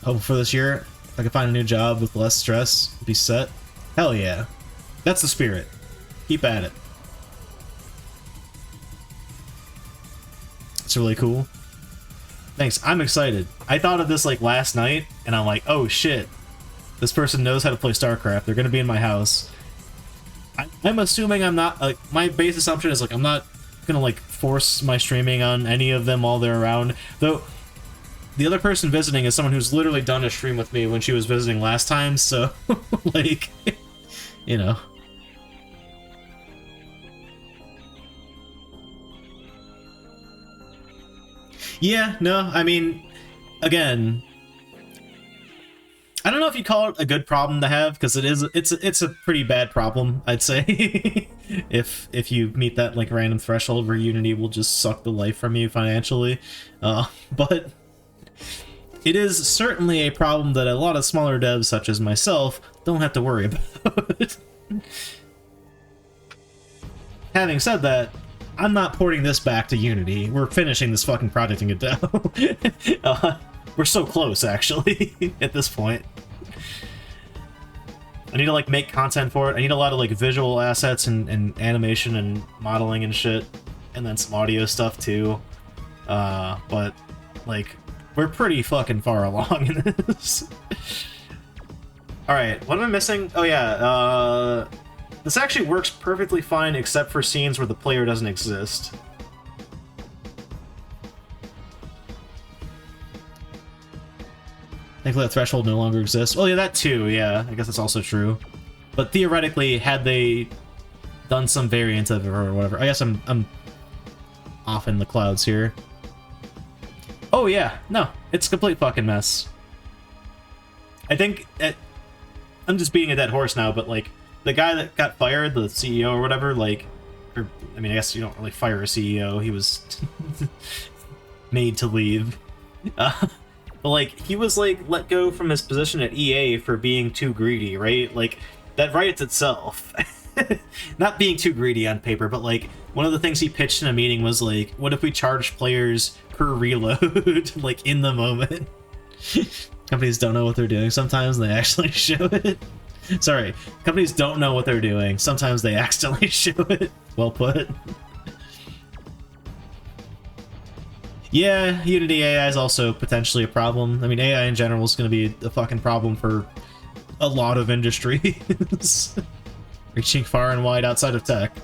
Hope for this year, if I can find a new job with less stress, be set. Hell yeah. That's the spirit. Keep at it. It's really cool. Thanks, I'm excited. I thought of this like last night, and I'm like, oh shit. This person knows how to play StarCraft. They're gonna be in my house. I'm assuming I'm not, like, my base assumption is, like, I'm not gonna, like, force my streaming on any of them while they're around. Though, the other person visiting is someone who's literally done a stream with me when she was visiting last time, so, like, you know. Yeah, no, I mean, again, I don't know if you call it a good problem to have, because it's a pretty bad problem, I'd say. if you meet that like random threshold where Unity will just suck the life from you financially. But it is certainly a problem that a lot of smaller devs such as myself don't have to worry about. Having said that, I'm not porting this back to Unity. We're finishing this fucking project in Godot. We're so close, actually, at this point. I need to, like, make content for it. I need a lot of, like, visual assets and animation and modeling and shit. And then some audio stuff, too. But, like, we're pretty fucking far along in this. Alright, what am I missing? Oh, yeah, this actually works perfectly fine except for scenes where the player doesn't exist. Technically, that threshold no longer exists. Well, yeah, that too, yeah. I guess that's also true. But theoretically, had they done some variant of it or whatever... I guess I'm off in the clouds here. Oh, yeah. No, it's a complete fucking mess. I think... I'm just beating a dead horse now, but, like, the guy that got fired, the CEO or whatever, like... Or, I mean, I guess you don't really fire a CEO. He was made to leave. But, like, he was, like, let go from his position at EA for being too greedy, right? Like, that writes itself. Not being too greedy on paper, but, like, one of the things he pitched in a meeting was, like, what if we charge players per reload, like, in the moment? Companies don't know what they're doing sometimes, and they actually show it. Sorry, companies don't know what they're doing. Sometimes they accidentally show it. Well put. Yeah, Unity AI is also potentially a problem. I mean, AI in general is going to be a fucking problem for a lot of industries. Reaching far and wide outside of tech.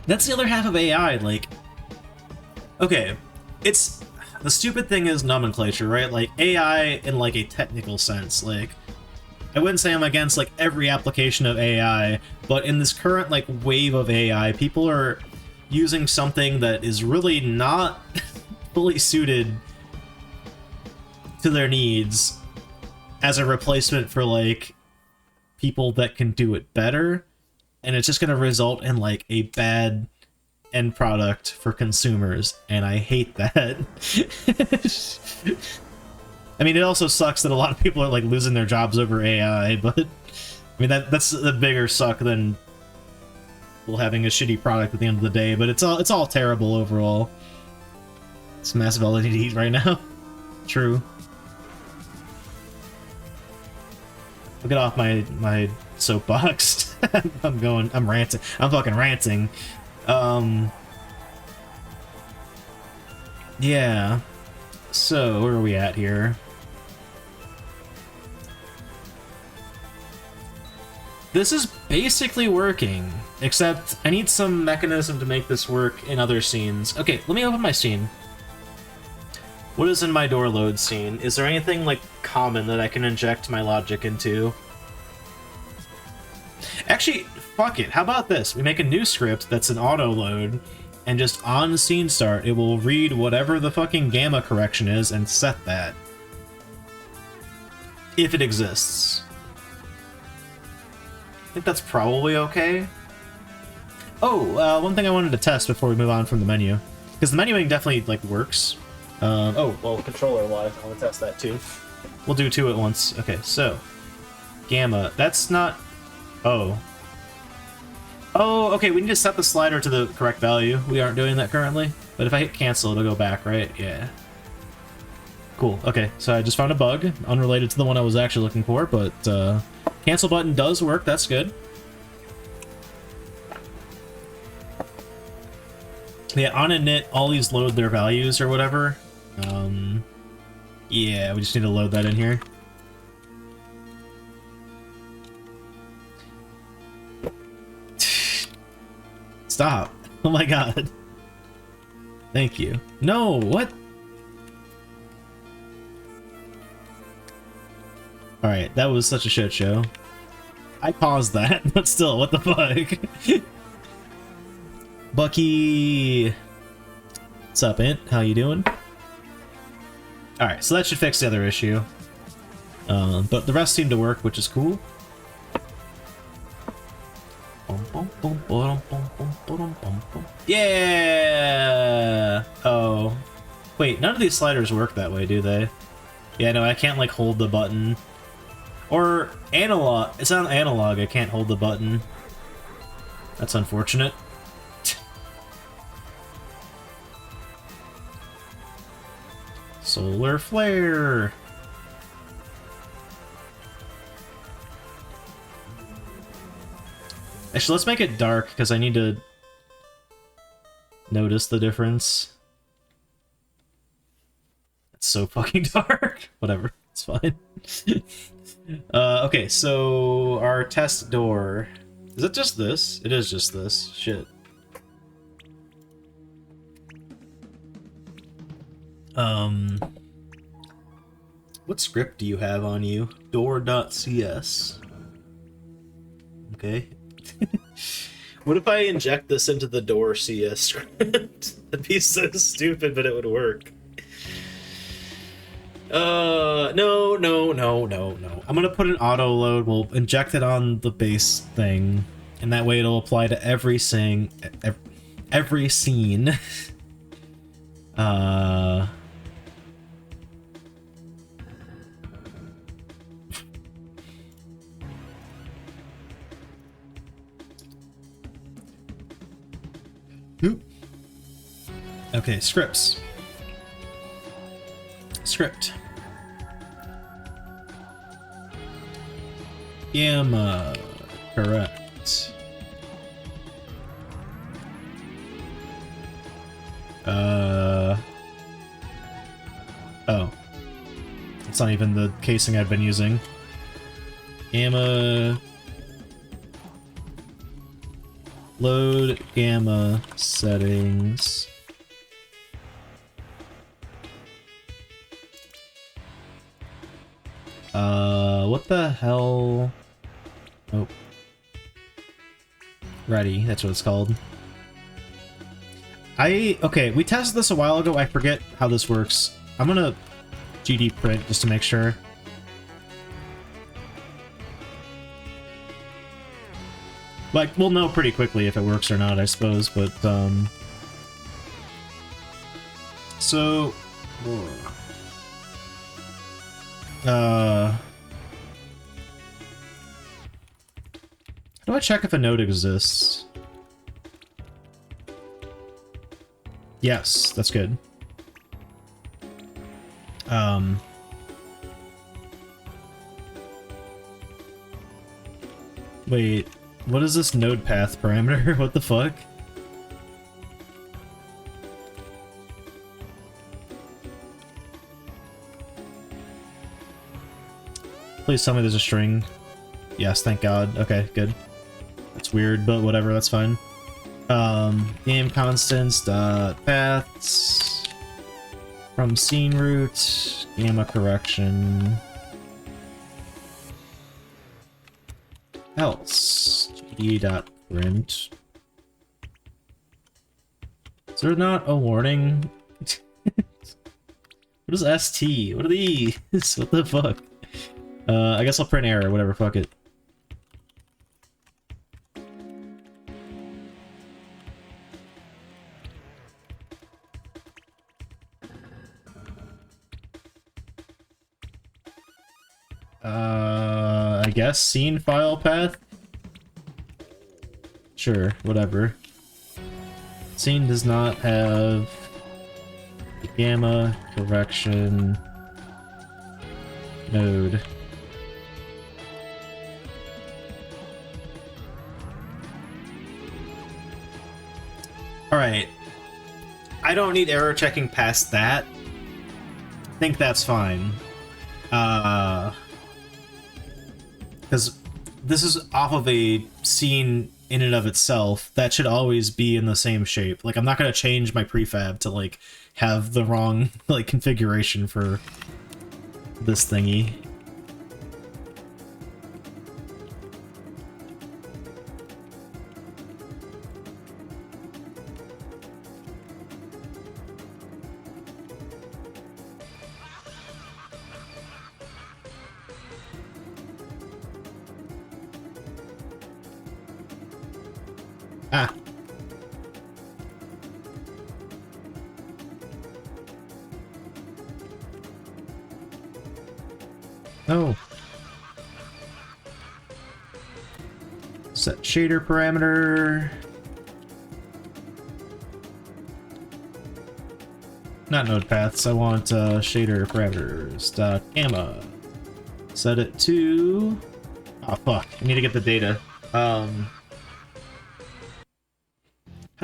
That's the other half of AI, like... Okay, it's... The stupid thing is nomenclature, right? Like, AI in, like, a technical sense, like... I wouldn't say I'm against, like, every application of AI, but in this current, like, wave of AI, people are using something that is really not fully suited to their needs as a replacement for, like, people that can do it better, and it's just gonna result in, like, a bad end product for consumers, and I hate that. I mean, it also sucks that a lot of people are, like, losing their jobs over AI, but... I mean, that's a bigger suck than... well, having a shitty product at the end of the day, but it's all terrible overall. It's massive all I need to eat right now. True. I'll get off my soapbox. I'm ranting. I'm fucking ranting. Yeah. So, where are we at here? This is basically working, except I need some mechanism to make this work in other scenes. Okay, let me open my scene. What is in my door load scene? Is there anything, like, common that I can inject my logic into? Actually, fuck it. How about this? We make a new script that's an auto load, and just on scene start, it will read whatever the fucking gamma correction is and set that. If it exists. I think that's probably okay. Oh, one thing I wanted to test before we move on from the menu. Because the menuing definitely, like, works. Oh, well, controller-wise, I want to test that too. We'll do two at once. Okay, so. Gamma. That's not... Oh. Oh, okay, we need to set the slider to the correct value. We aren't doing that currently. But if I hit cancel, it'll go back, right? Yeah. Cool. Okay, so I just found a bug, unrelated to the one I was actually looking for, but cancel button does work. That's good. Yeah, on init, all these load their values or whatever. Yeah, we just need to load that in here. Stop. Oh my god. Thank you. No, what? Alright, that was such a shit show. I paused that, but still, what the fuck? Bucky! What's up, Int? How you doing? Alright, so that should fix the other issue. But the rest seem to work, which is cool. Yeah! Oh. Wait, none of these sliders work that way, do they? Yeah, no, I can't, like, hold the button. Or analog. It's on analog, I can't hold the button. That's unfortunate. Solar flare! Actually, let's make it dark, because I need to notice the difference. It's so fucking dark. Whatever, it's fine. Okay, so our test door. Is it just this? It is just this. Shit. What script do you have on you? Door.cs. Okay. What if I inject this into the door CS script? That'd be so stupid, but it would work. No. I'm gonna put an auto load. We'll inject it on the base thing, and that way it'll apply to every scene. Oop. Okay, scripts. Script. Gamma. Correct. Oh. It's not even the casing I've been using. Gamma. Load gamma settings. What the hell? Oh. Ready, that's what it's called. Okay, we tested this a while ago. I forget how this works. I'm gonna GD print just to make sure. Like, we'll know pretty quickly if it works or not, I suppose, but, so... How do I check if a node exists? Yes, that's good. Wait, what is this node path parameter? What the fuck? Please tell me there's a string. Yes, thank God. Okay, good. That's weird, but whatever, that's fine. Game constants dot paths from scene root gamma correction else gd dot print. Is there not a warning? What is st? What are these? What the fuck? I guess I'll print error, whatever, fuck it. I guess scene file path? Sure, whatever. Scene does not have the gamma correction node. Alright. I don't need error checking past that. I think that's fine. Because this is off of a scene in and of itself. That should always be in the same shape. Like, I'm not going to change my prefab to, like, have the wrong, like, configuration for this thingy. Ah. Oh. Set shader parameter. Not node paths, I want shader parameters dot gamma. Set it to... Oh fuck, I need to get the data. How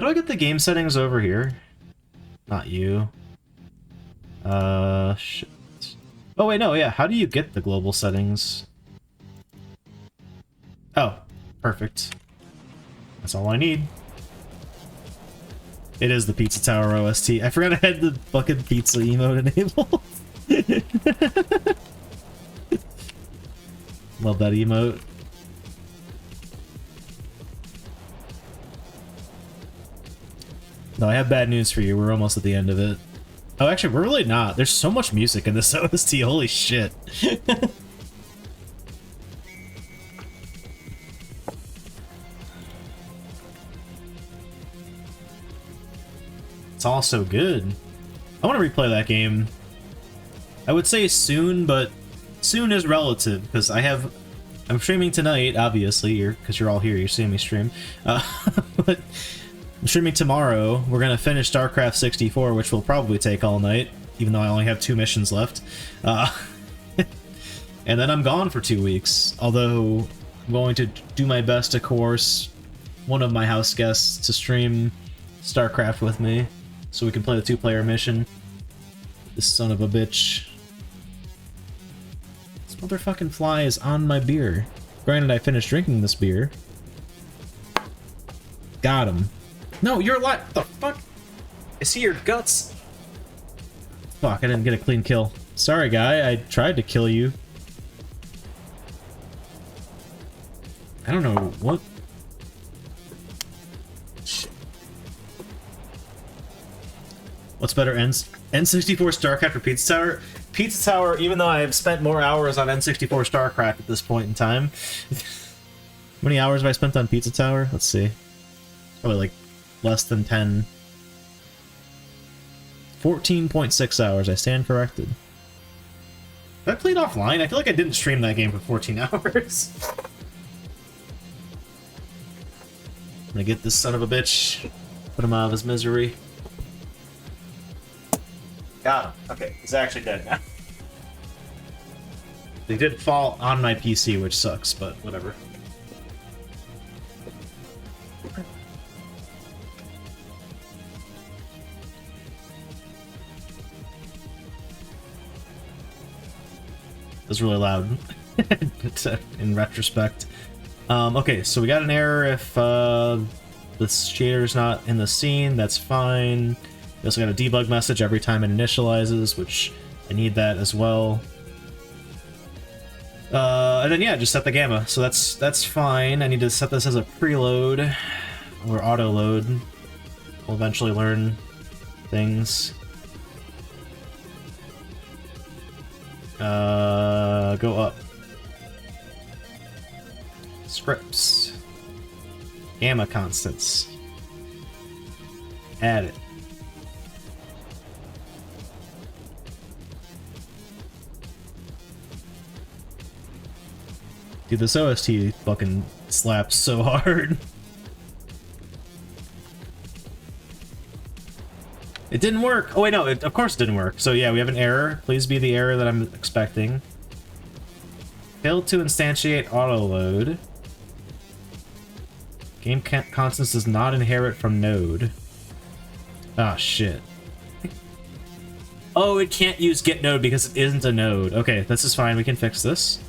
do I get the game settings over here? Not you. Shit. Oh wait, no, yeah, how do you get the global settings? Oh, perfect. That's all I need. It is the Pizza Tower OST. I forgot I had the fucking pizza emote enabled. Love that emote. No, I have bad news for you. We're almost at the end of it. Oh, actually, we're really not. There's so much music in this OST. Holy shit. It's all so good. I want to replay that game. I would say soon, but soon is relative because I'm streaming tonight, obviously, because you're all here. You're seeing me stream. But I'm streaming tomorrow. We're gonna finish StarCraft 64, which will probably take all night, even though I only have 2 missions left. And then I'm gone for 2 weeks. Although I'm going to do my best to coerce one of my house guests to stream StarCraft with me, so we can play the 2-player mission. This son of a bitch. This motherfucking fly is on my beer. Granted, I finished drinking this beer. Got him. No, you're alive. The fuck? I see your guts. Fuck, I didn't get a clean kill. Sorry, guy. I tried to kill you. I don't know what. Shit. What's better, N64 StarCraft or Pizza Tower? Pizza Tower, even though I have spent more hours on N64 StarCraft at this point in time. How many hours have I spent on Pizza Tower? Let's see. Probably like less than 10. 14.6 hours. I stand corrected. Did I play it offline? I feel like I didn't stream that game for 14 hours. I'm gonna get this son of a bitch. Put him out of his misery. Got him. Okay, he's actually dead now. They did fall on my PC, which sucks, but whatever. It was really loud in retrospect. Okay, so we got an error if the shader's not in the scene. That's fine. We also got a debug message every time it initializes, which I need that as well. And then yeah, just set the gamma. So that's fine. I need to set this as a preload or auto load. We'll eventually learn things. Go up. Scripts. Gamma constants. Add it. Dude, this OST fucking slaps so hard. It didn't work! Oh wait, no, of course it didn't work. So yeah, we have an error. Please be the error that I'm expecting. Failed to instantiate autoload. Game constants does not inherit from node. Ah, shit. Oh, it can't use get node because it isn't a node. Okay, this is fine. We can fix this.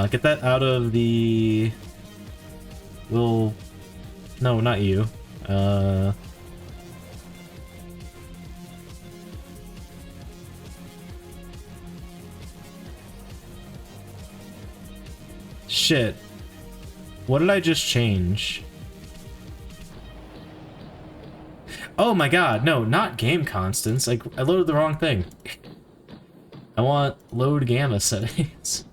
Get that out of the... No, not you. Shit. What did I just change? Oh my god, no, not game constants. I loaded the wrong thing. I want load gamma settings.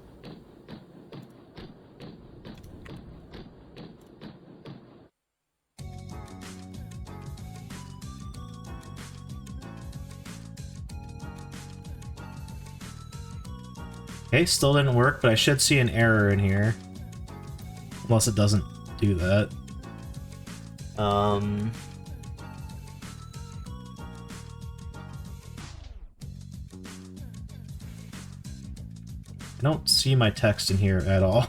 Okay, still didn't work, but I should see an error in here. Unless it doesn't do that. I don't see my text in here at all.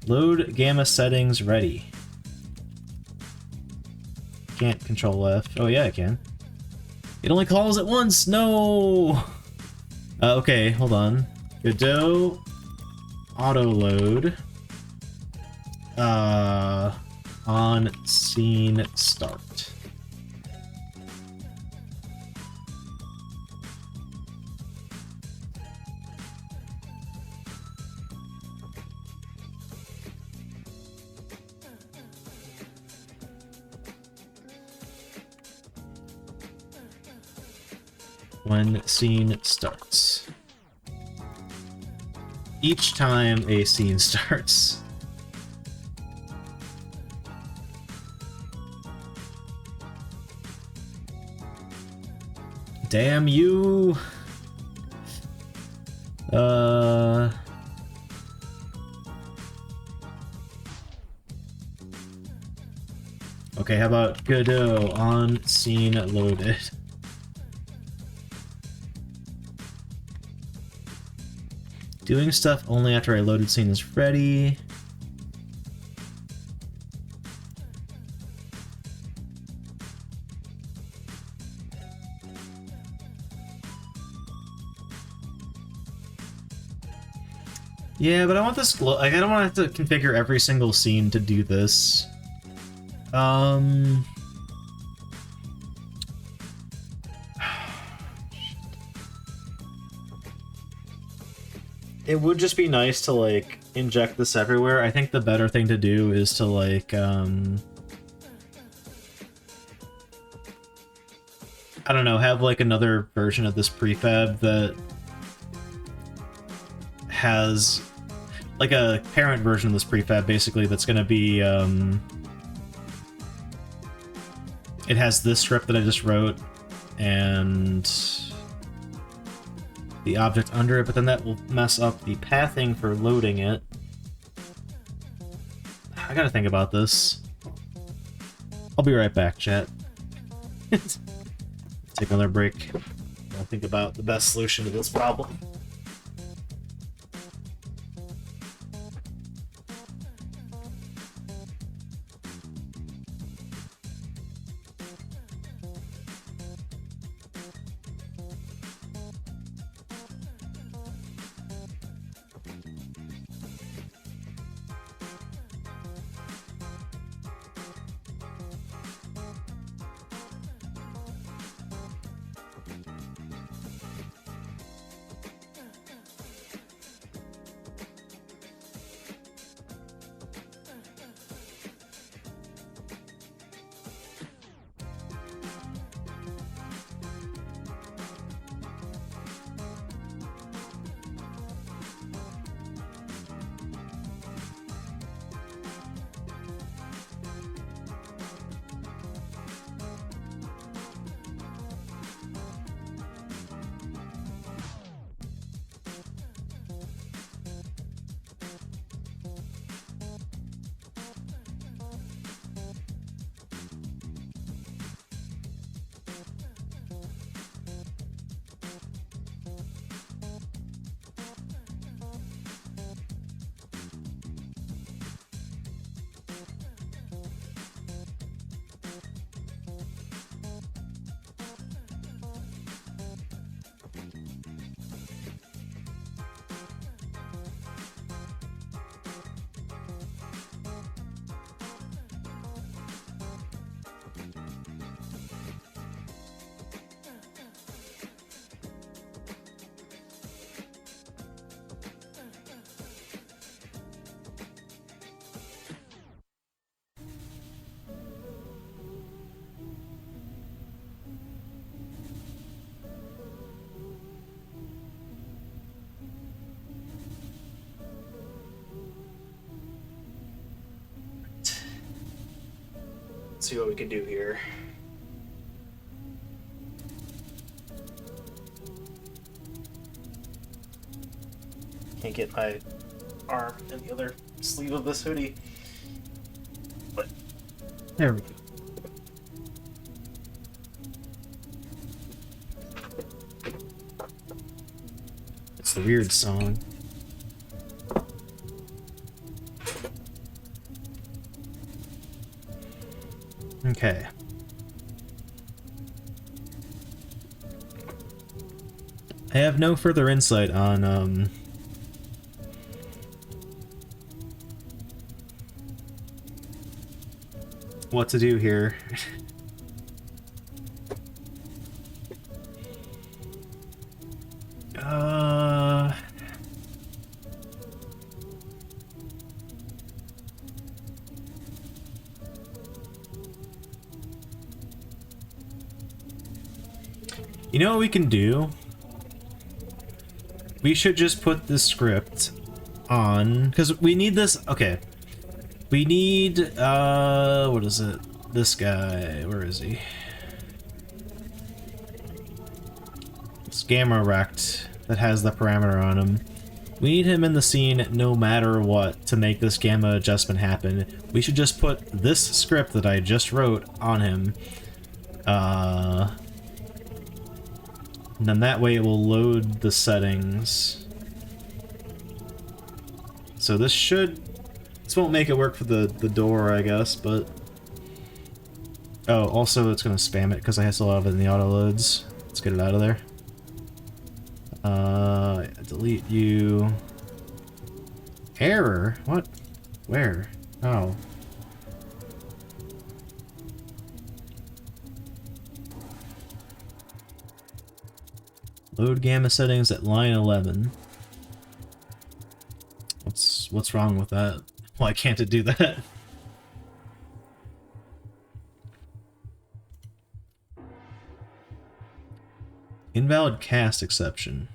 Load gamma settings ready. Can't control F. Oh yeah, I can. It only calls at once! No! Okay, hold on. Godot auto load. On scene start. When scene starts. Each time a scene starts. Damn you! Okay, how about Godot on scene loaded? Doing stuff only after a loaded scene is ready. Yeah, but I want this like, I don't want to have to configure every single scene to do this. It would just be nice to, like, inject this everywhere. I think the better thing to do is to, like, I don't know, have, like, another version of this prefab that has, like, a parent version of this prefab, basically, that's gonna be, it has this script that I just wrote, and the object under it, but then that will mess up the pathing for loading it. I gotta think about this. I'll be right back, chat. Take another break. I'll think about the best solution to this problem. See what we can do here. Can't get my arm in the other sleeve of this hoodie. But there we go. It's the weird song. Okay. I have no further insight on what to do here. You know what we can do? We should just put this script on, because we need this. Okay. We need, what is it? This guy, where is he? It's Gamma Rect that has the parameter on him. We need him in the scene no matter what to make this gamma adjustment happen. We should just put this script that I just wrote on him. And then that way it will load the settings. So this won't make it work for the door, I guess, but... Oh, also it's gonna spam it because I still have it in the auto loads. Let's get it out of there. Delete you. Error? What? Where? Oh. Load gamma settings at line 11. What's wrong with that? Why can't it do that? Invalid cast exception.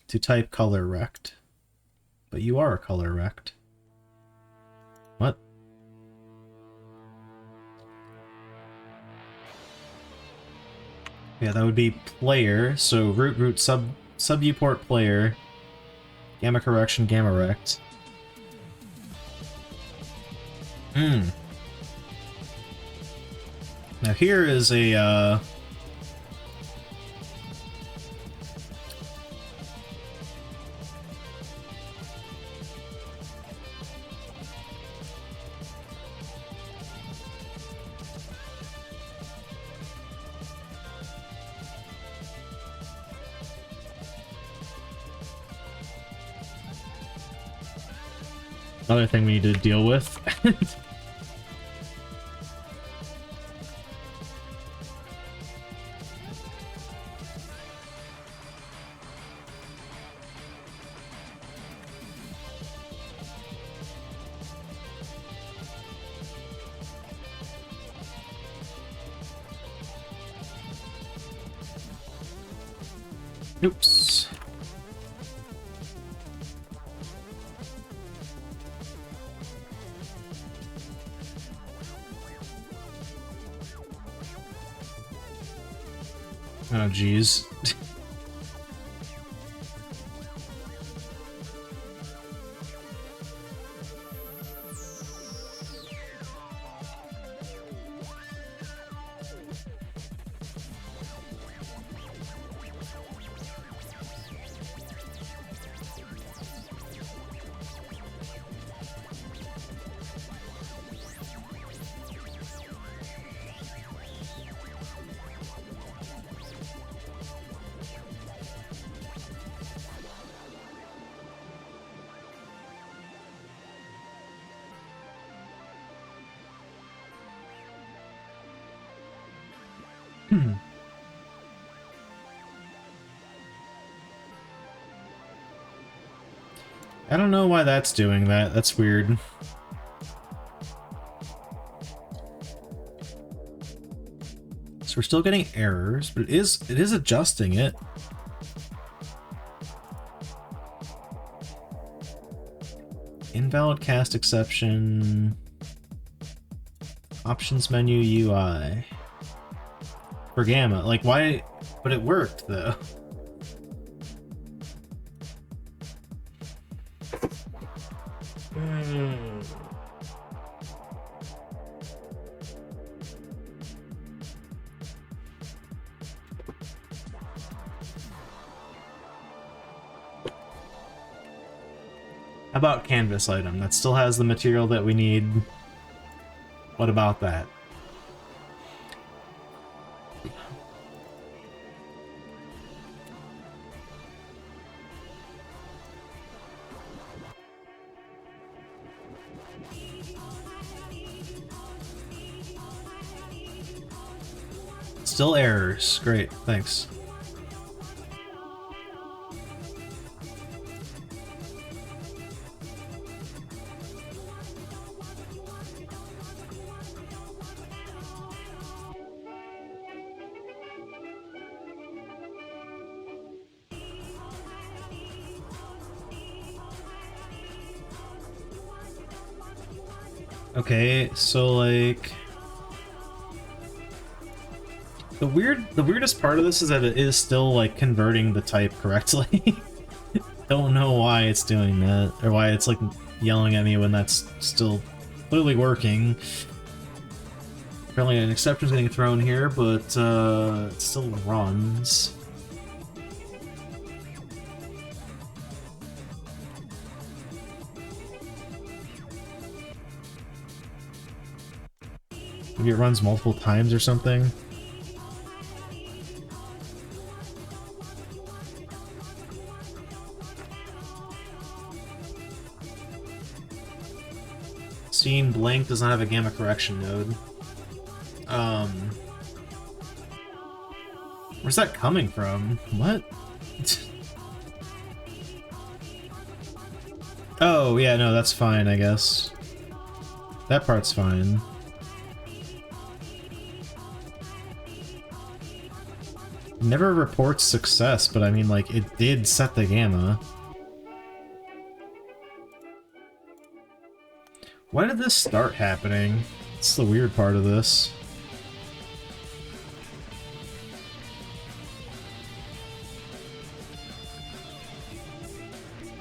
To type color rect. But you are color rect. What? Yeah, that would be player, so root sub viewport player, gamma correction, gamma rect. Now here is a another thing we need to deal with. Oops. Oh, geez. I don't know why that's doing that. That's weird. So we're still getting errors, but it is adjusting it. Invalid cast exception. Options menu UI. For gamma. Like, why? But it worked, though. How about canvas item? That still has the material that we need. What about that? Still errors. Great, thanks. Okay, so like the weirdest part of this is that it is still like converting the type correctly. Don't know why it's doing that, or why it's like yelling at me when that's still clearly working. Apparently an exception's getting thrown here, but it still runs. Maybe it runs multiple times or something. Scene blank does not have a gamma correction node. Where's that coming from? What? Oh, yeah, no, that's fine, I guess. That part's fine. Never reports success, but I mean, like, it did set the gamma. Why did this start happening? It's the weird part of this.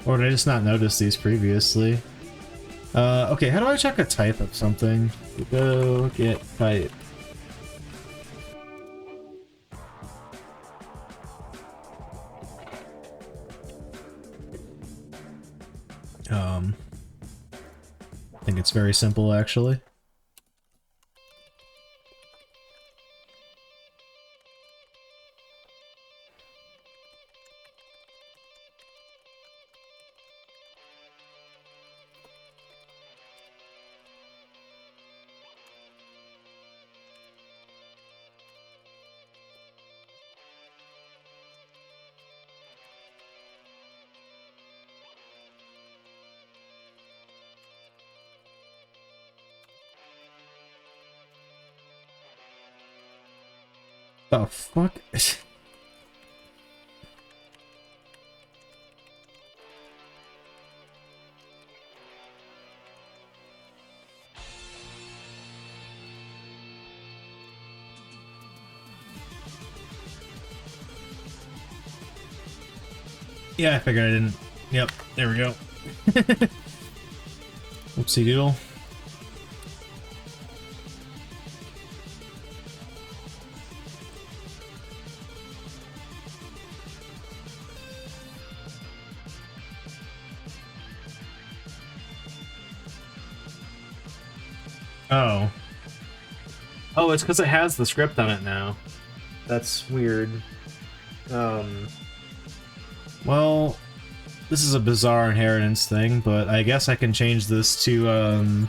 Or did I just not notice these previously? Okay, how do I check a type of something? Go get type. I think it's very simple, actually. The fuck? Yeah, I figured I didn't. Yep, there we go. Whoopsie doodle. Oh. Oh, it's because it has the script on it now. That's weird. Well, this is a bizarre inheritance thing, but I guess I can change this to,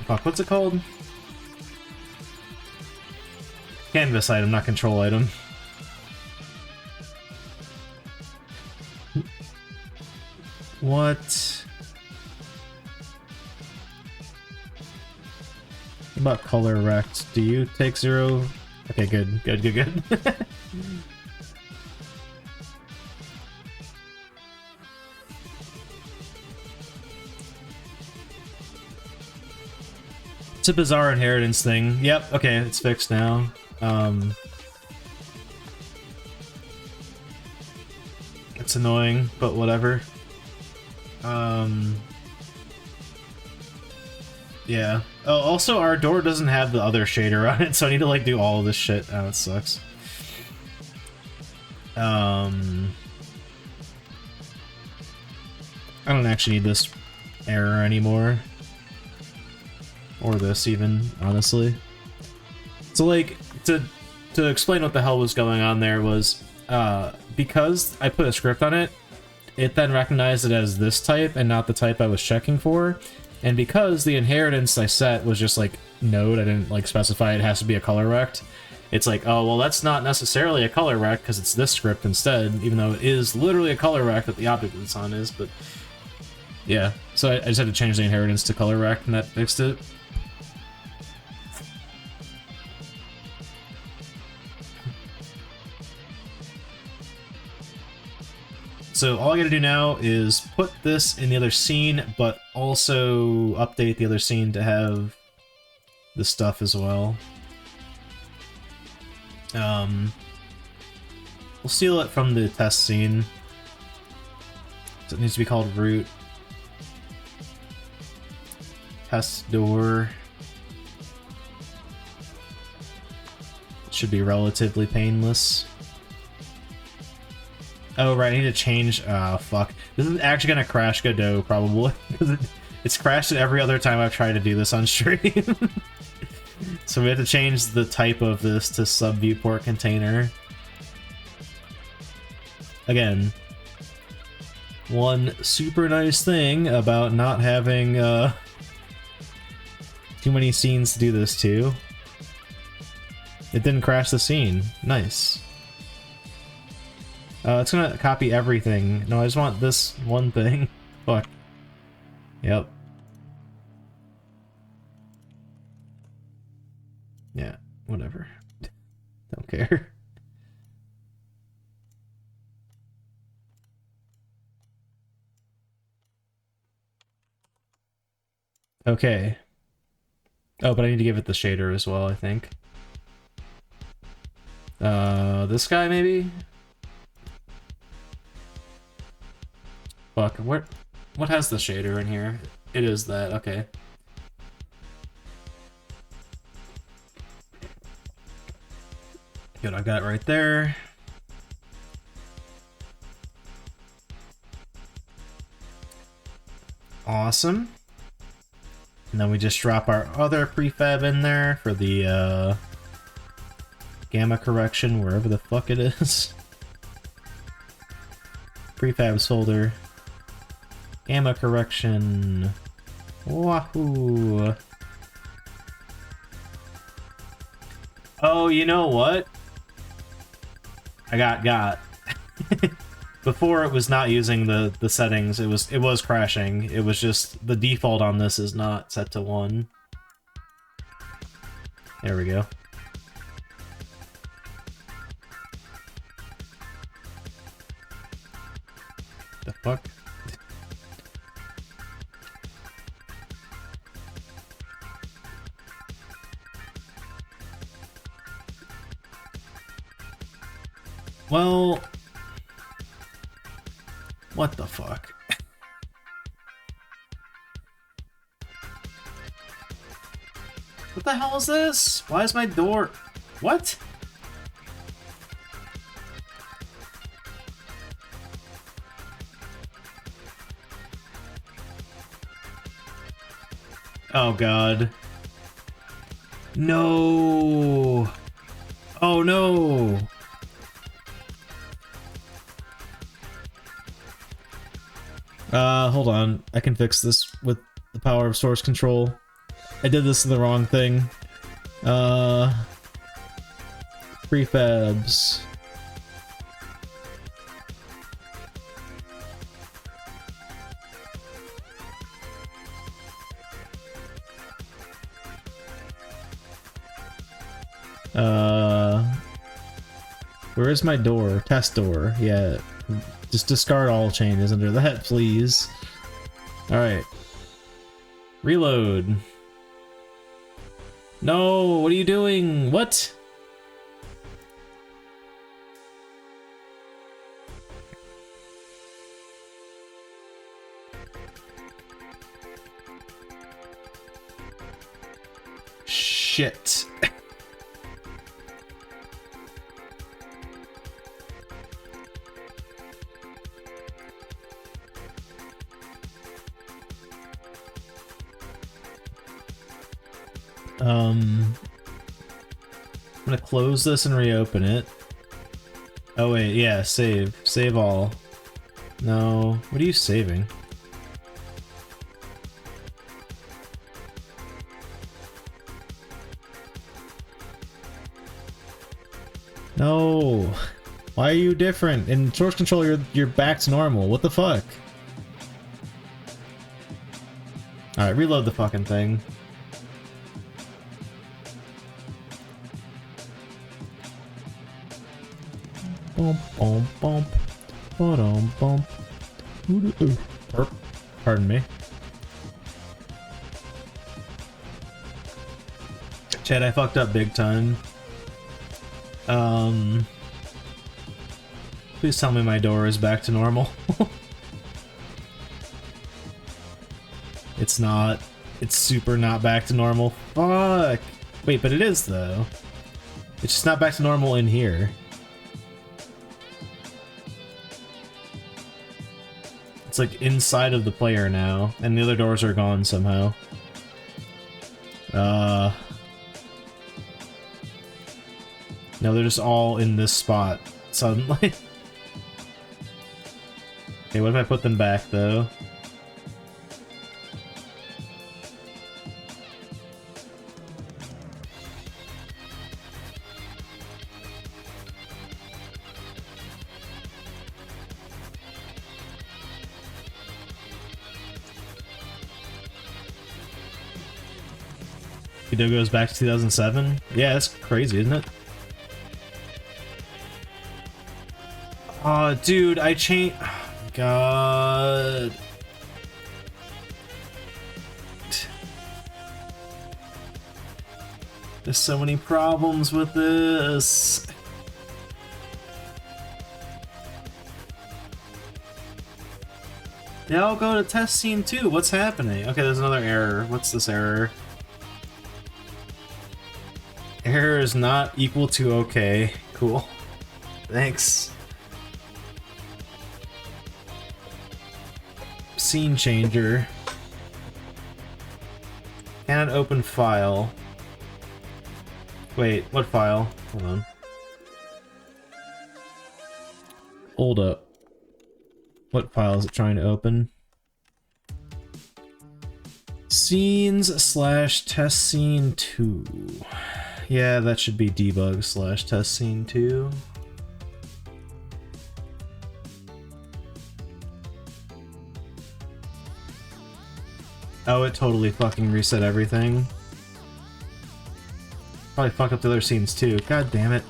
fuck, what's it called? Canvas item, not control item. What? What about color rect? Do you take 0? Okay, good, good, good, good. It's a bizarre inheritance thing. Yep, okay, it's fixed now. It's annoying, but whatever. Yeah. Oh, also, our door doesn't have the other shader on it, so I need to, like, do all of this shit. Oh, it sucks. I don't actually need this error anymore. Or this, even, honestly. So, like, to explain what the hell was going on there was, because I put a script on it, it then recognized it as this type and not the type I was checking for. And because the inheritance I set was just like node, I didn't like specify it has to be a color rect. It's like, oh, well, that's not necessarily a color rect because it's this script instead, even though it is literally a color rect that the object it's on is, but yeah. So I just had to change the inheritance to color rect and that fixed it. So all I gotta do now is put this in the other scene, but also update the other scene to have the stuff as well. We'll steal it from the test scene. So it needs to be called root. Test door. It should be relatively painless. Oh, right, I need to change... Oh, fuck. This is actually gonna crash Godot, probably. Because it's crashed it every other time I've tried to do this on stream. So we have to change the type of this to sub-viewport container. Again, one super nice thing about not having too many scenes to do this to. It didn't crash the scene. Nice. It's gonna copy everything. No, I just want this one thing. Fuck. Yep. Yeah, whatever. Don't care. Okay. Oh, but I need to give it the shader as well, I think. This guy maybe? Fuck, what has the shader in here? It is that, okay. Good, I got it right there. Awesome. And then we just drop our other prefab in there for the gamma correction, wherever the fuck it is. Prefabs folder. Gamma correction. Wahoo! Oh, you know what? I got. Before it was not using the settings, it was crashing. It was just the default on this is not set to 1. There we go. The fuck? Well, what the fuck? What the hell is this? Why is my door... What? Oh god. No! Oh no! Hold on. I can fix this with the power of source control. I did this in the wrong thing. Prefabs. Where is my door? Test door. Yeah. Just discard all changes under that, please. Alright. Reload. No, what are you doing? What? Shit. I'm gonna close this and reopen it. Oh wait, yeah, save. Save all. No, what are you saving? No! Why are you different? In source control, you're back to normal. What the fuck? Alright, reload the fucking thing. Bump, bump, bump. Ba-dum, bump. Pardon me. Chad, I fucked up big time. Please tell me my door is back to normal. It's not. It's super not back to normal. Fuck! Wait, but it is though. It's just not back to normal in here. It's like inside of the player now, and the other doors are gone somehow. No, they're just all in this spot suddenly. Okay, what if I put them back though? Godot goes back to 2007? Yeah, that's crazy, isn't it? Oh, dude, I changed... Oh, God... There's so many problems with this. They all go to test scene 2. What's happening? Okay, there's another error. What's this error? Error is not equal to okay. Cool. Thanks. Scene changer. Cannot open file. Wait, what file? Hold on. Hold up. What file is it trying to open? Scenes slash test scene 2. Yeah, that should be debug slash test scene 2. Oh, it totally fucking reset everything. Probably fuck up the other scenes too. God damn it.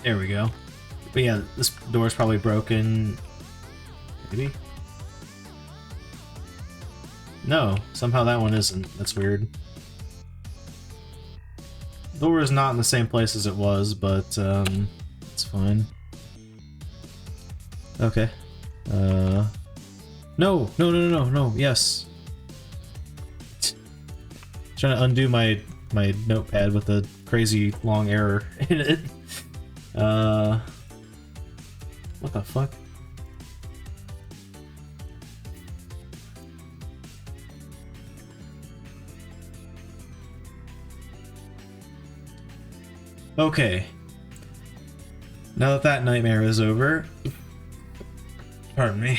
There we go. But yeah, this door's probably broken. Maybe? No, somehow that one isn't. That's weird. The door is not in the same place as it was, but it's fine. Okay. No, yes. Trying to undo my notepad with a crazy long error in it. What the fuck? Okay. Now that that nightmare is over, pardon me,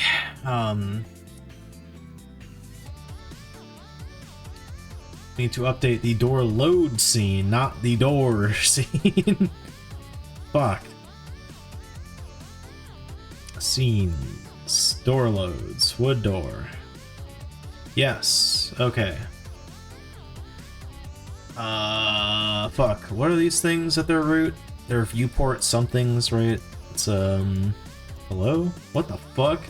need to update the door load scene, not the door scene. Fuck. Scenes. Door loads. Wood door. Yes. Okay. Fuck. What are these things at their root? They're viewport somethings, right? It's, hello? What the fuck?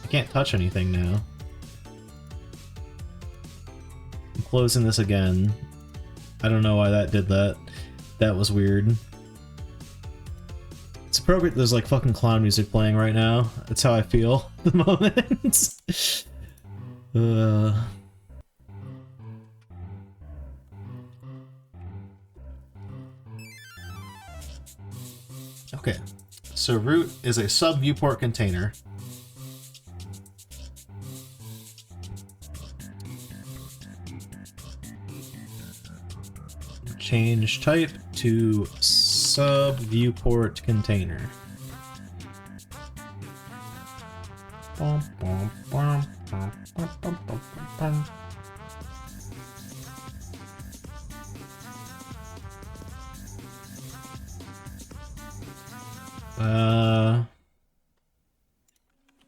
I can't touch anything now. I'm closing this again. I don't know why that did that. That was weird. It's appropriate there's like fucking clown music playing right now. That's how I feel at the moment. Okay, so root is a sub viewport container. Change type to sub viewport container.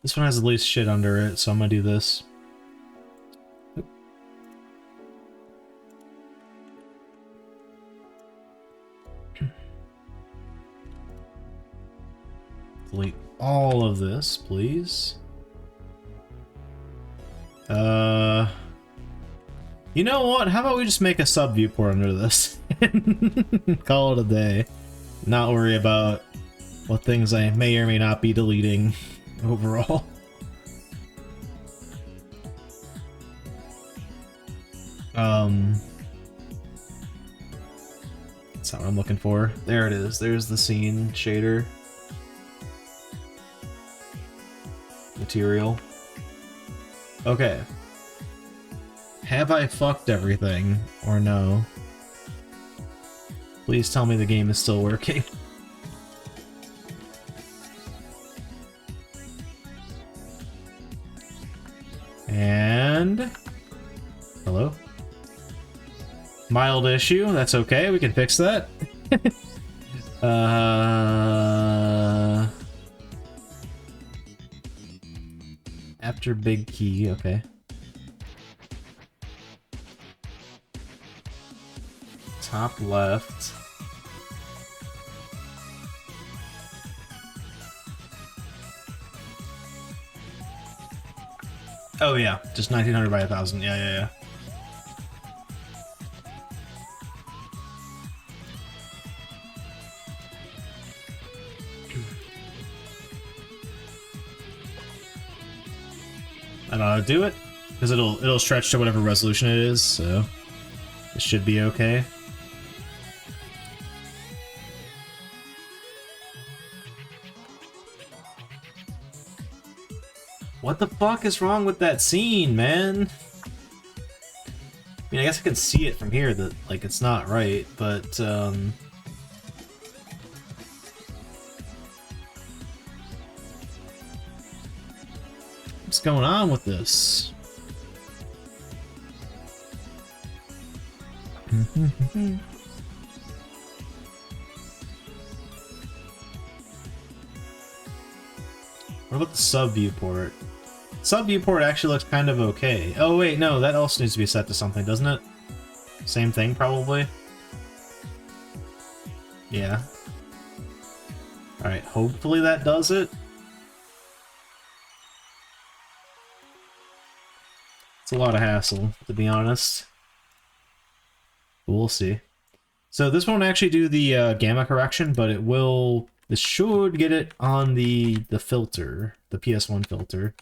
This one has the least shit under it, so I'm gonna do this. Delete all of this, please. You know what? How about we just make a sub viewport under this? Call it a day. Not worry about what things I may or may not be deleting overall. That's not what I'm looking for. There it is. There's the scene shader. Material. Okay. Have I fucked everything, or no? Please tell me the game is still working. And... hello? Mild issue, that's okay, we can fix that. After big key, okay. Top left. Oh yeah, just 1900 by 1000. Yeah. I don't know how to do it because it'll stretch to whatever resolution it is, so it should be okay. What the fuck is wrong with that scene, man? I mean, I guess I can see it from here that, like, it's not right, but, what's going on with this? What about the sub viewport? Sub viewport actually looks kind of okay. Oh wait, no, that also needs to be set to something, doesn't it? Same thing, probably? Yeah. Alright, hopefully that does it. It's a lot of hassle, to be honest. But we'll see. So this won't actually do the gamma correction, but it will... This should get it on the filter, the PS1 filter.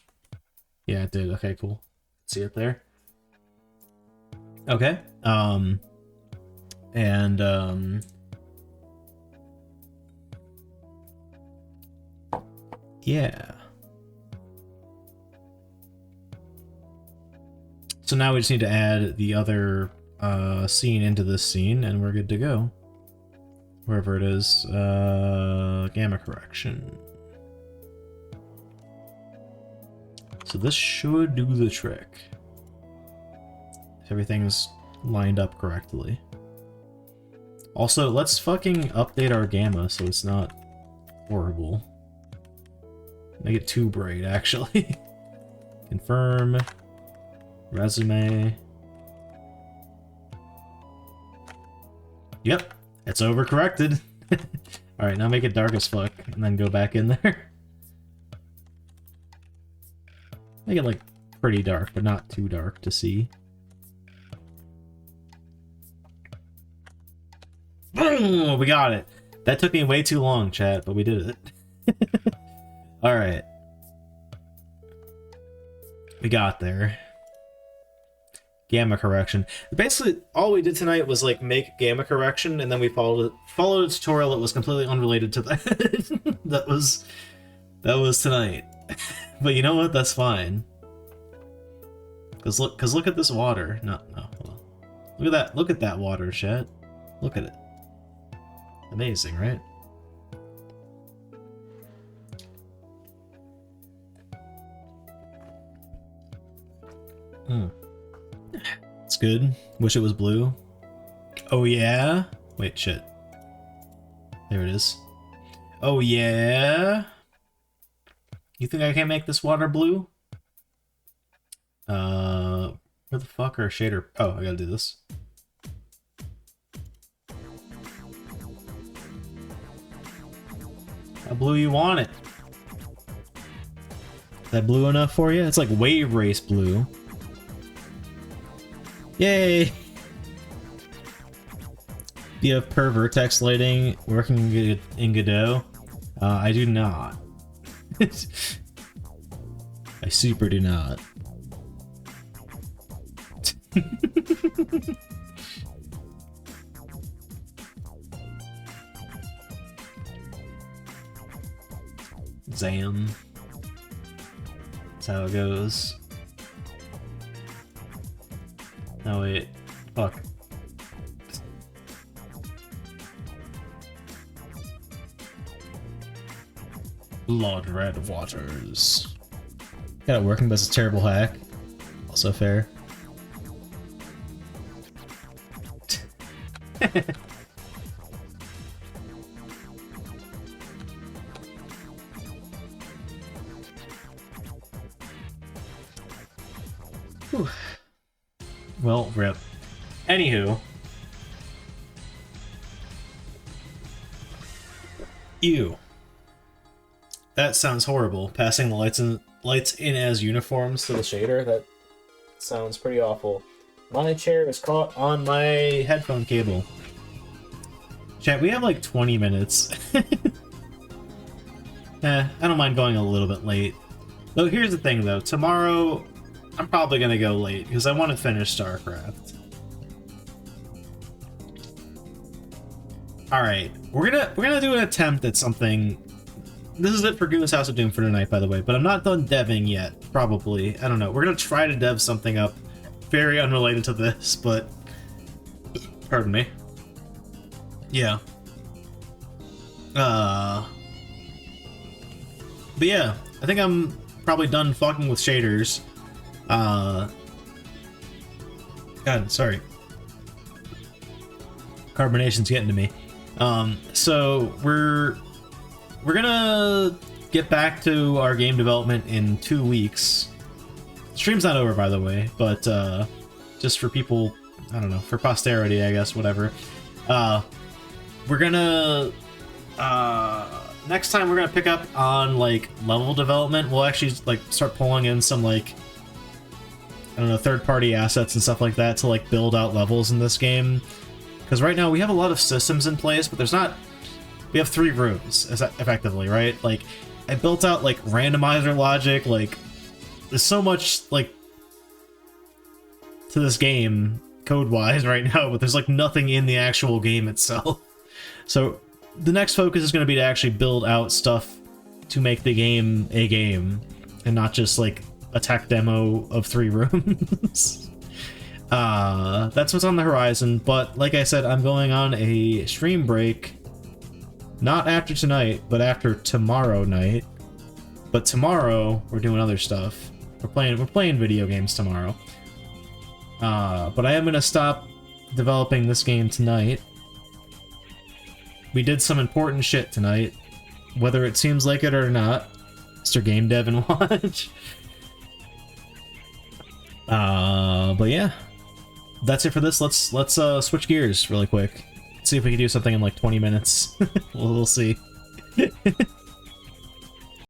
Yeah, it did. Okay, cool. See it there? Okay. Yeah. So now we just need to add the other scene into this scene, and we're good to go. Wherever it is, gamma correction. So this should do the trick. If everything's lined up correctly. Also, let's fucking update our gamma so it's not horrible. Make it too bright, actually. Confirm. Resume. Yep. It's overcorrected. Alright, now make it dark as fuck, and then go back in there. Make it, like, pretty dark, but not too dark to see. Boom! We got it! That took me way too long, chat, but we did it. Alright. We got there. Gamma correction. Basically, all we did tonight was like make gamma correction, and then we followed a tutorial that was completely unrelated to that. that was tonight. But you know what? That's fine. Cause look at this water. No, hold on. Look at that water, chat. Look at it. Amazing, right? It's good. Wish it was blue. Oh yeah? Wait, shit. There it is. Oh yeah? You think I can make this water blue? Where the fuck are shader? Oh, I gotta do this. How blue you want it? Is that blue enough for you? It's like wave race blue. Yay! Do you have per vertex lighting working in Godot? I do not. I super do not. Zam. That's how it goes. Oh wait. Fuck. Blood red waters. Got it working, but it's a terrible hack. Also fair. Whew. Well, rip. Anywho. Ew. That sounds horrible. Passing the lights in as uniforms to the shader. That sounds pretty awful. My chair is caught on my headphone cable. Chat, we have like 20 minutes. I don't mind going a little bit late. Though here's the thing though, tomorrow I'm probably gonna go late because I want to finish StarCraft. Alright, we're gonna do an attempt at something. This is it for Goon's House of Doom for tonight, by the way, but I'm not done deving yet, probably. I don't know. We're gonna try to dev something up very unrelated to this, but pardon me. Yeah. But yeah, I think I'm probably done fucking with shaders. God, sorry. Carbonation's getting to me. So we're gonna get back to our game development in 2 weeks. The stream's not over, by the way, but just for people, I don't know, for posterity, I guess, whatever. We're gonna next time we're gonna pick up on like level development. We'll actually like start pulling in some like, I don't know, third-party assets and stuff like that to like build out levels in this game. Because right now we have a lot of systems in place, but there's not. We have 3 rooms, effectively, right? Like, I built out, like, randomizer logic, like, there's so much, like, to this game, code-wise, right now, but there's, like, nothing in the actual game itself. So, the next focus is going to be to actually build out stuff to make the game a game, and not just, like, a tech demo of 3 rooms. That's what's on the horizon, but, like I said, I'm going on a stream break. Not after tonight, but after tomorrow night. But tomorrow we're doing other stuff. We're playing video games tomorrow. But I am gonna stop developing this game tonight. We did some important shit tonight, whether it seems like it or not. Mr. Game Dev and Watch. But yeah, that's it for this. Let's switch gears really quick. See if we can do something in like 20 minutes. We'll see.